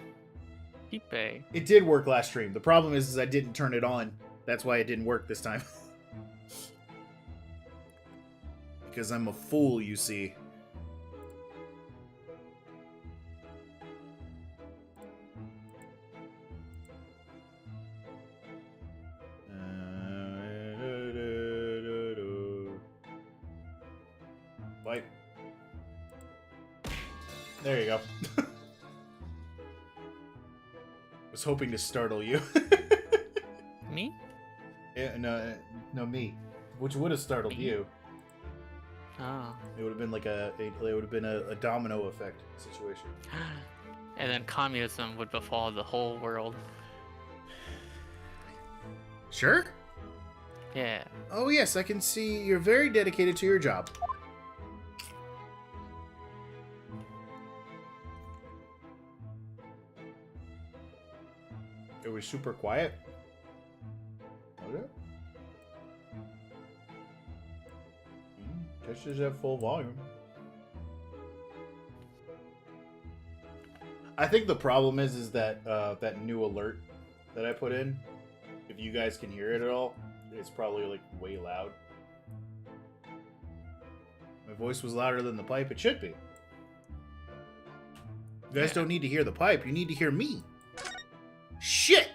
Ipe. It did work last stream. The problem is I didn't turn it on. That's why it didn't work this time. Because I'm a fool, you see. Wipe. There you go. Was hoping to startle you. Me? Yeah, no, me. Which would have startled you. Oh. It would have been like a domino effect situation. And then communism would befall the whole world. Sure? Yeah. Oh yes, I can see you're very dedicated to your job. It was super quiet. Okay. This is at full volume. I think the problem is that that new alert that I put in, if you guys can hear it at all, it's probably like way loud. My voice was louder than the pipe. It should be. You guys don't need to hear the pipe. You need to hear me. Shit!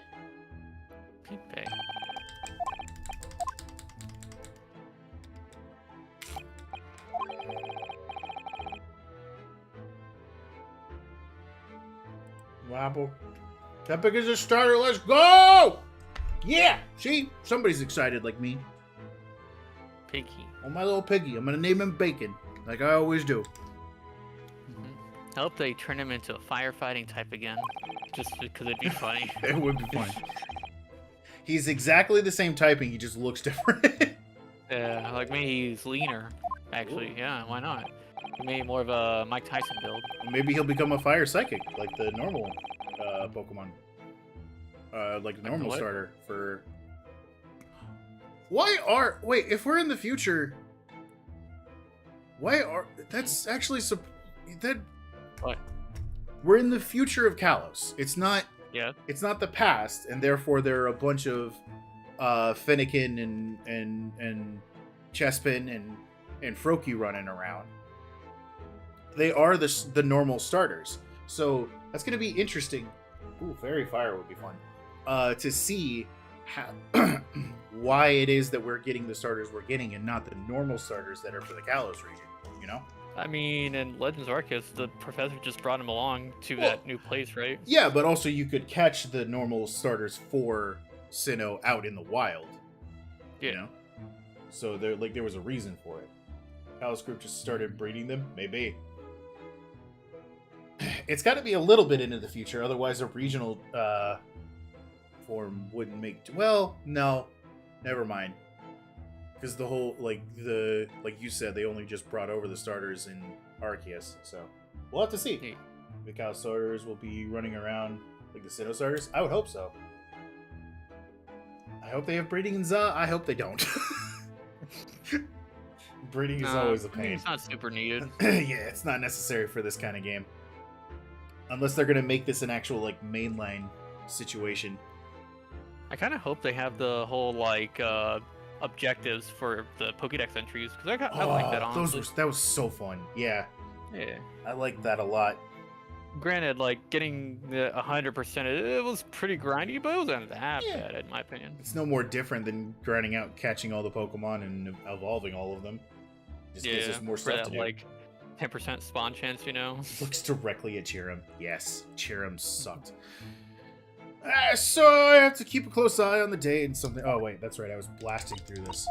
Ipe. Apple. Epic is a starter. Let's go! Yeah! See? Somebody's excited like me. Piggy. Oh, my little piggy. I'm gonna name him Bacon. Like I always do. I hope they turn him into a firefighting type again. Just because it'd be funny. It would be fun. He's exactly the same typing. He just looks different. Yeah, like maybe he's leaner. Actually, yeah, why not? Maybe more of a Mike Tyson build. Maybe he'll become a fire psychic, like the normal Pokemon. Like the normal what? starter for... Wait, if we're in the future... That's actually... What? We're in the future of Kalos. It's not... Yeah. It's not the past, and therefore there are a bunch of Finnegan and Chespin and Froakie running around. They are the normal starters. So that's going to be interesting. Ooh, Fairy Fire would be fun. To see how, why it is that we're getting the starters we're getting and not the normal starters that are for the Kalos region, you know? I mean, in Legends Arceus, the professor just brought him along to that new place, right? Yeah, but also you could catch the normal starters for Sinnoh out in the wild. Yeah. You know? So there was a reason for it. Kalos group just started breeding them? Maybe. It's got to be a little bit into the future, otherwise a regional form wouldn't make... Well, no. Never mind. Because the whole, like you said, they only just brought over the starters in Arceus, so we'll have to see. Hey. The Cow starters will be running around like the Sinnoh starters? I would hope so. I hope they have breeding in Za. I hope they don't. Breeding is always a pain. It's not super needed. Yeah, it's not necessary for this kind of game. Unless they're going to make this an actual, like, mainline situation. I kind of hope they have the whole, like, objectives for the Pokédex entries, because I like that, honestly. That was so fun. Yeah. Yeah. I like that a lot. Granted, like, getting the 100%, it was pretty grindy, but it wasn't that bad, in my opinion. It's no more different than grinding out, catching all the Pokemon, and evolving all of them. Just gives us more stuff to do. Like, 10% spawn chance, you know? Looks directly at Cheerum. Yes, Cheerum sucked. So I have to keep a close eye on the date and something. Oh, wait, that's right. I was blasting through this.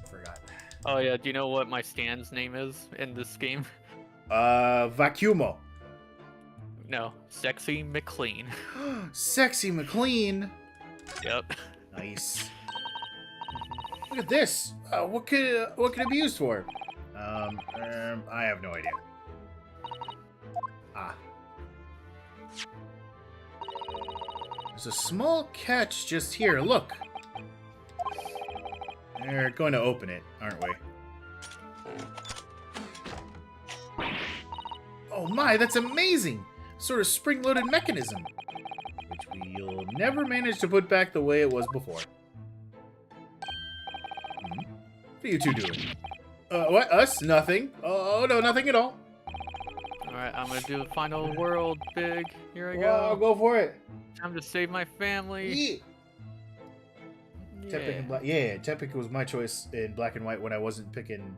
I forgot. Oh, yeah. Do you know what my stand's name is in this game? Vacuumo. No, Sexy McLean. Sexy McLean. Yep. Nice. Look at this. What could it be used for? I have no idea. Ah. There's a small catch just here. Look. We're going to open it, aren't we? Oh my, that's amazing! Sort of spring-loaded mechanism, which we'll never manage to put back the way it was before. What are you two doing? What? Us? Nothing. Oh, no, nothing at all. Alright, I'm gonna do the final world, Big. Here I Well, go. go for it. Time to save my family. Yeah. Teppick and black. Yeah, Teppick was my choice in black and white when I wasn't picking.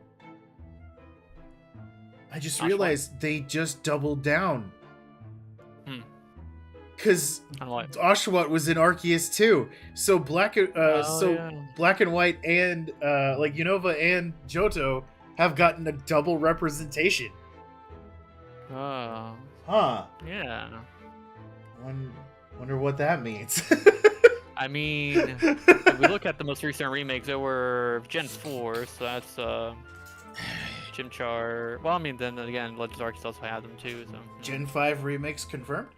I just realized they just doubled down. Because Oshawott was in Arceus too, so black and white and like Unova and Johto have gotten a double representation. Oh. Huh. Yeah. Wonder what that means. I mean, if we look at the most recent remakes, they were Gen 4, so that's Chimchar. Well, I mean, then again, Legends Arceus also had them too. So Gen 5 remakes confirmed.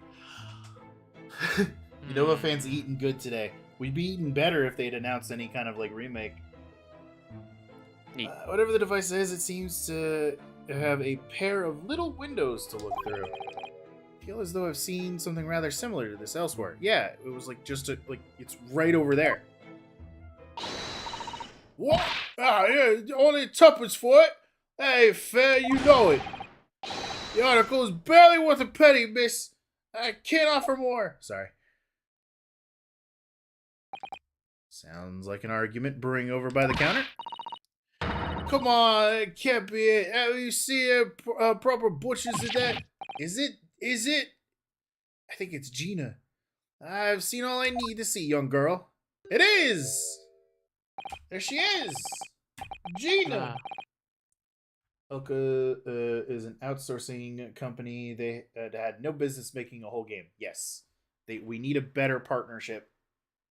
Unova fans eating good today. We'd be eating better if they'd announced any kind of like remake. Whatever the device is, it seems to have a pair of little windows to look through. I feel as though I've seen something rather similar to this elsewhere. Yeah, it was like just it's right over there. What? Ah, yeah, only tuppence for it. Hey, fair, you know it. The article is barely worth a penny, miss. I can't offer more. Sorry. Sounds like an argument brewing over by the counter. Come on, it can't be it. Have you seen proper butchers in that? Is it? I think it's Gina. I've seen all I need to see, young girl. It is! There she is! Gina! Oka is an outsourcing company. They had no business making a whole game. Yes. We need a better partnership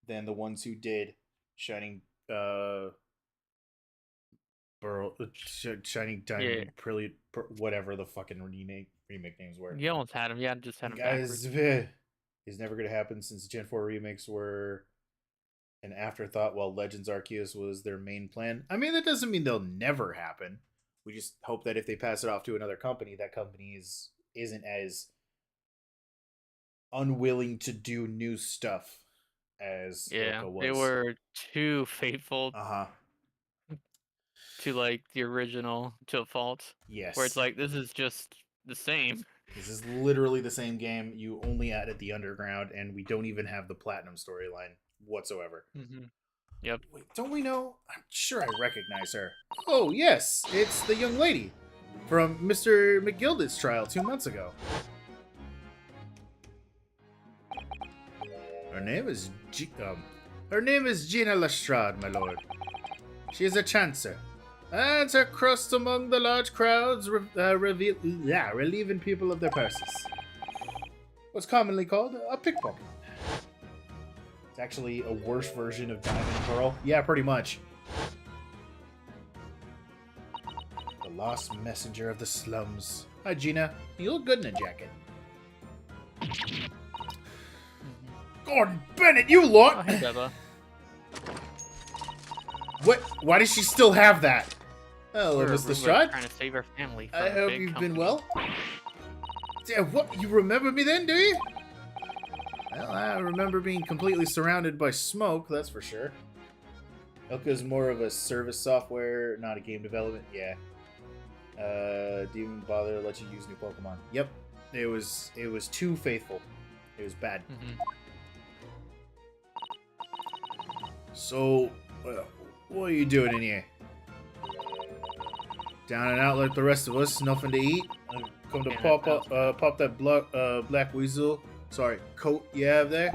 than the ones who did Shining Shining Diamond, Brilliant, whatever the fucking remake names were. You almost had him. Yeah, just had him Guys, it's never going to happen since Gen 4 remakes were an afterthought while Legends Arceus was their main plan. I mean, that doesn't mean they'll never happen. We just hope that if they pass it off to another company, that company isn't as unwilling to do new stuff as Oka was. They were too faithful to like the original to a fault. Yes. Where it's like, this is just the same. This is literally the same game. You only added the underground, and we don't even have the platinum storyline whatsoever. Yep. Wait, don't we know? I'm sure I recognize her. Oh, yes. It's the young lady from Mr. McGilda's trial 2 months ago. Her name is Gina Lestrade, my lord. She is a chancer, and her crust among the large crowds relieving people of their purses. What's commonly called a pickpocket. It's actually a worse version of Diamond and Pearl. Yeah, pretty much. The lost messenger of the slums. Hi, Gina. You look good in a jacket. Gordon Bennett, you lot! Oh, hey, Beba. What? Why does she still have that? Hello, We're Mr. Stride. trying to save our family from I a hope big you've company. been well. Yeah, what? You remember me then, do you? Well, I remember being completely surrounded by smoke, that's for sure. Elka's more of a service software, not a game development. Yeah. Do you even bother to let you use new Pokemon? Yep. It was too faithful. It was bad. So, what are you doing in here? Down and out like the rest of us, nothing to eat. Come to pop that black weasel. Sorry, coat you have there.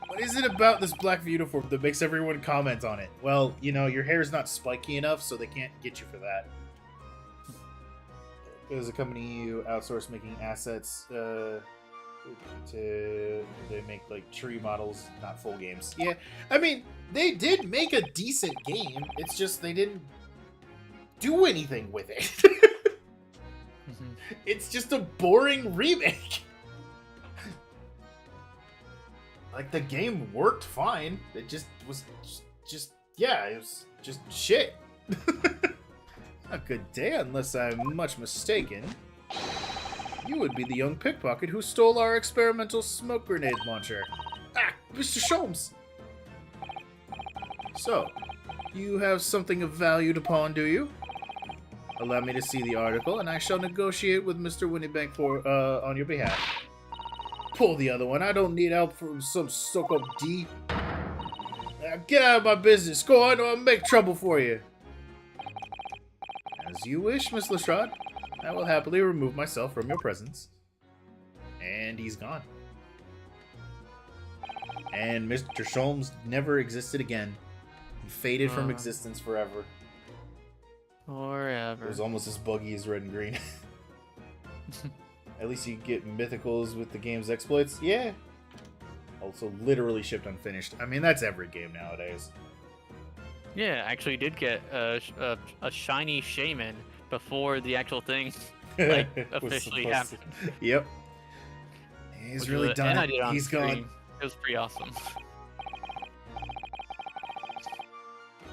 What is it about this black uniform that makes everyone comment on it? Well, you know, your hair's not spiky enough, so they can't get you for that. There's a company who outsource making assets they make like tree models, not full games. Yeah, I mean, they did make a decent game. It's just they didn't do anything with it. It's just a boring remake. Like, the game worked fine. It just was just Yeah, it was just shit. A good day, unless I'm much mistaken. You would be the young pickpocket who stole our experimental smoke grenade launcher. Ah, Mr. Sholmes! So, you have something of value to pawn, do you? Allow me to see the article, and I shall negotiate with Mr. Winniebank on your behalf. Pull the other one. I don't need help from some stuck-up D. Get out of my business. Go on, or I'll make trouble for you. As you wish, Miss Lestrade. I will happily remove myself from your presence. And he's gone. And Mr. Sholmes never existed again. He faded from existence forever. Forever. It was almost as buggy as Red and Green. At least you get mythicals with the game's exploits. Yeah. Also literally shipped unfinished. I mean, that's every game nowadays. Yeah, actually did get a shiny shaman before the actual thing officially happened. Yep. He's really done it. He's gone. It was pretty awesome.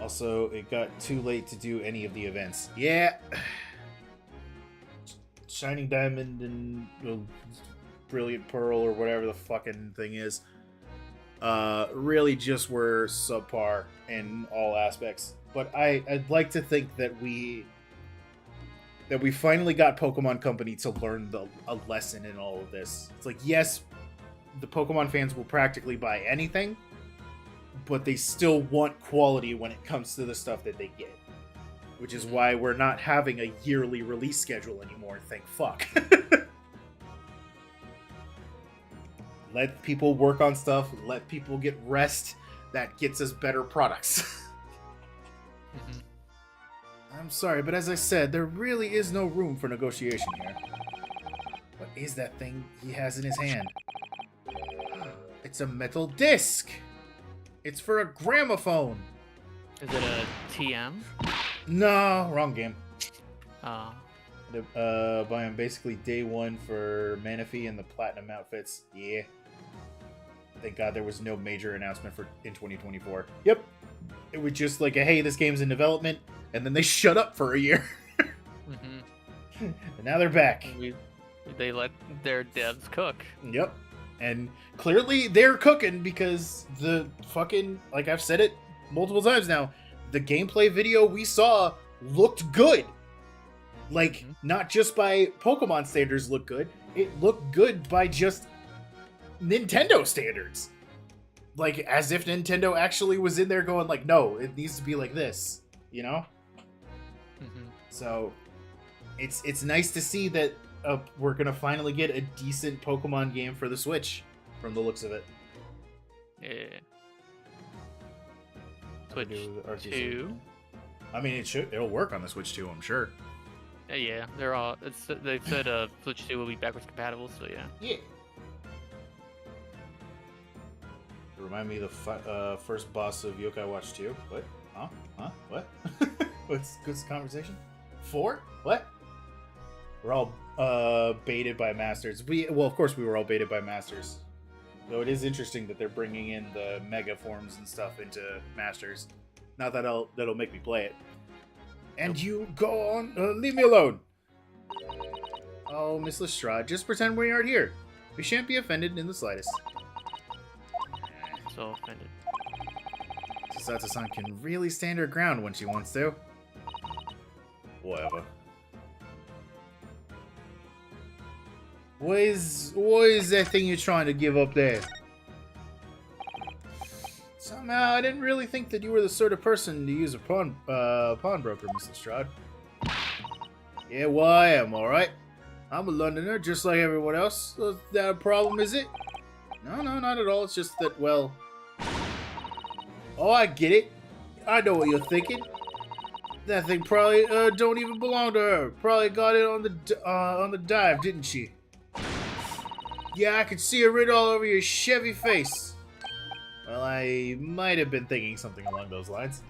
Also, it got too late to do any of the events. Yeah. Shining Diamond and Brilliant Pearl or whatever the fucking thing is. Really just were subpar in all aspects. But I'd like to think that we finally got Pokemon Company to learn a lesson in all of this. It's like, yes, the Pokemon fans will practically buy anything, but they still want quality when it comes to the stuff that they get. Which is why we're not having a yearly release schedule anymore, thank fuck. Let people work on stuff, let people get rest, that gets us better products. I'm sorry, but as I said, there really is no room for negotiation here. What is that thing he has in his hand? It's a metal disc! It's for a gramophone! Is it a TM? No, wrong game. Oh. Buy him basically day one for Manaphy and the Platinum outfits. Yeah. Thank God there was no major announcement in 2024. Yep. It was just like, hey, this game's in development, and then they shut up for a year. And now they're back. They let their devs cook. Yep. And clearly they're cooking because the fucking, like I've said it multiple times now, the gameplay video we saw looked good. Like, not just by Pokemon standards looked good, it looked good by just Nintendo standards. Like, as if Nintendo actually was in there going like, no, it needs to be like this, you know? So, it's nice to see that we're gonna finally get a decent Pokemon game for the Switch, from the looks of it. Yeah. Switch 2. I mean, it'll work on the Switch 2, I'm sure. Yeah, they've said Switch 2 will be backwards compatible, so yeah. Yeah. Remind me of the first boss of Yokai Watch 2. What? Huh? What? What's the conversation? 4? What? We're all baited by Masters. Well, of course we were all baited by Masters. Though it is interesting that they're bringing in the Mega forms and stuff into Masters. Not that that'll make me play it. And you go on, leave me alone. Oh, Miss Lestrade, just pretend we aren't here. We shan't be offended in the slightest. So offended. Satsu-san can really stand her ground when she wants to. Whatever. What is that thing you're trying to give up there? Somehow, I didn't really think that you were the sort of person to use a pawnbroker, Miss Lestrade. Yeah, well, I am, alright. I'm a Londoner, just like everyone else. Is that a problem, is it? No, not at all. It's just that, well... Oh, I get it. I know what you're thinking. That thing probably don't even belong to her. Probably got it on the dive, didn't she? Yeah, I could see it written all over your Chevy face. Well, I might have been thinking something along those lines.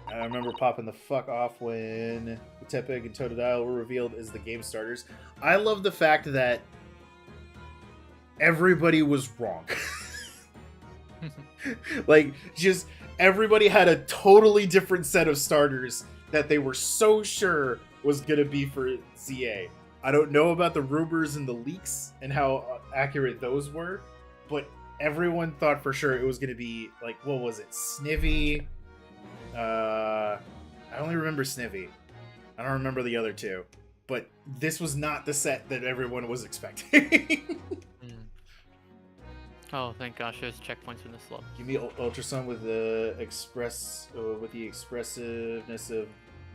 I remember popping the fuck off when Tepig and Totodile were revealed as the game starters. I love the fact that everybody was wrong. Like, just everybody had a totally different set of starters that they were so sure was going to be for ZA. I don't know about the rumors and the leaks and how accurate those were, but everyone thought for sure it was going to be, like, what was it? Snivy? I only remember Snivy. I don't remember the other two. But this was not the set that everyone was expecting. Oh, thank gosh, there's checkpoints in this level. Give me Ultrasun with the expressiveness of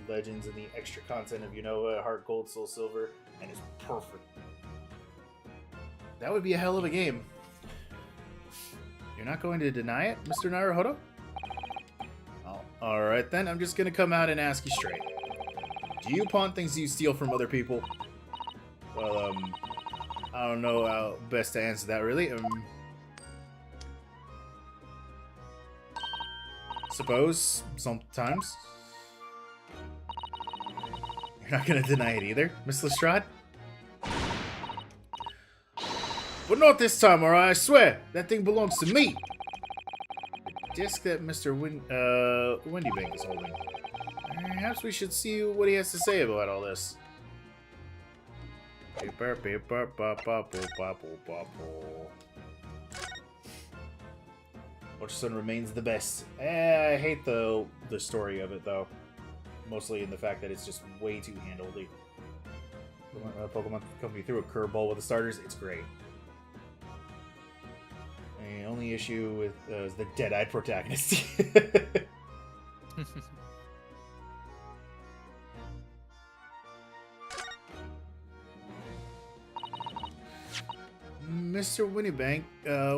Legends and the extra content of Unova, Heart Gold, Soul Silver, and it's perfect. That would be a hell of a game. You're not going to deny it, Mr. Naruhodo? Oh, alright then, I'm just gonna come out and ask you straight. Do you pawn things you steal from other people? Well, I don't know how best to answer that, really. Suppose, sometimes. You're not gonna deny it either, Miss Lestrade? But not this time, alright? I swear, that thing belongs to me! The disc that Mr. Wendybank is holding. Perhaps we should see what he has to say about all this. Ultrasun remains the best. I hate the story of it, though. Mostly in the fact that it's just way too handholdy. Pokemon Company threw a curveball with the starters. It's great. The only issue with is the dead-eyed protagonist. Mr. Winniebank,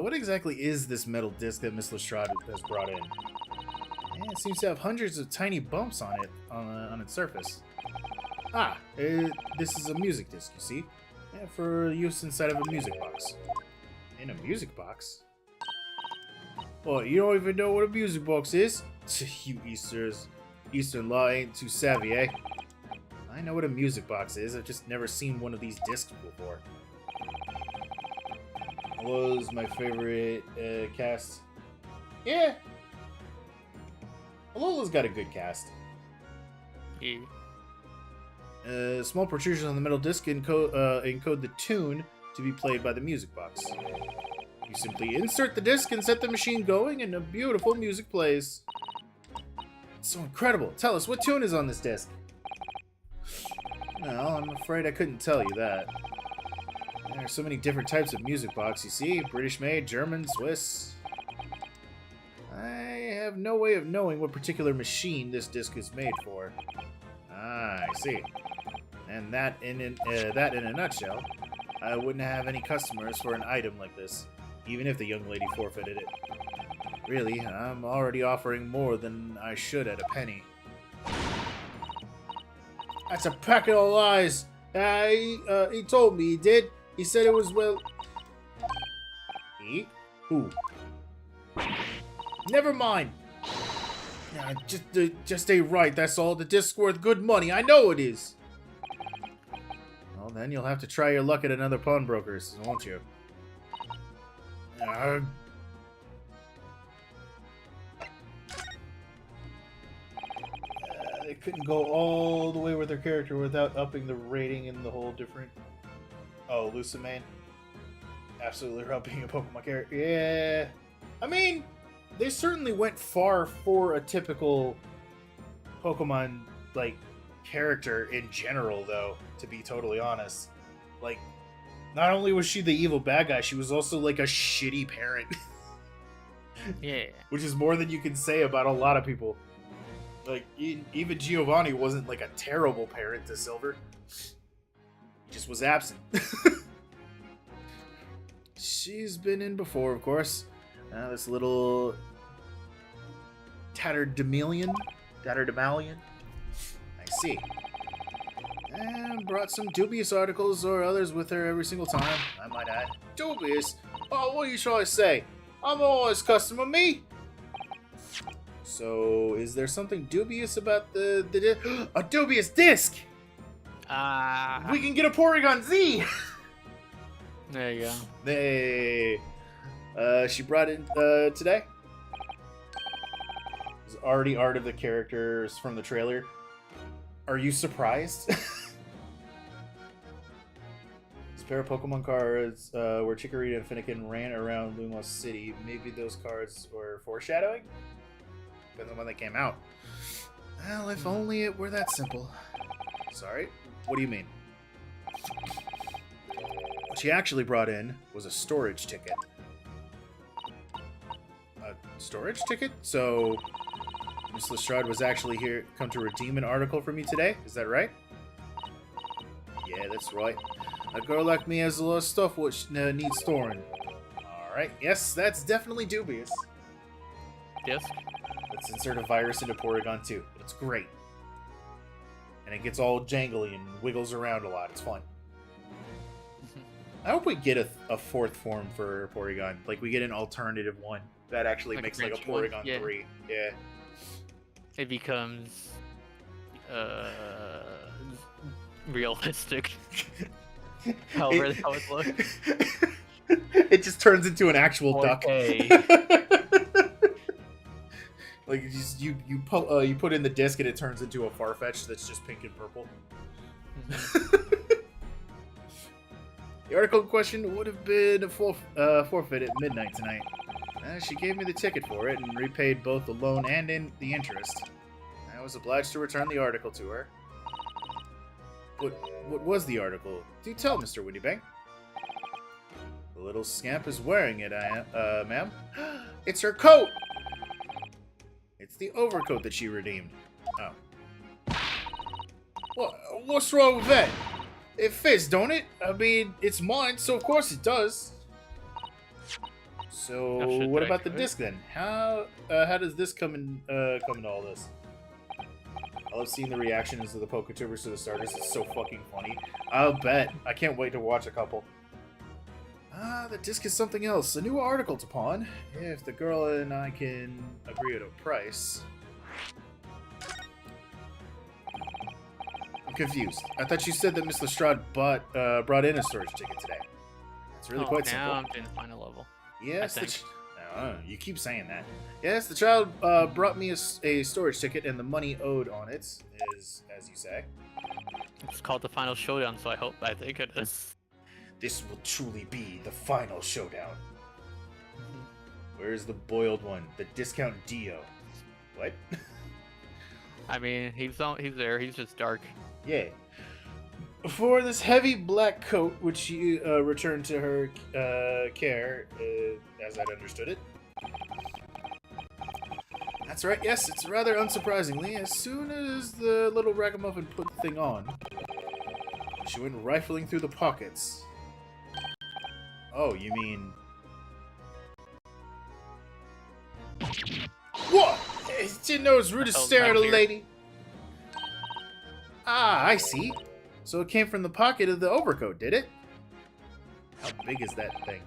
what exactly is this metal disc that Miss Lestrade has brought in? Yeah, it seems to have hundreds of tiny bumps on it, on its surface. Ah, this is a music disc, you see? Yeah, for use inside of a music box. In a music box? Well, you don't even know what a music box is? You Eastern Law ain't too savvy, eh? I know what a music box is, I've just never seen one of these discs before. Was my favorite cast. Yeah. Alola's got a good cast. Yeah. Small protrusions on the metal disc encode the tune to be played by the music box. You simply insert the disc and set the machine going, and a beautiful music plays. It's so incredible. Tell us, what tune is on this disc? Well, I'm afraid I couldn't tell you that. There are so many different types of music box, you see. British-made, German, Swiss. I have no way of knowing what particular machine this disc is made for. Ah, I see. And that in a nutshell, I wouldn't have any customers for an item like this, even if the young lady forfeited it. Really, I'm already offering more than I should at a penny. That's a packet of lies! He told me he did. He said it was, well... He? Who? Never mind! Nah, just ain't right, that's all. The disc's worth good money, I know it is! Well, then you'll have to try your luck at another pawnbroker's, won't you? They couldn't go all the way with their character without upping the rating and the whole different... Oh, Lucimane. Absolutely rubbing a Pokemon character. Yeah. I mean, they certainly went far for a typical Pokemon, like, character in general, though, to be totally honest. Like, not only was she the evil bad guy, she was also, like, a shitty parent. Yeah. Which is more than you can say about a lot of people. Like, even Giovanni wasn't, like, a terrible parent to Silver. Just was absent. She's been in before, of course. This little tatterdemalion. I see. And brought some dubious articles or others with her every single time, I might add. Dubious? Oh, what are you trying to say? I'm always customer, me. So, is there something dubious about the a dubious disc? We can get a Porygon Z! There you go. Hey. She brought in today. There's already art of the characters from the trailer. Are you surprised? This pair of Pokemon cards where Chikorita and Finnegan ran around Lumos City. Maybe those cards were foreshadowing? Depends on when they came out. Well, if only it were that simple. Sorry? What do you mean? What she actually brought in was a storage ticket. A storage ticket? So, Miss Lestrade was actually here, come to redeem an article from you today? Is that right? Yeah, that's right. A girl like me has a lot of stuff which needs storing. Alright, yes, that's definitely dubious. Disc? Let's insert a virus into Porygon too. It's great. And it gets all jangly and wiggles around a lot. It's fun. I hope we get a fourth form for Porygon. Like, we get an alternative one that actually makes like a Porygon 3. Yeah. It becomes realistic. However that would look. It just turns into an actual duck. Like, you put in the disc and it turns into a Farfetch that's just pink and purple. The article in question would have been forfeit at midnight tonight. She gave me the ticket for it and repaid both the loan and the interest. I was obliged to return the article to her. What was the article? Do tell, Mr. Windybank. The little scamp is wearing it, ma'am. It's her coat! It's the overcoat that she redeemed. Oh. What's wrong with that? It fits, don't it? I mean, it's mine, so of course it does. So, what about the disc then? How does this come into all this? I love seeing the reactions of the Poketubers to the starters. It's so fucking funny. I'll bet. I can't wait to watch a couple. The disc is something else. A new article to pawn. If the girl and I can agree on a price. I'm confused. I thought you said that Miss Lestrade brought in a storage ticket today. It's really quite simple. Now I'm doing the final level. Yes, you keep saying that. Yes, the child brought me a storage ticket, and the money owed on it is, as you say. It's called the final showdown, so I think it is. This will truly be the final showdown. Where's the boiled one? The discount Dio. What? I mean, he's there. He's just dark. Yeah. For this heavy black coat, which she returned to her care, as I'd understood it. That's right, yes, it's rather unsurprisingly. As soon as the little ragamuffin put the thing on, she went rifling through the pockets. Oh, you mean... What? Didn't know it was rude to stare at a lady. Ah, I see. So it came from the pocket of the overcoat, did it? How big is that thing?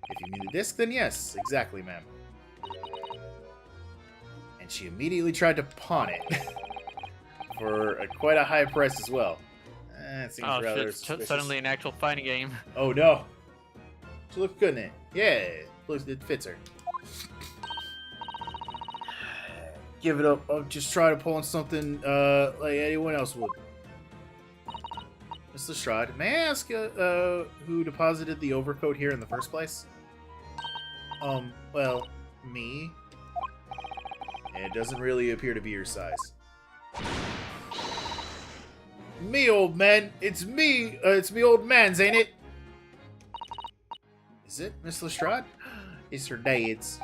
If you mean the disc, then yes, exactly, ma'am. And she immediately tried to pawn it. For quite a high price as well. It seems rather suspicious. Suddenly an actual fighting game. Oh no. She looks good in it. Yeah, it fits her. Give it up. I'll just try to pull on something like anyone else would. Miss Lestrade, may I ask who deposited the overcoat here in the first place? Well, me. It doesn't really appear to be your size. Me, old man. It's me. It's me, old man's, ain't it? Is it, Miss Lestrade? It's her dad's.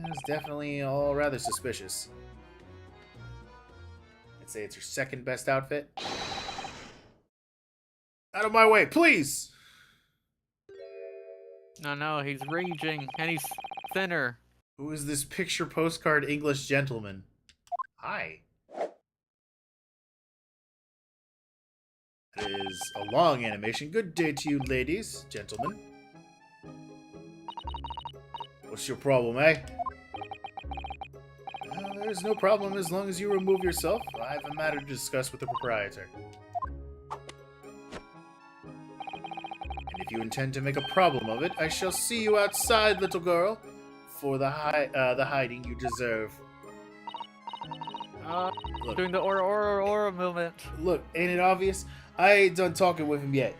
It's definitely all rather suspicious. I'd say it's her second best outfit. Out of my way, please! No, he's raging, and he's thinner. Who is this picture postcard English gentleman? Hi. It is a long animation. Good day to you, ladies, gentlemen. What's your problem, eh? Well, there's no problem as long as you remove yourself. I have a matter to discuss with the proprietor. And If you intend to make a problem of it, I shall see you outside, little girl, for the hiding you deserve. Look, Doing the aura movement. look, ain't it obvious? I ain't done talking with him yet.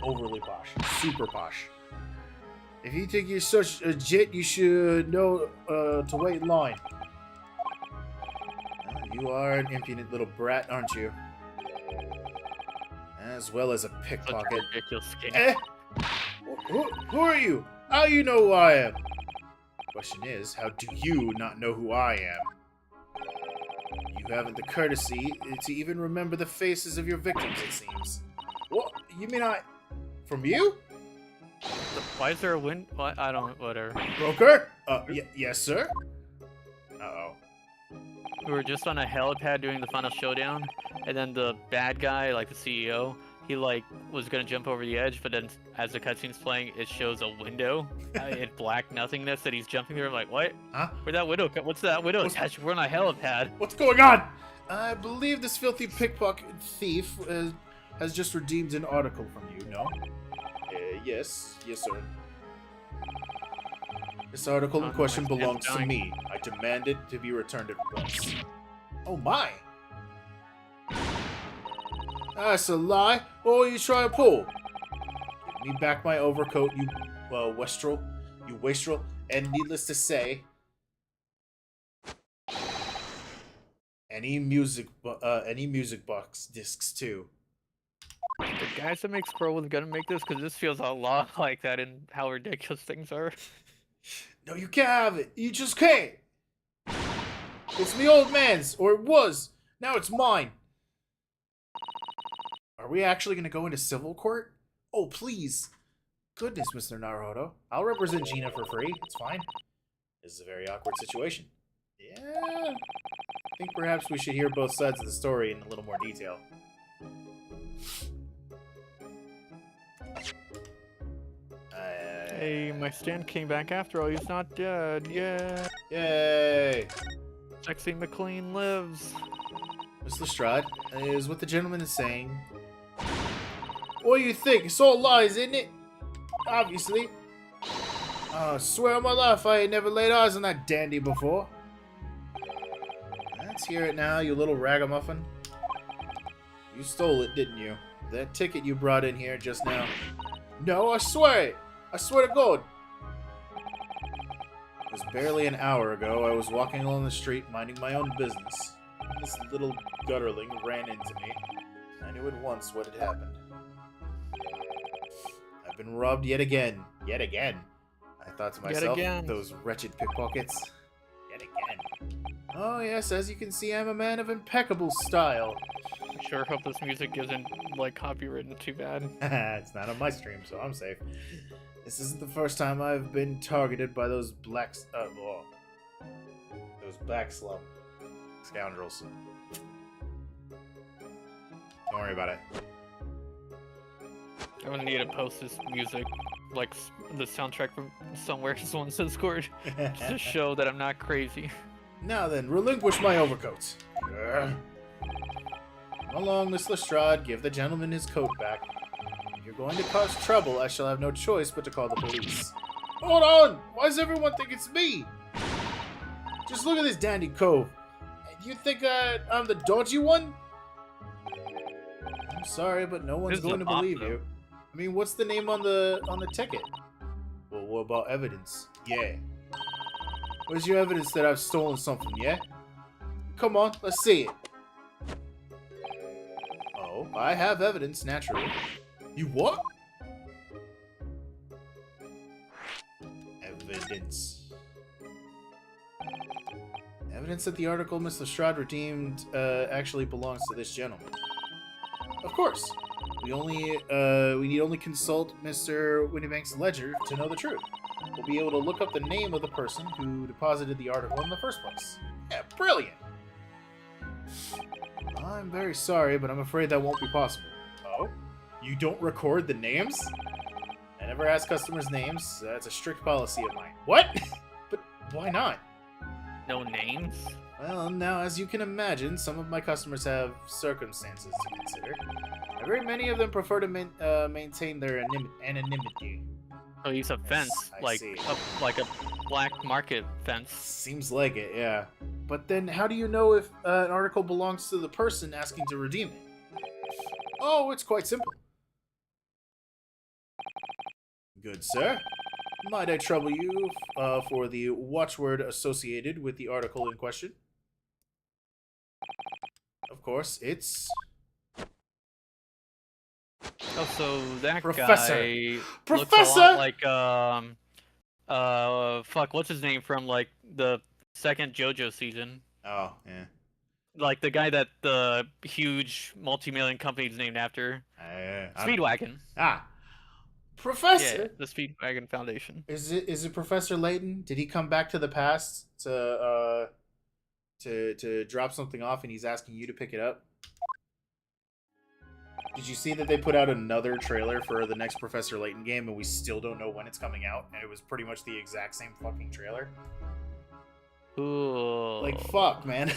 Overly posh. Super posh. If you think you're such a jit, you should know to wait in line. You are an impudent little brat, aren't you? As well as a pickpocket. Such a ridiculous game. Eh? Who are you? How you know who I am? Question is, how do you not know who I am? You haven't the courtesy to even remember the faces of your victims, it seems. What? You mean from you? Why is there a wind? What? I don't. Whatever. Broker? Yes, sir? Uh-oh. We were just on a helipad doing the final showdown, and then the bad guy, like the CEO, he like was gonna jump over the edge, but then as the cutscene's playing, it shows a window in black nothingness that he's jumping through. I'm like, what? Huh? Where'd that window come? What's that window attached? We're on a helipad. What's going on? I believe this filthy pickpocket thief has just redeemed an article from you, no? Yes, sir. This article in question belongs to me. I demand it to be returned at once. Oh my! That's a lie. What will you try to pull? Give me back my overcoat, you wastrel. And needless to say, any music box discs too. The guys that make Scroll was gonna make this because this feels a lot like that in how ridiculous things are. No, you can't have it. You just can't. It's the old man's, or it was. Now it's mine. Are we actually going to go into civil court? Oh, please. Goodness, Mr. Naruto. I'll represent Gina for free. It's fine. This is a very awkward situation. Yeah. I think perhaps we should hear both sides of the story in a little more detail. Hey, my stand came back after all. He's not dead. Yeah. Yay! Sexy McLean lives. Miss Lestrade, is what the gentleman is saying. What do you think? It's all lies, isn't it? Obviously. I swear on my life I ain't never laid eyes on that dandy before. Let's hear it now, you little ragamuffin. You stole it, didn't you? That ticket you brought in here just now. No, I swear it! I swear to God! It was barely an hour ago. I was walking along the street, minding my own business. This little gutterling ran into me. I knew at once what had happened. I've been robbed yet again. Yet again. I thought to myself, those wretched pickpockets. Yet again. Oh yes, as you can see, I'm a man of impeccable style. I sure hope this music isn't, like, copywritten too bad. It's not on my stream, so I'm safe. This isn't the first time I've been targeted by those black slum scoundrels. Don't worry about it. I'm gonna need to post this music, like the soundtrack from somewhere someone says Discord, just to show that I'm not crazy. Now then, relinquish my overcoat. Come along, Miss Lestrade. Give the gentleman his coat back. If you're going to cause trouble, I shall have no choice but to call the police. Hold on! Why does everyone think it's me? Just look at this dandy cove. You think I'm the dodgy one? I'm sorry, but no one's going to believe you. I mean, what's the name on the ticket? Well, what about evidence? Yeah. Where's your evidence that I've stolen something, yeah? Come on, let's see it. Oh, I have evidence, naturally. You what? Evidence. Evidence that the article Miss Lestrade redeemed actually belongs to this gentleman. Of course. We need only consult Mr. Winniebank's ledger to know the truth. We'll be able to look up the name of the person who deposited the article in the first place. Yeah, brilliant! I'm very sorry, but I'm afraid that won't be possible. Oh? You don't record the names? I never ask customers' names. That's a strict policy of mine. What? But why not? No names? Well, now, as you can imagine, some of my customers have circumstances to consider. A great many of them prefer to maintain their anonymity. Oh, use a fence, I like see. like a black market fence. Seems like it, yeah. But then how do you know if an article belongs to the person asking to redeem it? Oh, it's quite simple. Good sir. Might I trouble you for the watchword associated with the article in question? Of course, it's... Oh, so that Professor. guy looks a Professor! lot like fuck, what's his name from like the second JoJo season? Oh, yeah. Like the guy that the huge multi-million company is named after. Speedwagon. Professor. Yeah, the Speedwagon Foundation. Is it Professor Layton? Did he come back to the past to drop something off, and he's asking you to pick it up? Did you see that they put out another trailer for the next Professor Layton game, and we still don't know when it's coming out? And it was pretty much the exact same fucking trailer. Ooh. Like, fuck, man.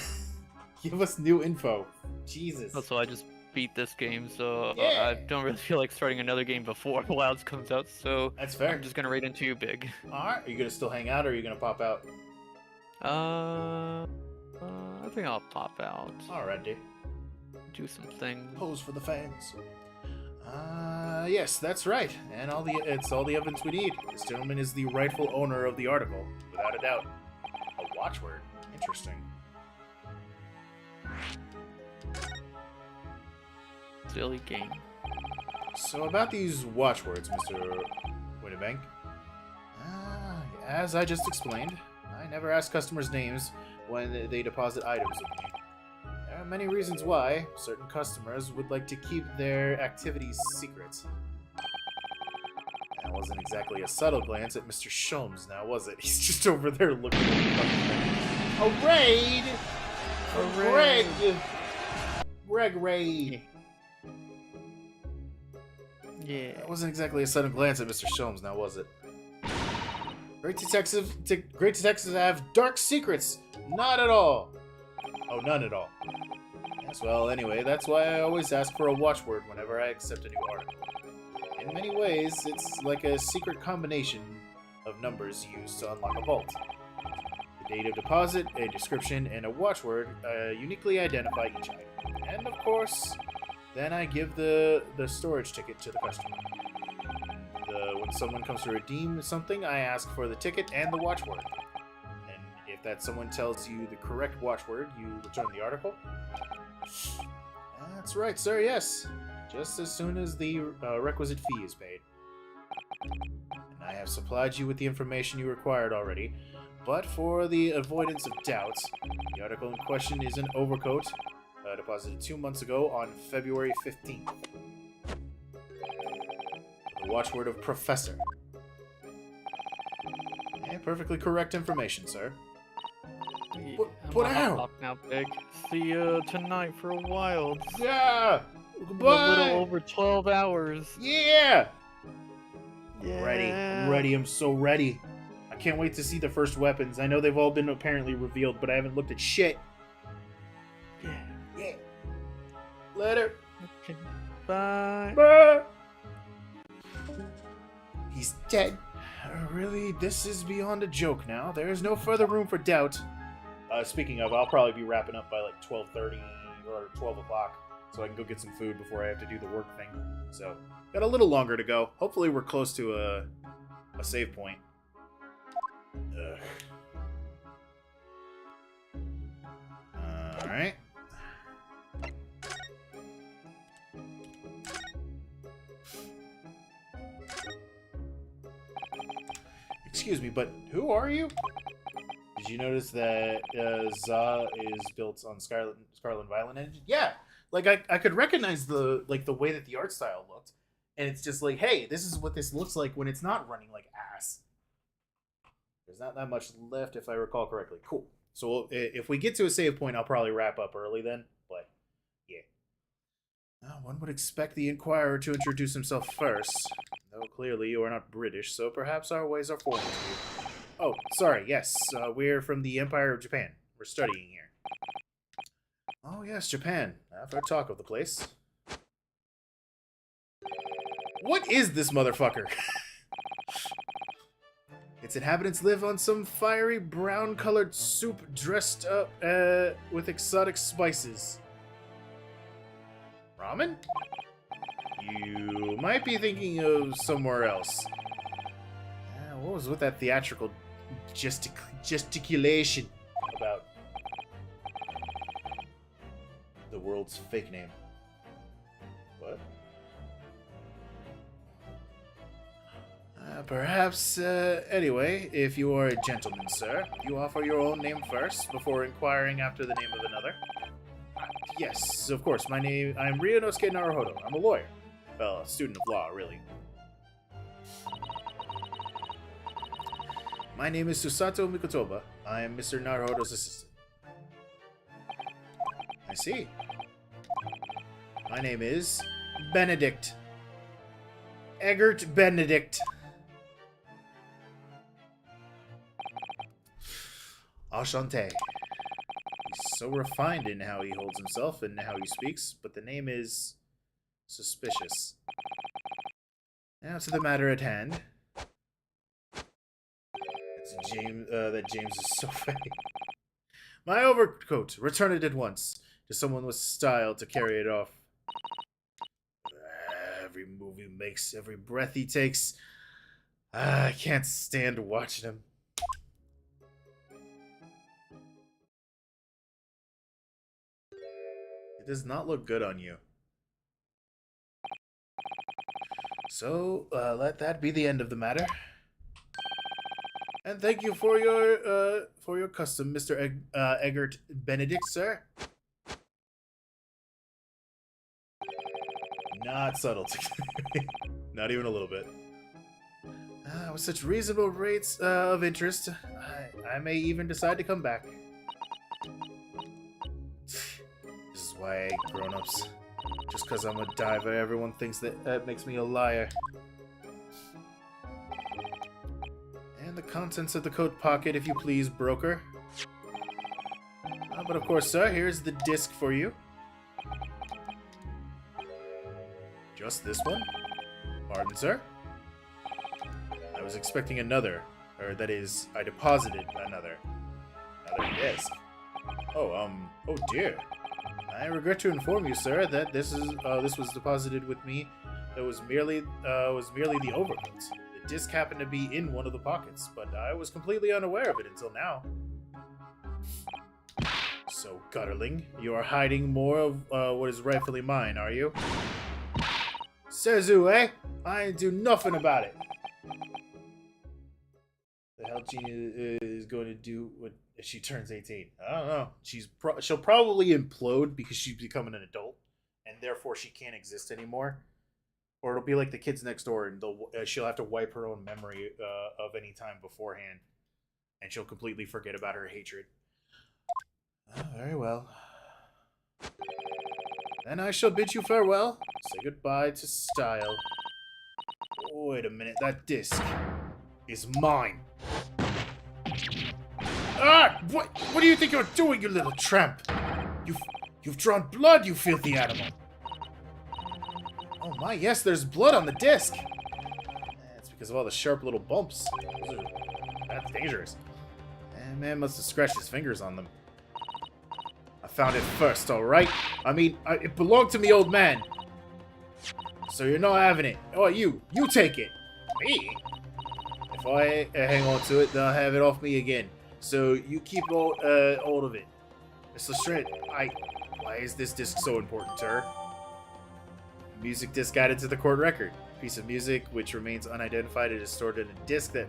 Give us new info. Jesus. Also, I just beat this game, so Yeah. I don't really feel like starting another game before Wilds comes out, so That's fair. I'm just gonna raid into you big. Alright, are you gonna still hang out, or are you gonna pop out? I think I'll pop out. Alright, dude. Do some things. Pose for the fans. Yes, that's right. And it's all the evidence we need. This gentleman is the rightful owner of the article, without a doubt. A watchword. Interesting. Silly game. So about these watchwords, Mr. Winnebank. As I just explained, I never ask customers' names when they deposit items with me. There are many reasons why certain customers would like to keep their activities secret. That wasn't exactly a subtle glance at Mr. Sholmes now, was it? He's just over there looking at the fucking thing. A raid! For Greg! Greg raid! Yeah. That wasn't exactly a sudden glance at Mr. Sholmes now, was it? Great detectives have dark secrets! Not at all! Oh, none at all. Yes, well, anyway, that's why I always ask for a watchword whenever I accept a new article. In many ways, it's like a secret combination of numbers used to unlock a vault. The date of deposit, a description, and a watchword uniquely identify each item. And, of course, then I give the storage ticket to the customer. When someone comes to redeem something, I ask for the ticket and the watchword. And if that someone tells you the correct watchword, you return the article. That's right, sir, yes. Just as soon as the requisite fee is paid. And I have supplied you with the information you required already, but for the avoidance of doubt, the article in question is an overcoat deposited 2 months ago on February 15th. The watchword of Professor. Yeah, perfectly correct information, sir. Yeah, Put I'm out! off now, big. See you tonight for a while. Yeah! In a Goodbye! little over 12 hours. Yeah! Yeah. Ready, I'm so ready. I can't wait to see the first weapons. I know they've all been apparently revealed, but I haven't looked at shit. Yeah. Yeah. Later. Okay. Bye. Bye. He's dead. Really, this is beyond a joke now. There is no further room for doubt. Speaking of, I'll probably be wrapping up by like 12:30 or 12 o'clock, so I can go get some food before I have to do the work thing. So, got a little longer to go. Hopefully we're close to a save point. Ugh. Alright. Excuse me, but who are you? Did you notice that Za is built on Scarlet Violet engine? Yeah, like I could recognize the way that the art style looked, and it's just like, hey, this is what this looks like when it's not running like ass. There's not that much left, if I recall correctly. Cool. So if we get to a save point, I'll probably wrap up early then. But yeah, one would expect the Inquirer to introduce himself first. Though clearly you are not British, so perhaps our ways are foreign to you. Oh, sorry, yes, we're from the Empire of Japan. We're studying here. Oh yes, Japan. I've heard talk of the place. What is this motherfucker? Its inhabitants live on some fiery brown-colored soup dressed up with exotic spices. Ramen? You might be thinking of somewhere else. What was with that theatrical gesticulation about the world's fake name? What? Perhaps, anyway, if you are a gentleman, sir, you offer your own name first before inquiring after the name of another. Yes, of course, I'm Ryunosuke Naruhodo. I'm a lawyer. Well, a student of law, really. My name is Susato Mikotoba. I am Mr. Naruhodo's assistant. I see. My name is Benedict. Eggert Benedict. Enchanté. He's so refined in how he holds himself and how he speaks, but the name is suspicious. Now to the matter at hand. It's James. That James is so fake. My overcoat. Return it at once to someone with style to carry it off. Every move he makes, every breath he takes. I can't stand watching him. It does not look good on you. So, let that be the end of the matter. And thank you for your custom, Mr. Eggert Benedict, sir. Not subtle. Not even a little bit. With such reasonable rates of interest, I may even decide to come back. This is why I hate grown-ups. Just because I'm a diver, everyone thinks that makes me a liar. And the contents of the coat pocket, if you please, broker. But of course, sir, here's the disc for you. Just this one? Pardon, sir? I was expecting another. Or, that is, I deposited another disc. Oh dear. I regret to inform you, sir, that this was deposited with me. That was merely the overcoat. The disc happened to be in one of the pockets, but I was completely unaware of it until now. So, Gutterling, you are hiding more of what is rightfully mine, are you? Sezu, eh? I ain't do nothing about it. The hell Gina is going to do when she turns 18? I don't know. She'll probably implode because she's becoming an adult, and therefore she can't exist anymore. Or it'll be like the kids next door, and she'll have to wipe her own memory of any time beforehand, and she'll completely forget about her hatred. Oh, very well. Then I shall bid you farewell. Say goodbye to style. Wait a minute, that disc is mine. Ah! What do you think you're doing, you little tramp? You've drawn blood, you filthy animal. Oh my, yes, there's blood on the disc. It's because of all the sharp little bumps. That's dangerous. And man must have scratched his fingers on them. I found it first, alright? I mean, it belonged to me, old man. So you're not having it. Oh, you take it. Me? If I hang on to it, they'll have it off me again. So you keep hold of it. Miss Lestrade, why is this disc so important to her? Music disc added to the court record. Piece of music which remains unidentified. It is stored in a disc that,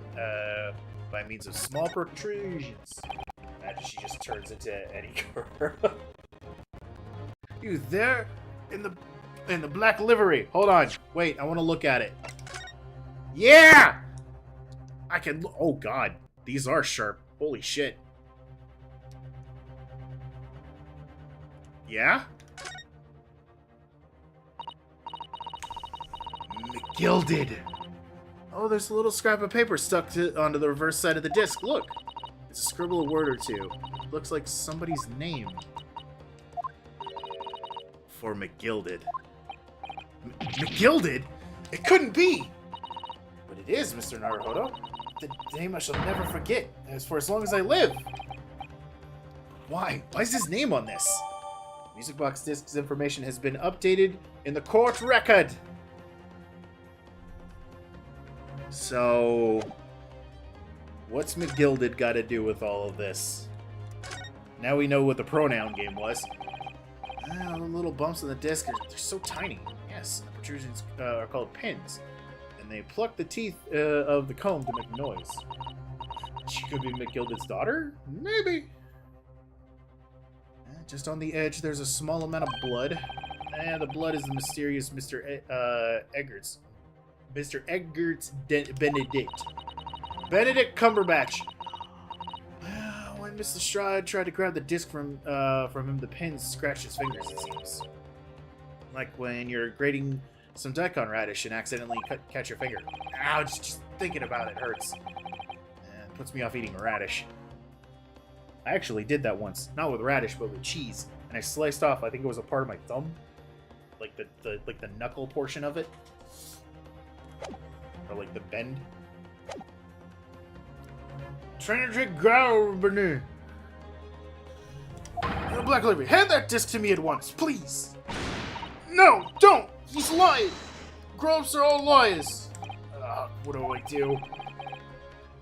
by means of small protrusions. Imagine she just turns into Eddie Guerrero. You there? In the black livery. Hold on. Wait, I want to look at it. Yeah! I can... Oh, God. These are sharp. Holy shit. Yeah? Gilded. Oh, there's a little scrap of paper stuck onto the reverse side of the disc. Look. It's a scribble a word or two. Looks like somebody's name. For McGilded. McGilded? It couldn't be! But it is, Mr. Naruhodo. The name I shall never forget, as long as I live. Why? Why is his name on this? Music box disc's information has been updated in the court record. So, what's McGilded got to do with all of this? Now we know what the pronoun game was. The little bumps on the disc, they're so tiny. Yes, the protrusions are called pins. And they pluck the teeth of the comb to make noise. She could be McGilded's daughter? Maybe. Just on the edge, there's a small amount of blood. And the blood is the mysterious Mr. Eggerts. Mr. Eggerts Benedict. Benedict Cumberbatch. When Mr. Stride tried to grab the disc from him, the pins scratched his fingers, it seems. Like when you're grating some daikon radish and accidentally catch your finger. Ow, just thinking about it hurts. And puts me off eating radish. I actually did that once. Not with radish, but with cheese. And I sliced off, I think it was a part of my thumb. Like the knuckle portion of it. Or like the bend. Trying to drink Grauberner. Black Liberty, hand that disc to me at once, please. No, don't! He's lying! Groves are all liars! What do I do?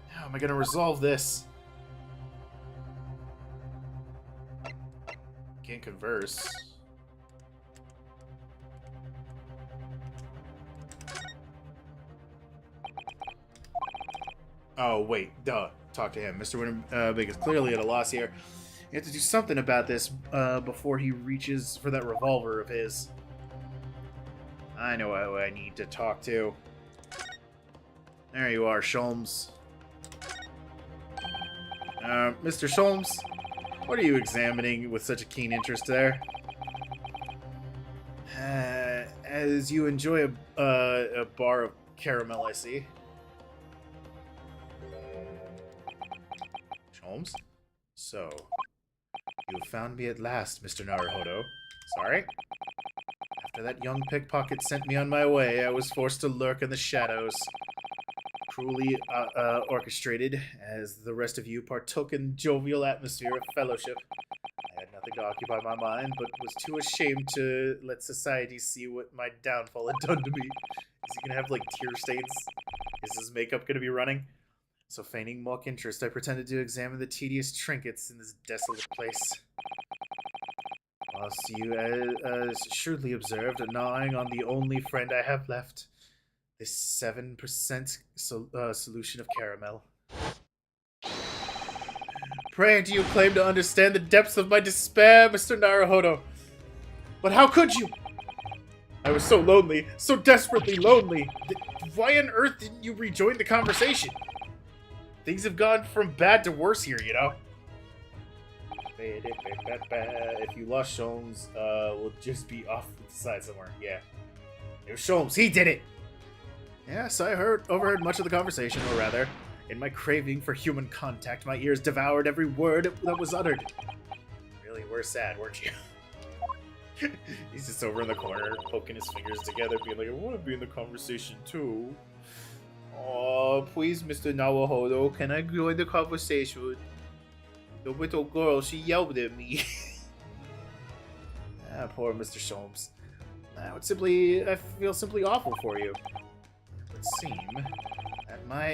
How am I gonna resolve this? Can't converse. Oh, wait, duh. Talk to him. Mr. Winnerbig is clearly at a loss here. You have to do something about this before he reaches for that revolver of his. I know who I need to talk to. There you are, Sholmes. Mr. Sholmes, what are you examining with such a keen interest there? As you enjoy a bar of caramel, I see. Sholmes? So, you have found me at last, Mr. Naruhodo. Sorry? After that young pickpocket sent me on my way, I was forced to lurk in the shadows. Cruelly orchestrated, as the rest of you partook in the jovial atmosphere of fellowship. I had nothing to occupy my mind, but was too ashamed to let society see what my downfall had done to me. Is he gonna have, like, tear stains? Is his makeup gonna be running? So feigning mock interest, I pretended to examine the tedious trinkets in this desolate place. Whilst you, as shrewdly observed, gnawing on the only friend I have left, this 7% solution of caramel. Pray, do you claim to understand the depths of my despair, Mr. Naruhodo? But how could you? I was so lonely, so desperately lonely. Why on earth didn't you rejoin the conversation? Things have gone from bad to worse here, you know? If you lost Sholmes, we'll just be off to the side somewhere. Yeah. It was Sholmes. He did it! Yes, I overheard much of the conversation, or rather, in my craving for human contact, my ears devoured every word that was uttered. Really were sad, weren't you? He's just over in the corner, poking his fingers together, being like, I want to be in the conversation too. Oh, please, Mr. Naruhodo, can I join the conversation? The little girl, she yelled at me. Poor Mr. Sholmes. I feel simply awful for you. It would seem that my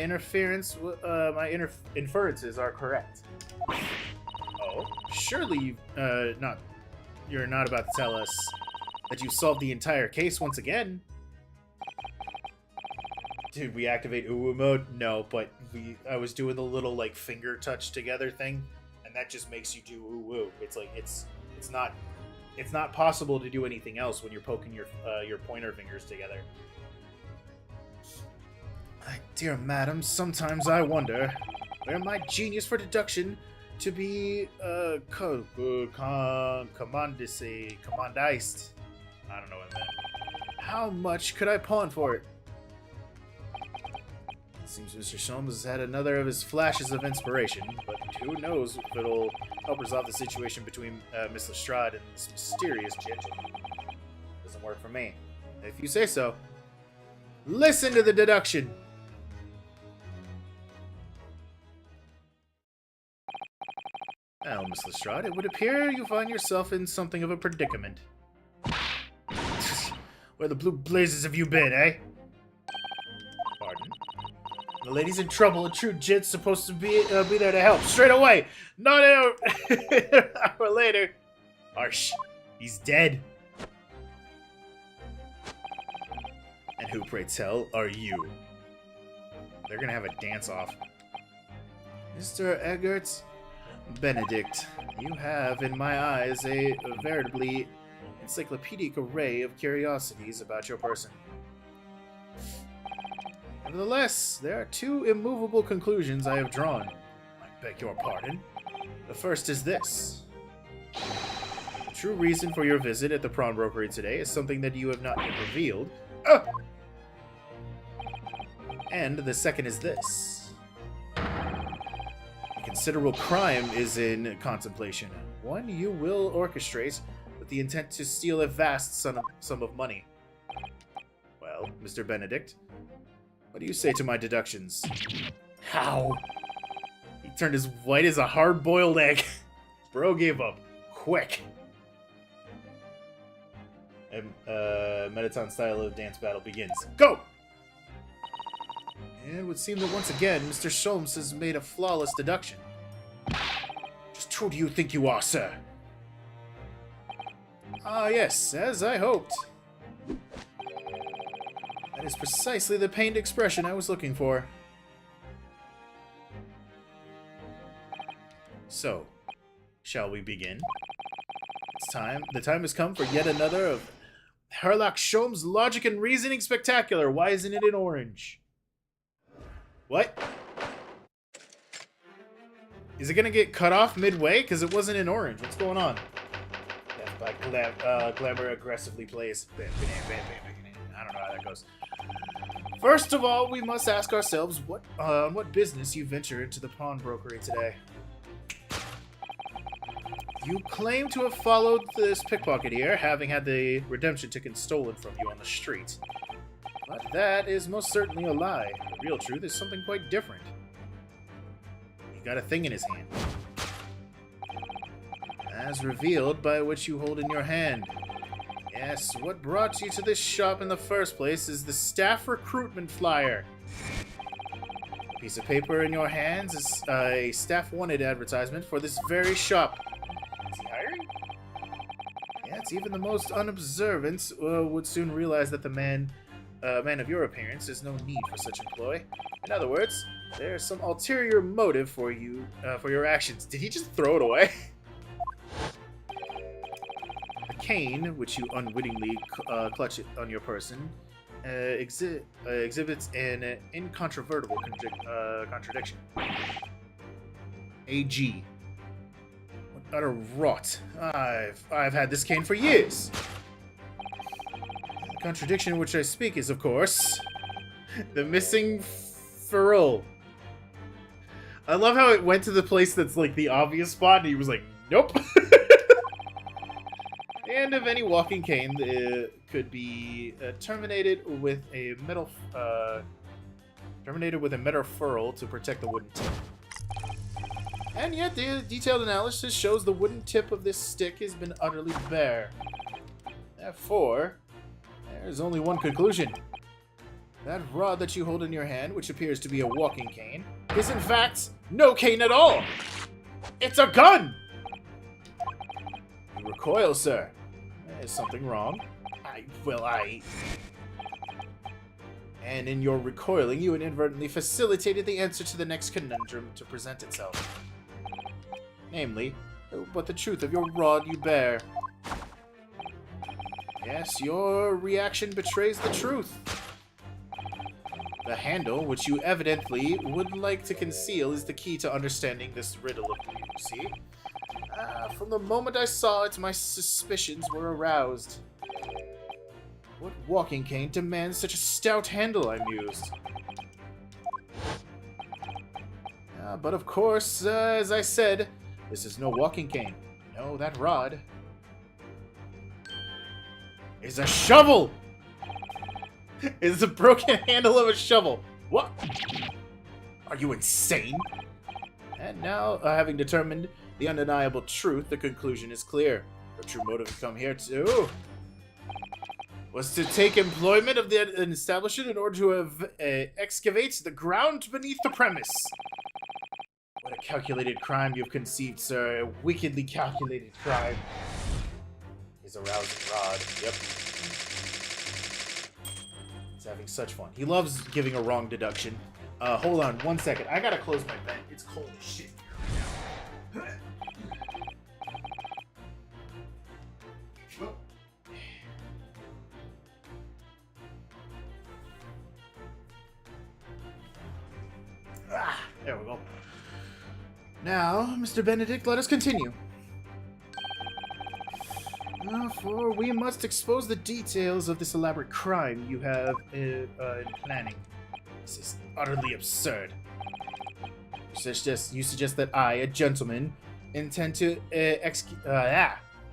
inferences are correct. Oh, surely you're not about to tell us that you solved the entire case once again. Did we activate Uwu mode? No, but I was doing the little like finger touch together thing, and that just makes you do Uwu. It's like it's not possible to do anything else when you're poking your pointer fingers together. Dear madam, sometimes I wonder where my genius for deduction to be commandized. I don't know what that meant. How much could I pawn for it? Seems Mr. Sholmes has had another of his flashes of inspiration, but who knows if it'll help resolve the situation between Miss Lestrade and this mysterious gentleman. Doesn't work for me. If you say so. Listen to the deduction. Well, Miss Lestrade, it would appear you find yourself in something of a predicament. Where the blue blazes have you been, eh? Pardon? The lady's in trouble. A true jit's supposed to be there to help straight away. Not an hour later. Harsh. He's dead. And who, pray tell, are you? They're gonna have a dance-off. Mr. Eggert Benedict, you have, in my eyes, a veritably encyclopedic array of curiosities about your person. Nevertheless, there are two immovable conclusions I have drawn. I beg your pardon. The first is this. The true reason for your visit at the pawnbrokery today is something that you have not yet revealed. And the second is this. A considerable crime is in contemplation. One you will orchestrate with the intent to steal a vast sum of money. Well, Mr. Benedict, what do you say to my deductions? How? He turned as white as a hard-boiled egg. Bro gave up. Quick. And, Mettaton style of dance battle begins. Go! And it would seem that once again, Mr. Sholmes has made a flawless deduction. Just who do you think you are, sir? Ah, yes, as I hoped. That is precisely the pained expression I was looking for. So, shall we begin? It's time. The time has come for yet another of Herlock Sholmes' Logic and Reasoning Spectacular. Why isn't it in orange? What? Is it gonna get cut off midway? Because it wasn't in orange. What's going on? Death by Glamour aggressively plays. I don't know how that goes. First of all, we must ask ourselves what business you venture into the pawnbrokery today. You claim to have followed this pickpocket here, having had the redemption ticket stolen from you on the street. But that is most certainly a lie. The real truth is something quite different. He got a thing in his hand. As revealed by what you hold in your hand. Yes, what brought you to this shop in the first place is the staff recruitment flyer. A piece of paper in your hands is a staff wanted advertisement for this very shop. Is he hiring? Yes, even the most unobservant would soon realize that the man of your appearance is no need for such employ. In other words, there's some ulterior motive for you, for your actions. Did he just throw it away? A cane, which you unwittingly clutch it on your person, exhibits an incontrovertible contradiction. AG. What utter rot. I've had this cane for years. The contradiction which I speak is, of course, the missing ferrule. I love how it went to the place that's like the obvious spot, and he was like, nope. And of any walking cane could be terminated with a metal ferrule to protect the wooden tip. And yet, the detailed analysis shows the wooden tip of this stick has been utterly bare. Therefore, there's only one conclusion. That rod that you hold in your hand, which appears to be a walking cane, is in fact no cane at all. It's a gun! You recoil, sir. Is something wrong? And in your recoiling, you inadvertently facilitated the answer to the next conundrum to present itself. Namely, but the truth of your rod you bear. Yes, your reaction betrays the truth. The handle, which you evidently would like to conceal, is the key to understanding this riddle of you, see? From the moment I saw it, my suspicions were aroused. What walking cane demands such a stout handle, I mused. But of course, as I said, this is no walking cane. No, that rod is a shovel! is the broken handle of a shovel. What? Are you insane? And now, having determined the undeniable truth, the conclusion is clear. Your true motive to come here to was to take employment of an establishment in order to excavate the ground beneath the premise. What a calculated crime you've conceived, sir. A wickedly calculated crime. His arousing rod. Yep. He's having such fun. He loves giving a wrong deduction. Hold on 1 second. I gotta close my vent. It's cold as shit here right now. There we go. Now, Mr. Benedict, let us continue. For we must expose the details of this elaborate crime you have in planning. This is utterly absurd. You suggest that I, a gentleman, intend to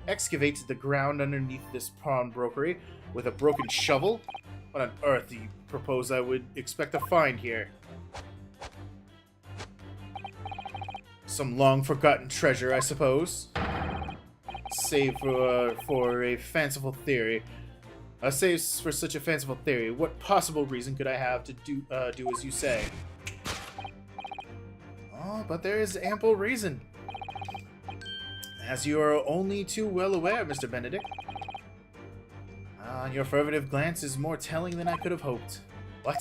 excavate the ground underneath this pawnbrokery with a broken shovel? What on earth do you propose I would expect to find here? Some long-forgotten treasure, I suppose. Save for a fanciful theory. Save for such a fanciful theory. What possible reason could I have to do as you say? Oh, but there is ample reason. As you are only too well aware, Mr. Benedict. Your furtive glance is more telling than I could have hoped. What?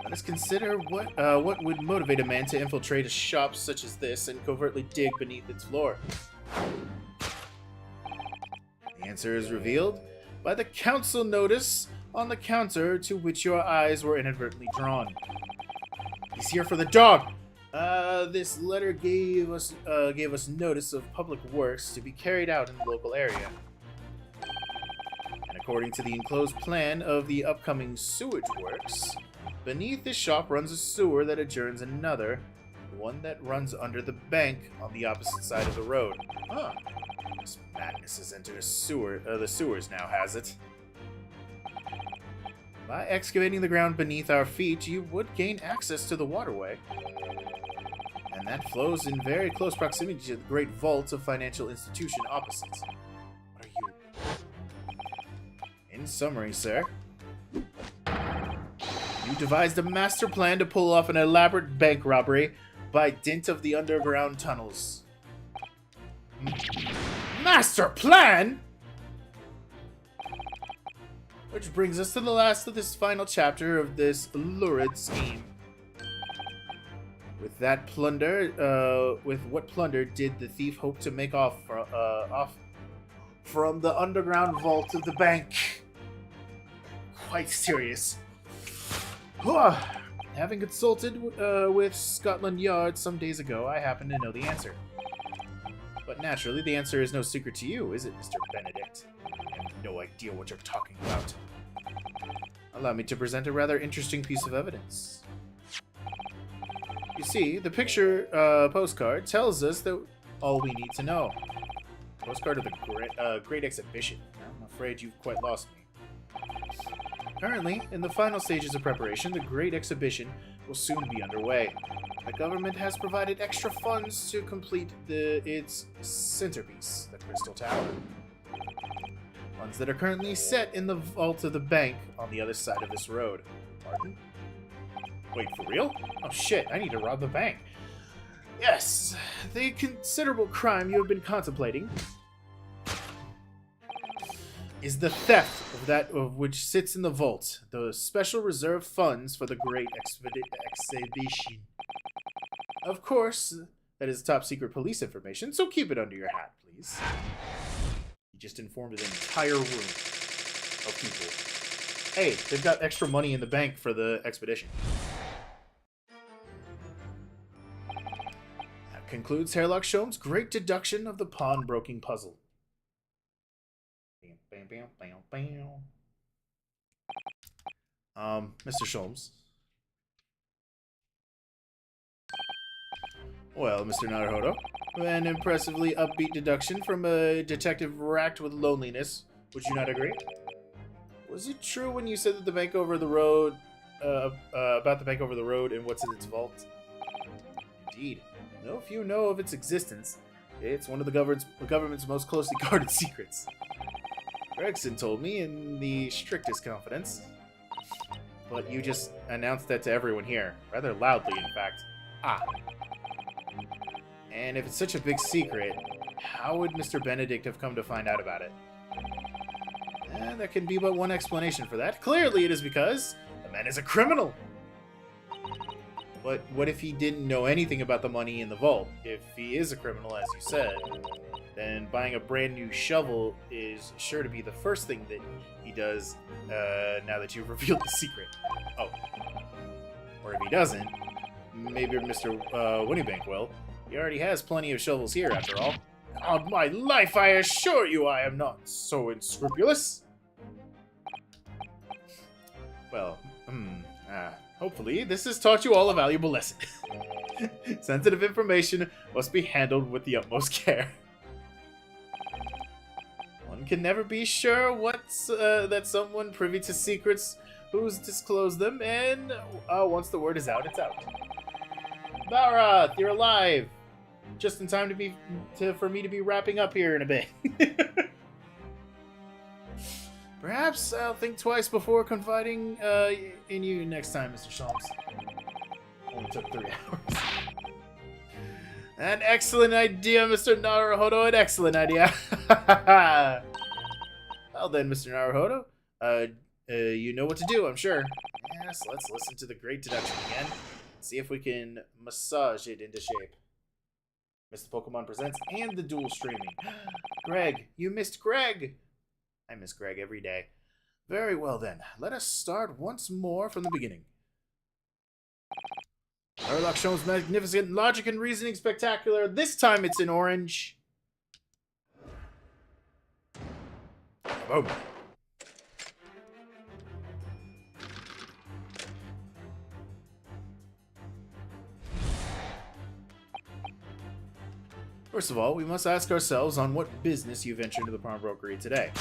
Let us consider what would motivate a man to infiltrate a shop such as this and covertly dig beneath its floor. The answer is revealed by the council notice on the counter to which your eyes were inadvertently drawn. He's here for the dog! This letter gave us notice of public works to be carried out in the local area. And according to the enclosed plan of the upcoming sewage works, beneath this shop runs a sewer that adjourns another, one that runs under the bank on the opposite side of the road. Huh. This madness has entered the sewers now, has it? By excavating the ground beneath our feet, you would gain access to the waterway. And that flows in very close proximity to the great vault of financial institution opposite. What are you? In summary, sir, you devised a master plan to pull off an elaborate bank robbery by dint of the underground tunnels. Master plan?! Which brings us to the last of this final chapter of this lurid scheme. With what plunder did the thief hope to make off from the underground vault of the bank? Quite serious. Having consulted with Scotland Yard some days ago, I happen to know the answer. But naturally, the answer is no secret to you, is it, Mr. Benedict? I have no idea what you're talking about. Allow me to present a rather interesting piece of evidence. You see, the picture postcard tells us that all we need to know. Postcard of the Great Exhibition. I'm afraid you've quite lost me. Currently, in the final stages of preparation, the Great Exhibition will soon be underway. The government has provided extra funds to complete its centerpiece, the Crystal Tower. Funds that are currently set in the vault of the bank on the other side of this road. Pardon? Wait, for real? Oh shit, I need to rob the bank. Yes, the considerable crime you have been contemplating is the theft of that of which sits in the vault, the special reserve funds for the Great Exhibition. Of course, that is top secret police information, so keep it under your hat, please. You just informed an entire room of people. Hey, they've got extra money in the bank for the expedition. That concludes Hairlock Sholmes' great deduction of the pawnbroking puzzle. Mr. Sholmes. Well, Mr. Naruhodo, an impressively upbeat deduction from a detective racked with loneliness. Would you not agree? Was it true when you said that the bank over the road, about the bank over the road and what's in its vault? Indeed. No few know of its existence. It's one of the government's most closely guarded secrets. Gregson told me in the strictest confidence. But you just announced that to everyone here. Rather loudly, in fact. Ah. And if it's such a big secret, how would Mr. Benedict have come to find out about it? There can be but one explanation for that. Clearly it is because the man is a criminal. But what if he didn't know anything about the money in the vault? If he is a criminal, as you said, then buying a brand new shovel is sure to be the first thing that he does now that you've revealed the secret. Oh. Or if he doesn't, maybe Mr. Winniebank will. He already has plenty of shovels here, after all. On my life, I assure you I am not so unscrupulous. Well, hopefully this has taught you all a valuable lesson. Sensitive information must be handled with the utmost care. One can never be sure that someone privy to secrets who's disclosed them, and once the word is out, it's out. Balrath, you're alive! Just in time for me to be wrapping up here in a bit. Perhaps I'll think twice before confiding in you next time, Mr. Shalms. Only took 3 hours. An excellent idea, Mr. Naruhodo. An excellent idea. Well then, Mr. Naruhodo, you know what to do, I'm sure. Yes, let's listen to the great deduction again. See if we can massage it into shape. Mr. Pokemon Presents and the dual streaming. Greg, you missed Greg. I miss Greg every day. Very well then, let us start once more from the beginning. Sherlock Holmes' magnificent logic and reasoning spectacular. This time it's in orange. Boom. First of all, we must ask ourselves on what business you ventured into the pawnbrokery today.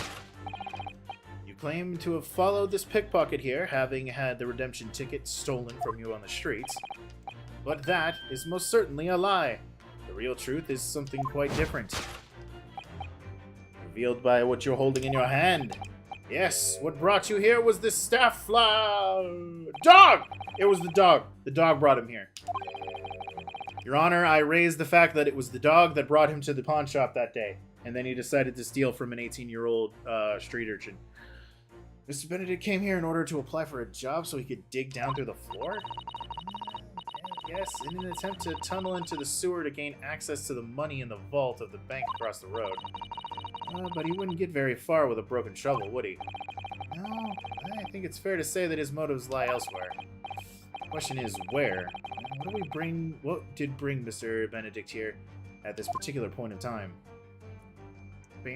You claim to have followed this pickpocket here, having had the redemption ticket stolen from you on the streets. But that is most certainly a lie. The real truth is something quite different. Revealed by what you're holding in your hand. Yes, what brought you here was this staff dog! It was the dog. The dog brought him here. Your Honor, I raised the fact that it was the dog that brought him to the pawn shop that day, and then he decided to steal from an 18-year-old street urchin. Mr. Benedict came here in order to apply for a job so he could dig down through the floor? Yes, in an attempt to tunnel into the sewer to gain access to the money in the vault of the bank across the road. But he wouldn't get very far with a broken shovel, would he? No, I think it's fair to say that his motives lie elsewhere. The question is, where? What did bring Mr. Benedict here at this particular point in time? What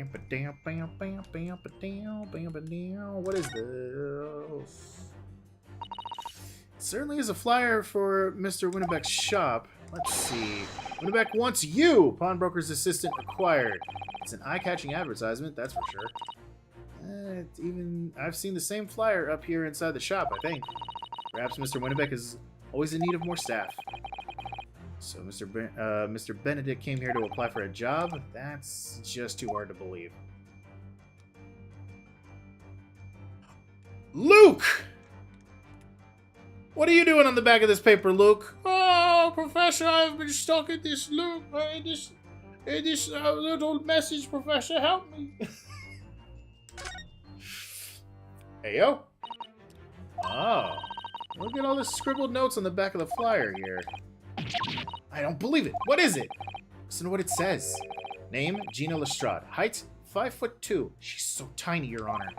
is this? It certainly is a flyer for Mr. Winnebeck's shop. Let's see. Winnebeck wants you! Pawnbroker's assistant required. It's an eye-catching advertisement, that's for sure. I've seen the same flyer up here inside the shop, I think. Perhaps Mr. Winnebeck is always in need of more staff. So Mr. Benedict came here to apply for a job? That's just too hard to believe. Luke! What are you doing on the back of this paper, Luke? Oh, Professor, I've been stuck in this loop. This little message, Professor, help me. Hey, yo. Oh. Look at all the scribbled notes on the back of the flyer here. I don't believe it. What is it? Listen to what it says. Name, Gina Lestrade. Height, 5'2". She's so tiny, Your Honor.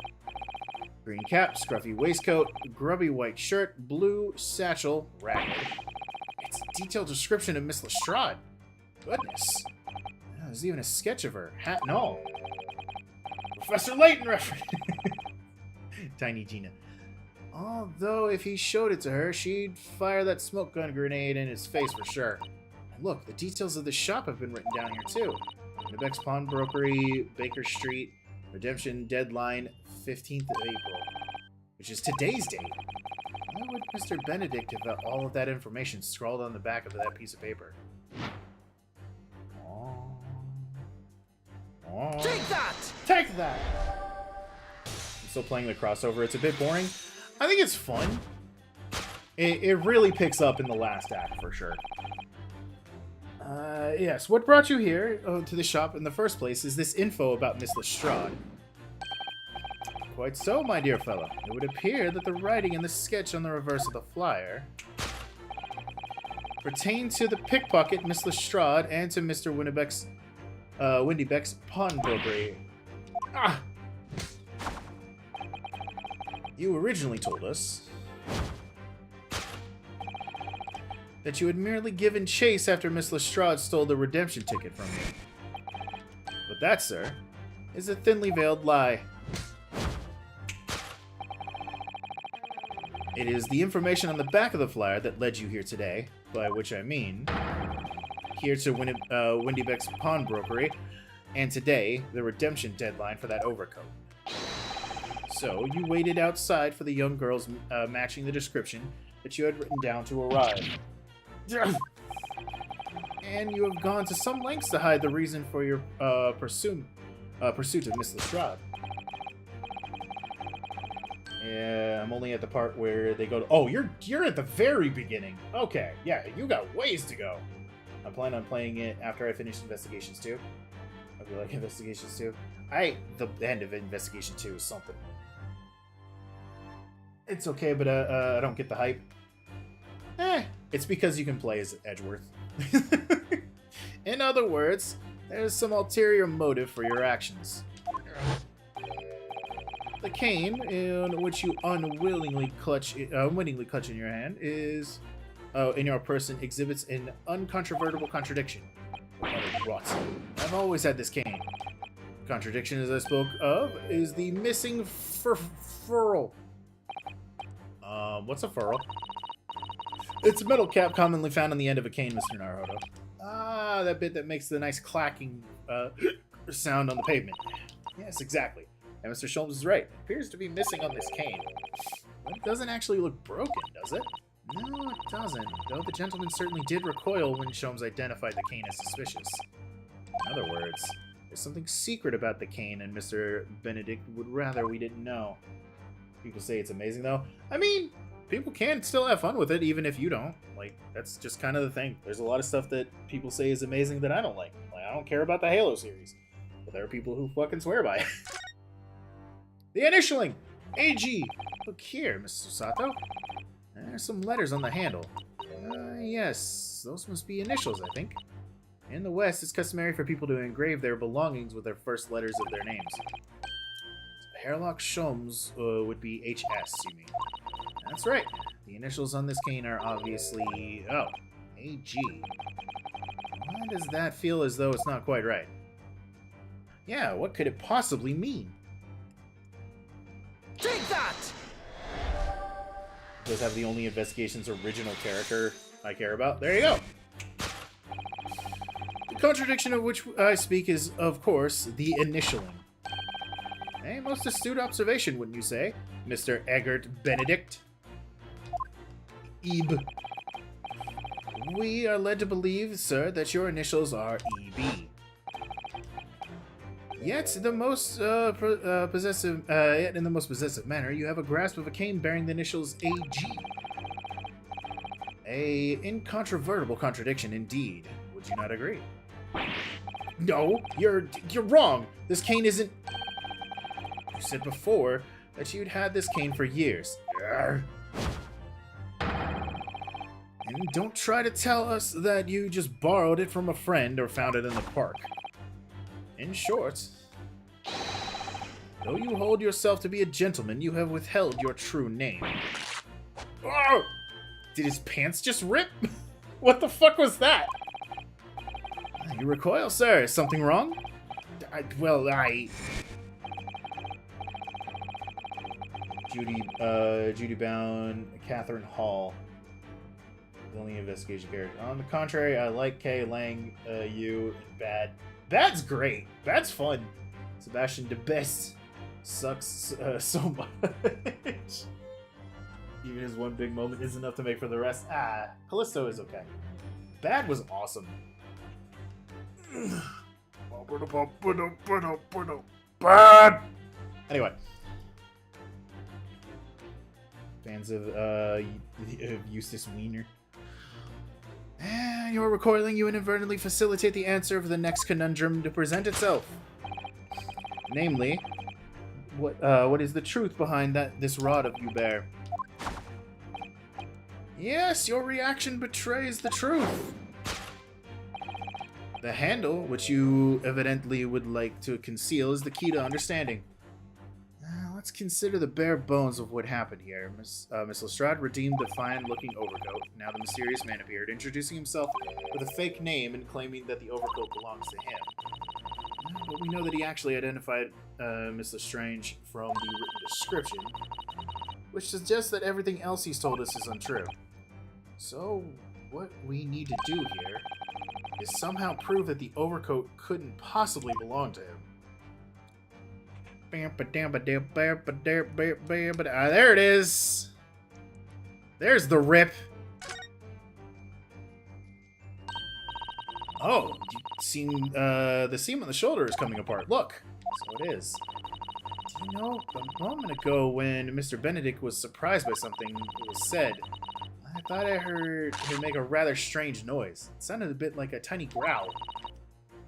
Green cap, scruffy waistcoat, grubby white shirt, blue satchel, ragged. It's a detailed description of Miss Lestrade. Goodness. There's even a sketch of her. Hat and all. Professor Layton reference. Tiny Gina. Although, if he showed it to her, she'd fire that smoke gun grenade in his face for sure. And look, the details of the shop have been written down here, too. Winnebeck's Pawnbrokery, Baker Street, redemption deadline, 15th of April. which is today's date. Why would Mr. Benedict have all of that information scrawled on the back of that piece of paper? Take that! Take that! I'm still playing the crossover. It's a bit boring. I think it's fun. It really picks up in the last act, for sure. Yes, what brought you here to the shop in the first place is this info about Miss Lestrade. Quite so, my dear fellow. It would appear that the writing in the sketch on the reverse of the flyer pertain to the pickpocket Miss Lestrade and to Mr. Windybeck's pawnbrokery. Ah! You originally told us that you had merely given chase after Miss Lestrade stole the redemption ticket from you. But that, sir, is a thinly veiled lie. It is the information on the back of the flyer that led you here today, by which I mean here to Windybeck's pawnbrokery, and today, the redemption deadline for that overcoat. So, you waited outside for the young girls matching the description that you had written down to arrive. And you have gone to some lengths to hide the reason for your pursuit of Miss Lestrade. Yeah, I'm only at the part where they go to... Oh, you're at the very beginning. Okay, yeah, you got ways to go. I plan on playing it after I finish Investigations 2. I feel like Investigations 2. The end of Investigation 2 is something. It's okay, but I don't get the hype. It's because you can play as Edgeworth. In other words, there's some ulterior motive for your actions. The cane, in which you unwittingly clutch in your hand, is in your person exhibits an uncontrovertible contradiction. I've always had this cane. Contradiction, as I spoke of, is the missing furl. What's a furl? It's a metal cap commonly found on the end of a cane, Mr. Naruto. Ah, that bit that makes the nice clacking sound on the pavement. Yes, exactly. And Mr. Sholmes is right. It appears to be missing on this cane. But it doesn't actually look broken, does it? No, it doesn't. Though the gentleman certainly did recoil when Sholmes identified the cane as suspicious. In other words, there's something secret about the cane, and Mr. Benedict would rather we didn't know. People say it's amazing, though. I mean, people can still have fun with it, even if you don't. Like, that's just kind of the thing. There's a lot of stuff that people say is amazing that I don't like. Like, I don't care about the Halo series. But there are people who fucking swear by it. The initialing! AG! Look here, Mr. Sato. There's some letters on the handle. Yes, those must be initials, I think. In the West, it's customary for people to engrave their belongings with their first letters of their names. Herlock Sholmes would be HS, you mean? That's right. The initials on this cane are obviously... Oh, AG. Why does that feel as though it's not quite right? Yeah, what could it possibly mean? Take that! Does have the only Investigations original character I care about. There you go. The contradiction of which I speak is, of course, the initialing. A most astute observation, wouldn't you say, Mr. Eggert Benedict? Eb. We are led to believe, sir, that your initials are EB. Yet, in the most possessive manner, you have a grasp of a cane bearing the initials AG. A incontrovertible contradiction, indeed. Would you not agree? No, you're wrong. This cane isn't. You said before that you'd had this cane for years. Arrgh. And don't try to tell us that you just borrowed it from a friend or found it in the park. In short, though you hold yourself to be a gentleman, you have withheld your true name. Oh! Did his pants just rip? What the fuck was that? You recoil, sir. Is something wrong? Judy Bound, Catherine Hall. The only investigation character. On the contrary, I like Kay Lang, you, and Bad. Bad's great. Bad's fun. Sebastian de Best. sucks so much. Even his one big moment is enough to make for the rest. Callisto is okay. Bad was awesome. Bad! Anyway. Fans of Eustace Wiener. Your recoiling, you inadvertently facilitate the answer of the next conundrum to present itself. Namely, what is the truth behind this rod of you bear? Yes, your reaction betrays the truth. The handle, which you evidently would like to conceal, is the key to understanding. Let's consider the bare bones of what happened here. Miss Lestrade redeemed a fine-looking overcoat. Now the mysterious man appeared, introducing himself with a fake name and claiming that the overcoat belongs to him. But we know that he actually identified Miss Lestrange from the written description, which suggests that everything else he's told us is untrue. So, what we need to do here is somehow prove that the overcoat couldn't possibly belong to him. There it is! There's the rip! Oh, the seam on the shoulder is coming apart. Look! So it is. You know, a moment ago when Mr. Benedict was surprised by something that was said, I thought I heard him make a rather strange noise. It sounded a bit like a tiny growl.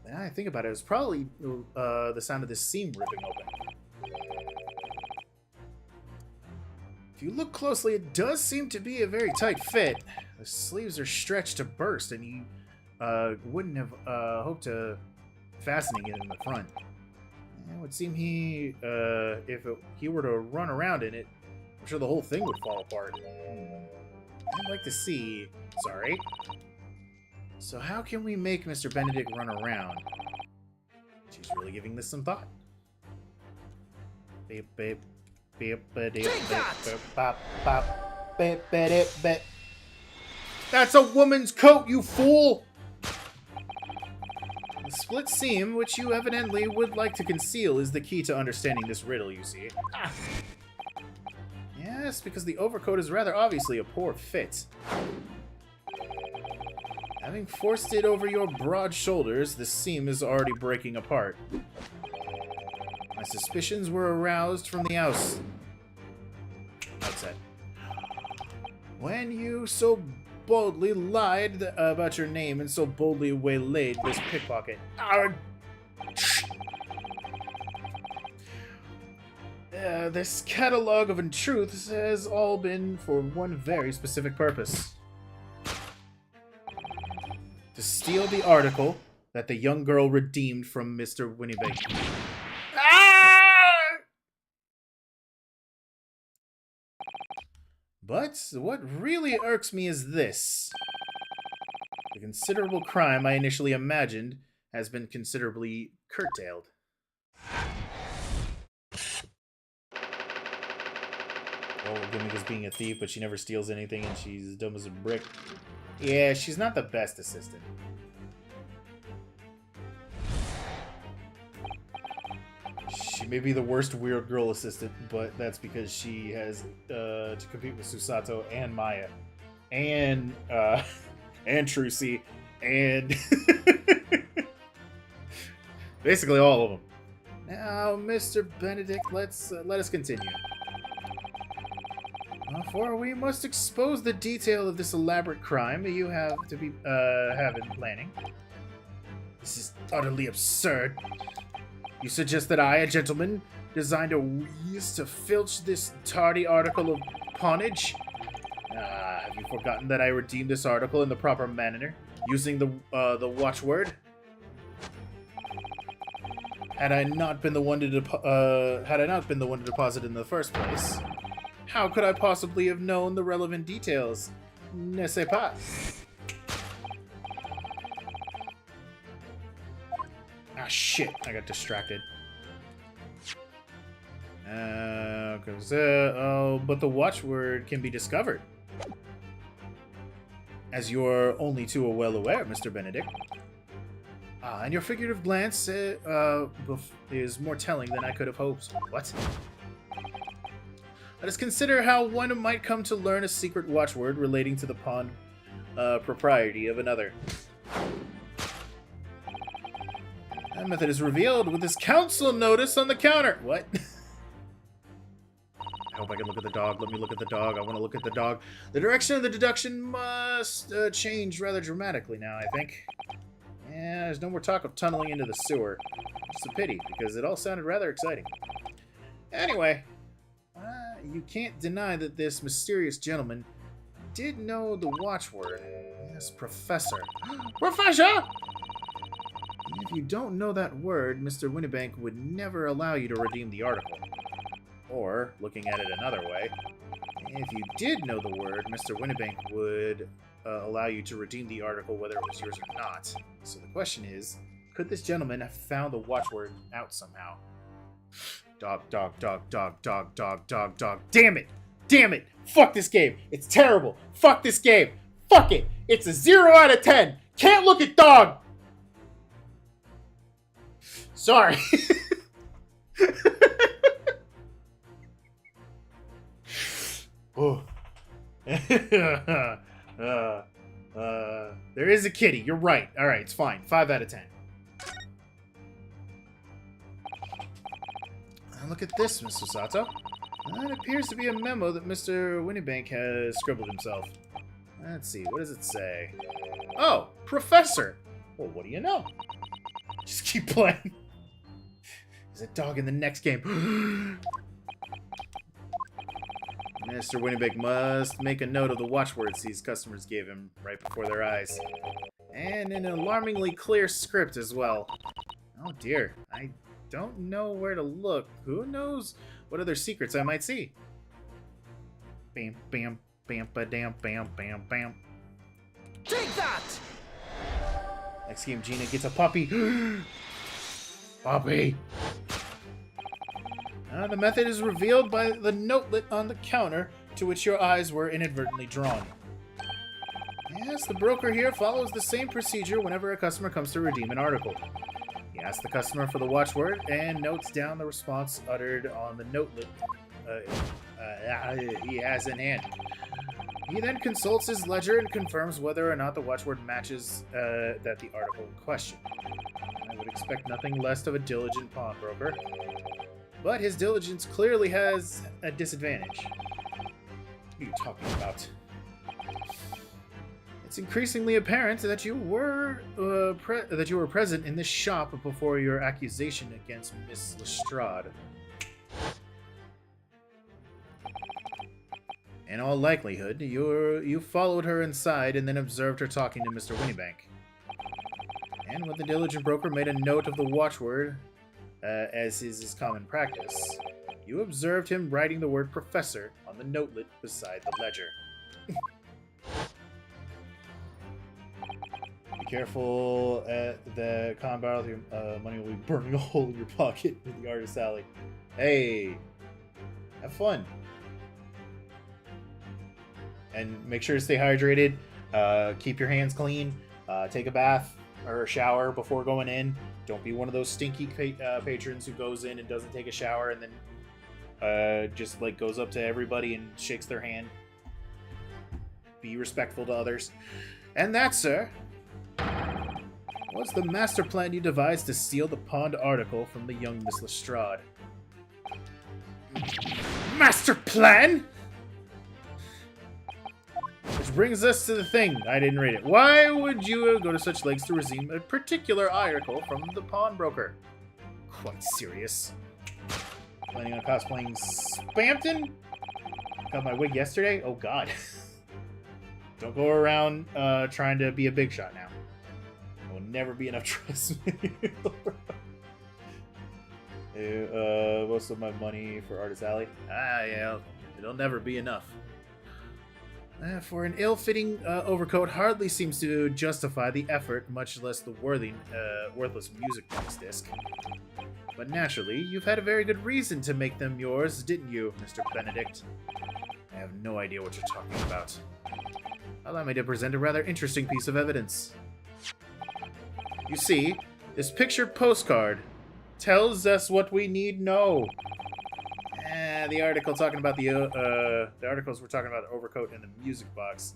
Now I think about it, it was probably the sound of this seam ripping open. If you look closely, it does seem to be a very tight fit. The sleeves are stretched to burst, and you wouldn't have hoped to fastening it in the front. It would seem he were to run around in it, I'm sure the whole thing would fall apart. I'd like to see... Sorry. So how can we make Mr. Benedict run around? She's really giving this some thought. Beep, beep. That's a woman's coat, you fool! The split seam, which you evidently would like to conceal, is the key to understanding this riddle, you see. Yes, because the overcoat is rather obviously a poor fit. Having forced it over your broad shoulders, the seam is already breaking apart. My suspicions were aroused from the outset. When you so boldly lied about your name and so boldly waylaid this pickpocket. This catalog of untruths has all been for one very specific purpose. To steal the article that the young girl redeemed from Mr. Winnebag. But what really irks me is this. The considerable crime I initially imagined has been considerably curtailed. Oh, gimmick is being a thief, but she never steals anything and she's dumb as a brick. Yeah, she's not the best assistant. She may be the worst weird girl assistant, but that's because she has to compete with Susato and Maya. And Trucy. And basically all of them. Now, Mr. Benedict, let us continue. For we must expose the detail of this elaborate crime you have to be have in planning. This is utterly absurd. You suggest that I, a gentleman, designed a ruse to filch this tardy article of pawnage? Have you forgotten that I redeemed this article in the proper manner, using the watchword? Had I not been the one to deposit it in the first place, how could I possibly have known the relevant details? Ne sais pas. Ah, shit. I got distracted. But the watchword can be discovered. As you're only too well aware, Mr. Benedict. And your figurative glance is more telling than I could have hoped. What? Let us consider how one might come to learn a secret watchword relating to the pawn propriety of another. That method is revealed with this council notice on the counter. What? I hope I can look at the dog. Let me look at the dog. I want to look at the dog. The direction of the deduction must change rather dramatically now, I think. Yeah, there's no more talk of tunneling into the sewer. It's a pity, because it all sounded rather exciting. Anyway, you can't deny that this mysterious gentleman did know the watchword. Yes, Professor. Professor! If you don't know that word, Mr. Winnebank would never allow you to redeem the article. Or, looking at it another way, if you did know the word, Mr. Winnebank would allow you to redeem the article whether it was yours or not. So the question is, could this gentleman have found the watchword out somehow? Dog, dog, dog, dog, dog, dog, dog, dog. Damn it! Damn it! Fuck this game! It's terrible! Fuck this game! Fuck it! It's a 0 out of 10! Can't look at dog! Sorry. Oh. There is a kitty. You're right. All right, it's fine. 5 out of 10. Look at this, Mr. Sato. That appears to be a memo that Mr. Winnebank has scribbled himself. Let's see. What does it say? Oh, Professor. Well, what do you know? Just keep playing. There's a dog in the next game. Mr. Winnebank must make a note of the watchwords these customers gave him right before their eyes. And in an alarmingly clear script as well. Oh dear, I don't know where to look. Who knows what other secrets I might see? Bam, bam, bam, ba-dam, bam, bam, bam. Take that! Next game, Gina gets a puppy. Puppy! The method is revealed by the notelet on the counter to which your eyes were inadvertently drawn. Yes, the broker here follows the same procedure whenever a customer comes to redeem an article. He asks the customer for the watchword and notes down the response uttered on the notelet he has in hand. He then consults his ledger and confirms whether or not the watchword matches that the article in question. I would expect nothing less of a diligent pawnbroker. But his diligence clearly has a disadvantage. What are you talking about? It's increasingly apparent that you were present in this shop before your accusation against Miss Lestrade. In all likelihood, you followed her inside and then observed her talking to Mr. Winnebank. And when the diligent broker made a note of the watchword, as is his common practice, you observed him writing the word professor on the notelet beside the ledger. Be careful at the con battle. Your money will be burning a hole in your pocket in the artist alley. Hey, have fun. And make sure to stay hydrated. Keep your hands clean. Take a bath or a shower before going in. Don't be one of those stinky patrons who goes in and doesn't take a shower and then just like goes up to everybody and shakes their hand. Be respectful to others. And that, sir, was the master plan you devised to steal the pawned article from the young Miss Lestrade. Master plan? Which brings us to the thing. I didn't read it. Why would you go to such lengths to redeem a particular article from the pawnbroker? Quite serious. Planning on cosplaying Spampton? Got my wig yesterday? Oh god. Don't go around trying to be a big shot now. There will never be enough trust me. Most of my money for Artist Alley? Yeah. It'll never be enough. For an ill-fitting overcoat hardly seems to justify the effort, much less the worthless music box disc. But naturally, you've had a very good reason to make them yours, didn't you, Mr. Benedict? I have no idea what you're talking about. Allow me to present a rather interesting piece of evidence. You see, This pictured postcard tells us what we need know. The article talking about the articles we're talking about the overcoat and the music box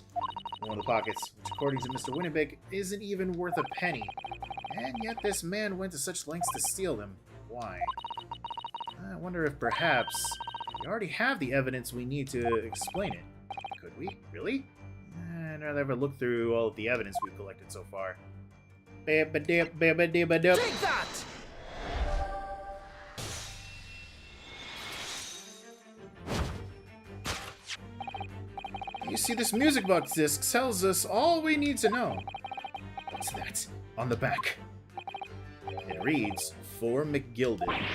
in one of the pockets, which according to Mr. Winnebeg isn't even worth a penny. And yet this man went to such lengths to steal them. Why? I wonder if perhaps we already have the evidence we need to explain it. Could we? Really? I'd rather have a look through all of the evidence we've collected so far. Take that! You see, this music box disc tells us all we need to know. What's that? On the back. It reads, For McGilded.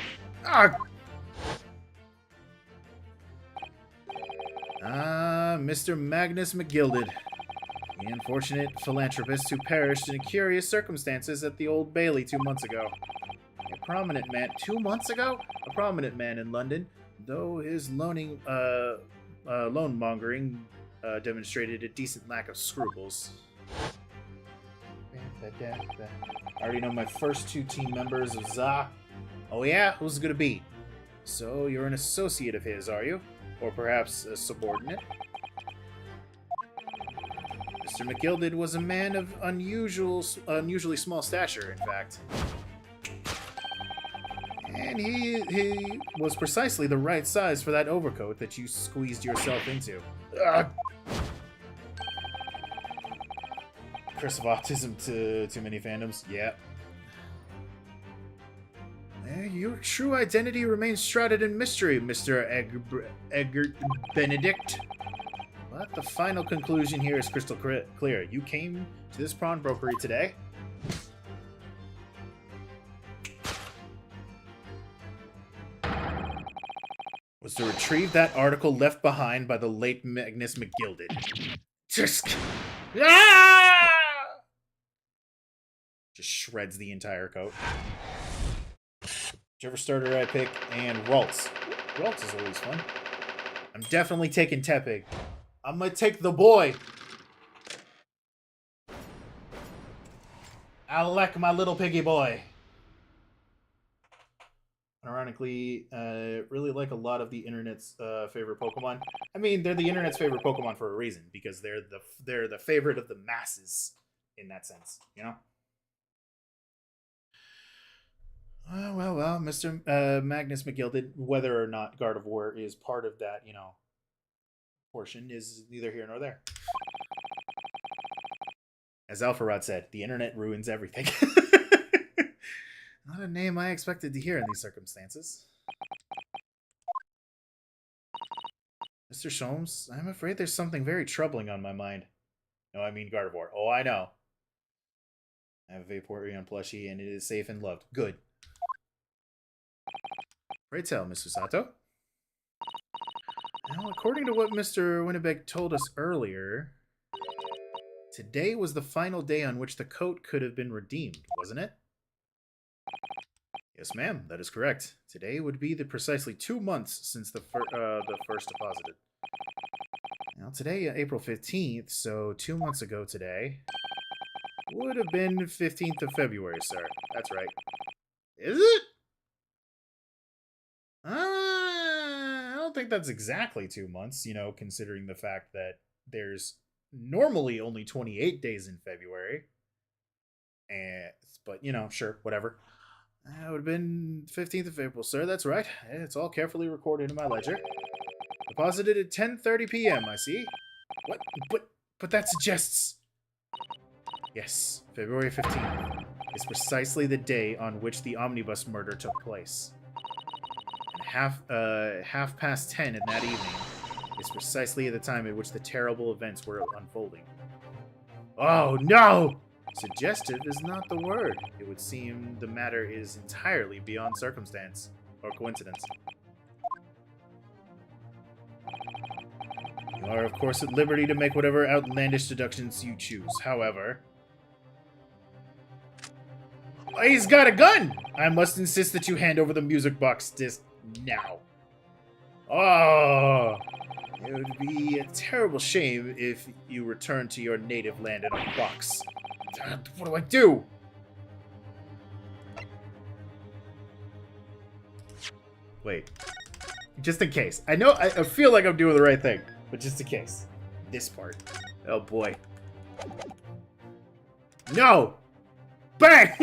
Mr. Magnus McGilded. The unfortunate philanthropist who perished in curious circumstances at the Old Bailey 2 months ago. A prominent man... 2 months ago? A prominent man in London, though his loan-mongering demonstrated a decent lack of scruples. I already know my first 2 team members of ZA. Oh yeah? Who's it gonna be? So, you're an associate of his, are you? Or perhaps a subordinate? Mr. McGilded was a man of unusually small stature, in fact. And he was precisely the right size for that overcoat that you squeezed yourself into. Ugh. Curse of autism to too many fandoms. Yeah. Your true identity remains shrouded in mystery, Mr. Egbert Benedict. But the final conclusion here is crystal clear. You came to this pawnbrokery today. Was to retrieve that article left behind by the late Magnus McGilded. Just shreds the entire coat. Whichever starter I pick, and Ralts. Ralts is always fun. I'm definitely taking Tepig. I'm gonna take the boy. I like my little piggy boy. Ironically, really like a lot of the internet's favorite Pokemon. I mean, they're the internet's favorite Pokemon for a reason, because they're the favorite of the masses in that sense, you know? Well, Mr. Magnus McGilded, whether or not Gardevoir is part of that, you know, portion is neither here nor there. As Alpharod said, the internet ruins everything. Not a name I expected to hear in these circumstances. Mr. Sholmes, I'm afraid there's something very troubling on my mind. No, I mean Gardevoir. Oh, I know. I have a Vaporeon plushie, and it is safe and loved. Good. Pray tell, Mr. Sato. Now, according to what Mr. Winnebeg told us earlier, today was the final day on which the coat could have been redeemed, wasn't it? Yes, ma'am, that is correct. Today would be the precisely 2 months since the first deposited. Now, today, April 15th, so 2 months ago today, would have been 15th of February, sir. That's right. Is it? I don't think that's exactly 2 months, you know, considering the fact that there's normally only 28 days in February. But, you know, sure, whatever. It would have been 15th of April, sir. That's right. It's all carefully recorded in my ledger. Deposited at 10:30 p.m., I see. What? But that suggests... Yes, February 15th is precisely the day on which the omnibus murder took place. And half past 10 in that evening is precisely the time at which the terrible events were unfolding. Oh, no! Suggestive is not the word. It would seem the matter is entirely beyond circumstance or coincidence. You are, of course, at liberty to make whatever outlandish deductions you choose. However... He's got a gun! I must insist that you hand over the music box disc now. Oh! It would be a terrible shame if you returned to your native land in a box. What do I do? Wait. Just in case. I feel like I'm doing the right thing, but just in case. This part. Oh boy. No! Bang!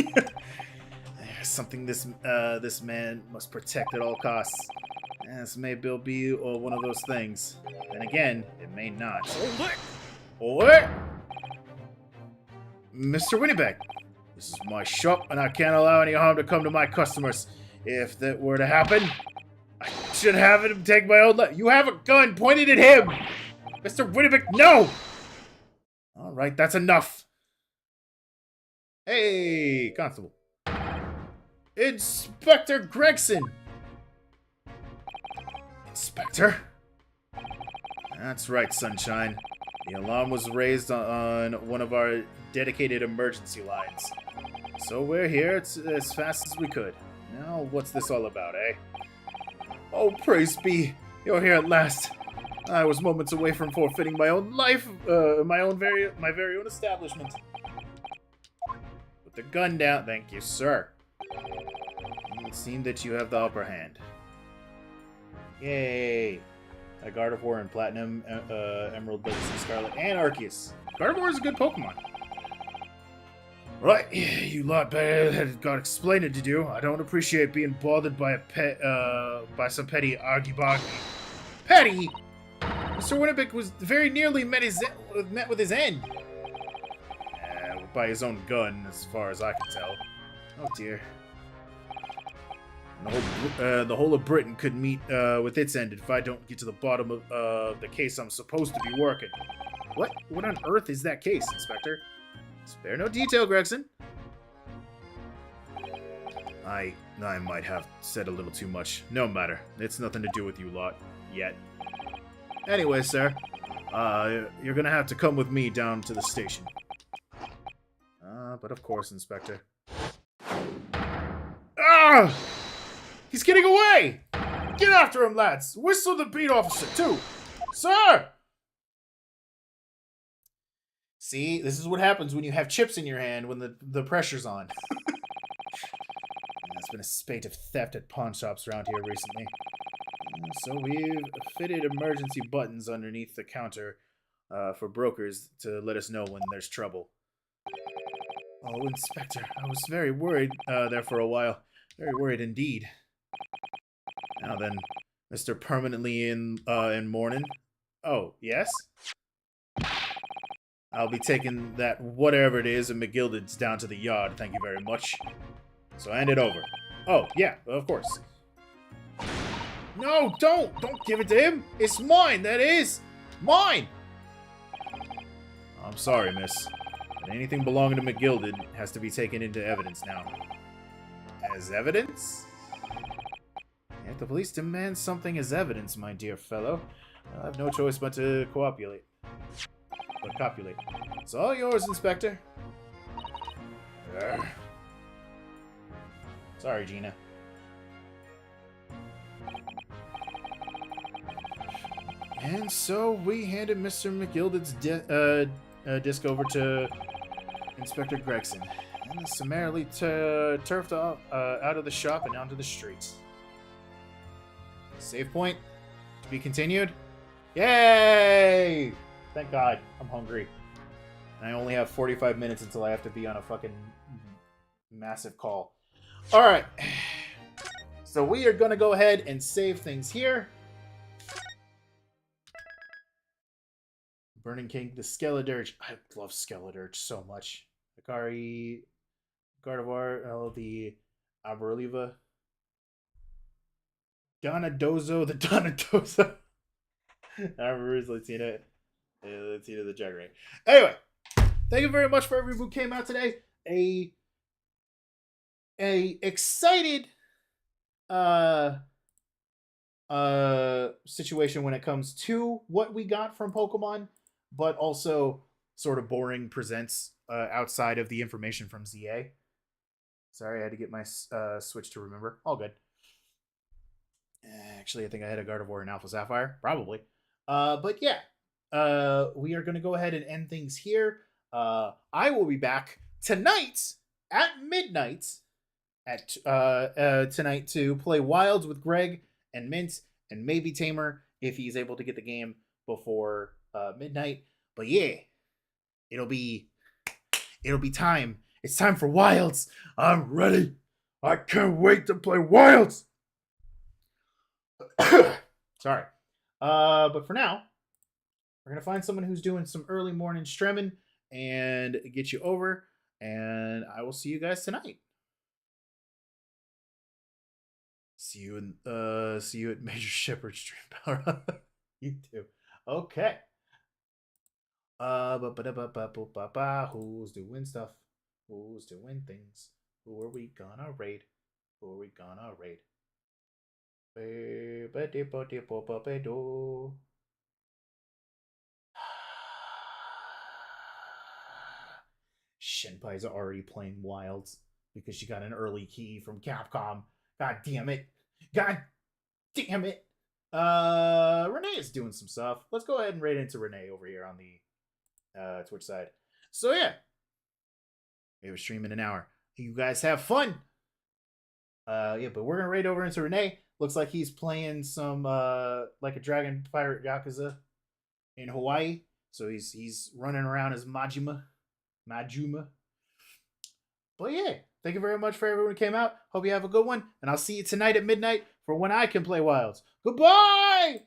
There's something this man must protect at all costs. This may be one of those things. And again, it may not. Hold it! Hold it! Mr. Winnebeck, this is my shop, and I can't allow any harm to come to my customers. If that were to happen, I should have him take my own life. You have a gun pointed at him! Mr. Winnebeck, no! Alright, that's enough. Hey, Constable. Inspector Gregson! Inspector? That's right, Sunshine. The alarm was raised on one of our dedicated emergency lines. So we're here as fast as we could. Now, what's this all about, eh? Oh, praise be! You're here at last. I was moments away from forfeiting my own life, my very own establishment. Put the gun down. Thank you, sir. It would seem that you have the upper hand. Yay! A Gardevoir and Platinum, Emerald, Legacy, Scarlet, and Arceus. Gardevoir is a good Pokemon. Right, you lot better had got explaining to do. I don't appreciate being bothered by by some petty argy-bargy. Petty? Mr. Winnebeck was very nearly met with his end. By his own gun, as far as I can tell. Oh dear. The whole of Britain could meet with its end if I don't get to the bottom of the case I'm supposed to be working. What? What on earth is that case, Inspector? Spare no detail, Gregson. I might have said a little too much. No matter. It's nothing to do with you lot. Yet. Anyway, sir. You're gonna have to come with me down to the station. But of course, Inspector. Ah! He's getting away! Get after him, lads! Whistle the beat officer, too! Sir! See, this is what happens when you have chips in your hand when the pressure's on. There's been a spate of theft at pawn shops around here recently. So we've fitted emergency buttons underneath the counter for brokers to let us know when there's trouble. Oh, Inspector, I was very worried there for a while. Very worried indeed. Now then, Mr. Permanently in mourning. Oh, yes? I'll be taking that whatever it is and McGilded's down to the yard, thank you very much. So hand it over. Oh, yeah, of course. No, don't! Don't give it to him! It's mine, that is! Mine! I'm sorry, miss. But anything belonging to McGilded has to be taken into evidence now. As evidence? If the police demand something as evidence, my dear fellow, I have no choice but to copulate. It's all yours, Inspector. Urgh. Sorry, Gina. And so we handed Mr. McGilded's disc over to Inspector Gregson, and summarily turfed off out of the shop and onto the streets. Save point. To be continued. Yay! Thank God. I'm hungry. And I only have 45 minutes until I have to be on a fucking massive call. Alright. So we are going to go ahead and save things here. Burning King, the Skeledirge. I love Skeledirge so much. Akari, Gardevoir, the Aberoliva. Donadozo, the Donadozo. Armor's Latina the Jaggerate. Anyway, thank you very much for everyone who came out today. A excited situation when it comes to what we got from Pokemon, but also sort of boring presents outside of the information from ZA. Sorry, I had to get my Switch to remember. All good. Actually, I think I had a Gardevoir and Alpha Sapphire. Probably. But yeah. We are going to go ahead and end things here. I will be back tonight at midnight tonight to play Wilds with Greg and Mint, and maybe Tamer if he's able to get the game before midnight. But yeah, it'll be time. It's time for Wilds. I'm ready. I can't wait to play Wilds. Sorry. But for now, we're gonna find someone who's doing some early morning stremming and get you over. And I will see you guys tonight. See you at Major Shepherd stream power. You too. Okay. Who's doing stuff? Who's doing things? Who are we gonna raid? Who are we gonna raid? Shinpai's already playing Wilds because she got an early key from Capcom. God damn it. God damn it. Renee is doing some stuff. Let's go ahead and raid into Renee over here on the Twitch side. So yeah. We were streaming an hour. You guys have fun. Yeah, but we're gonna raid over into Renee. Looks like he's playing some like a Dragon Pirate Yakuza in Hawaii. So he's running around as Majima. But yeah, thank you very much for everyone who came out. Hope you have a good one. And I'll see you tonight at midnight for when I can play Wilds. Goodbye!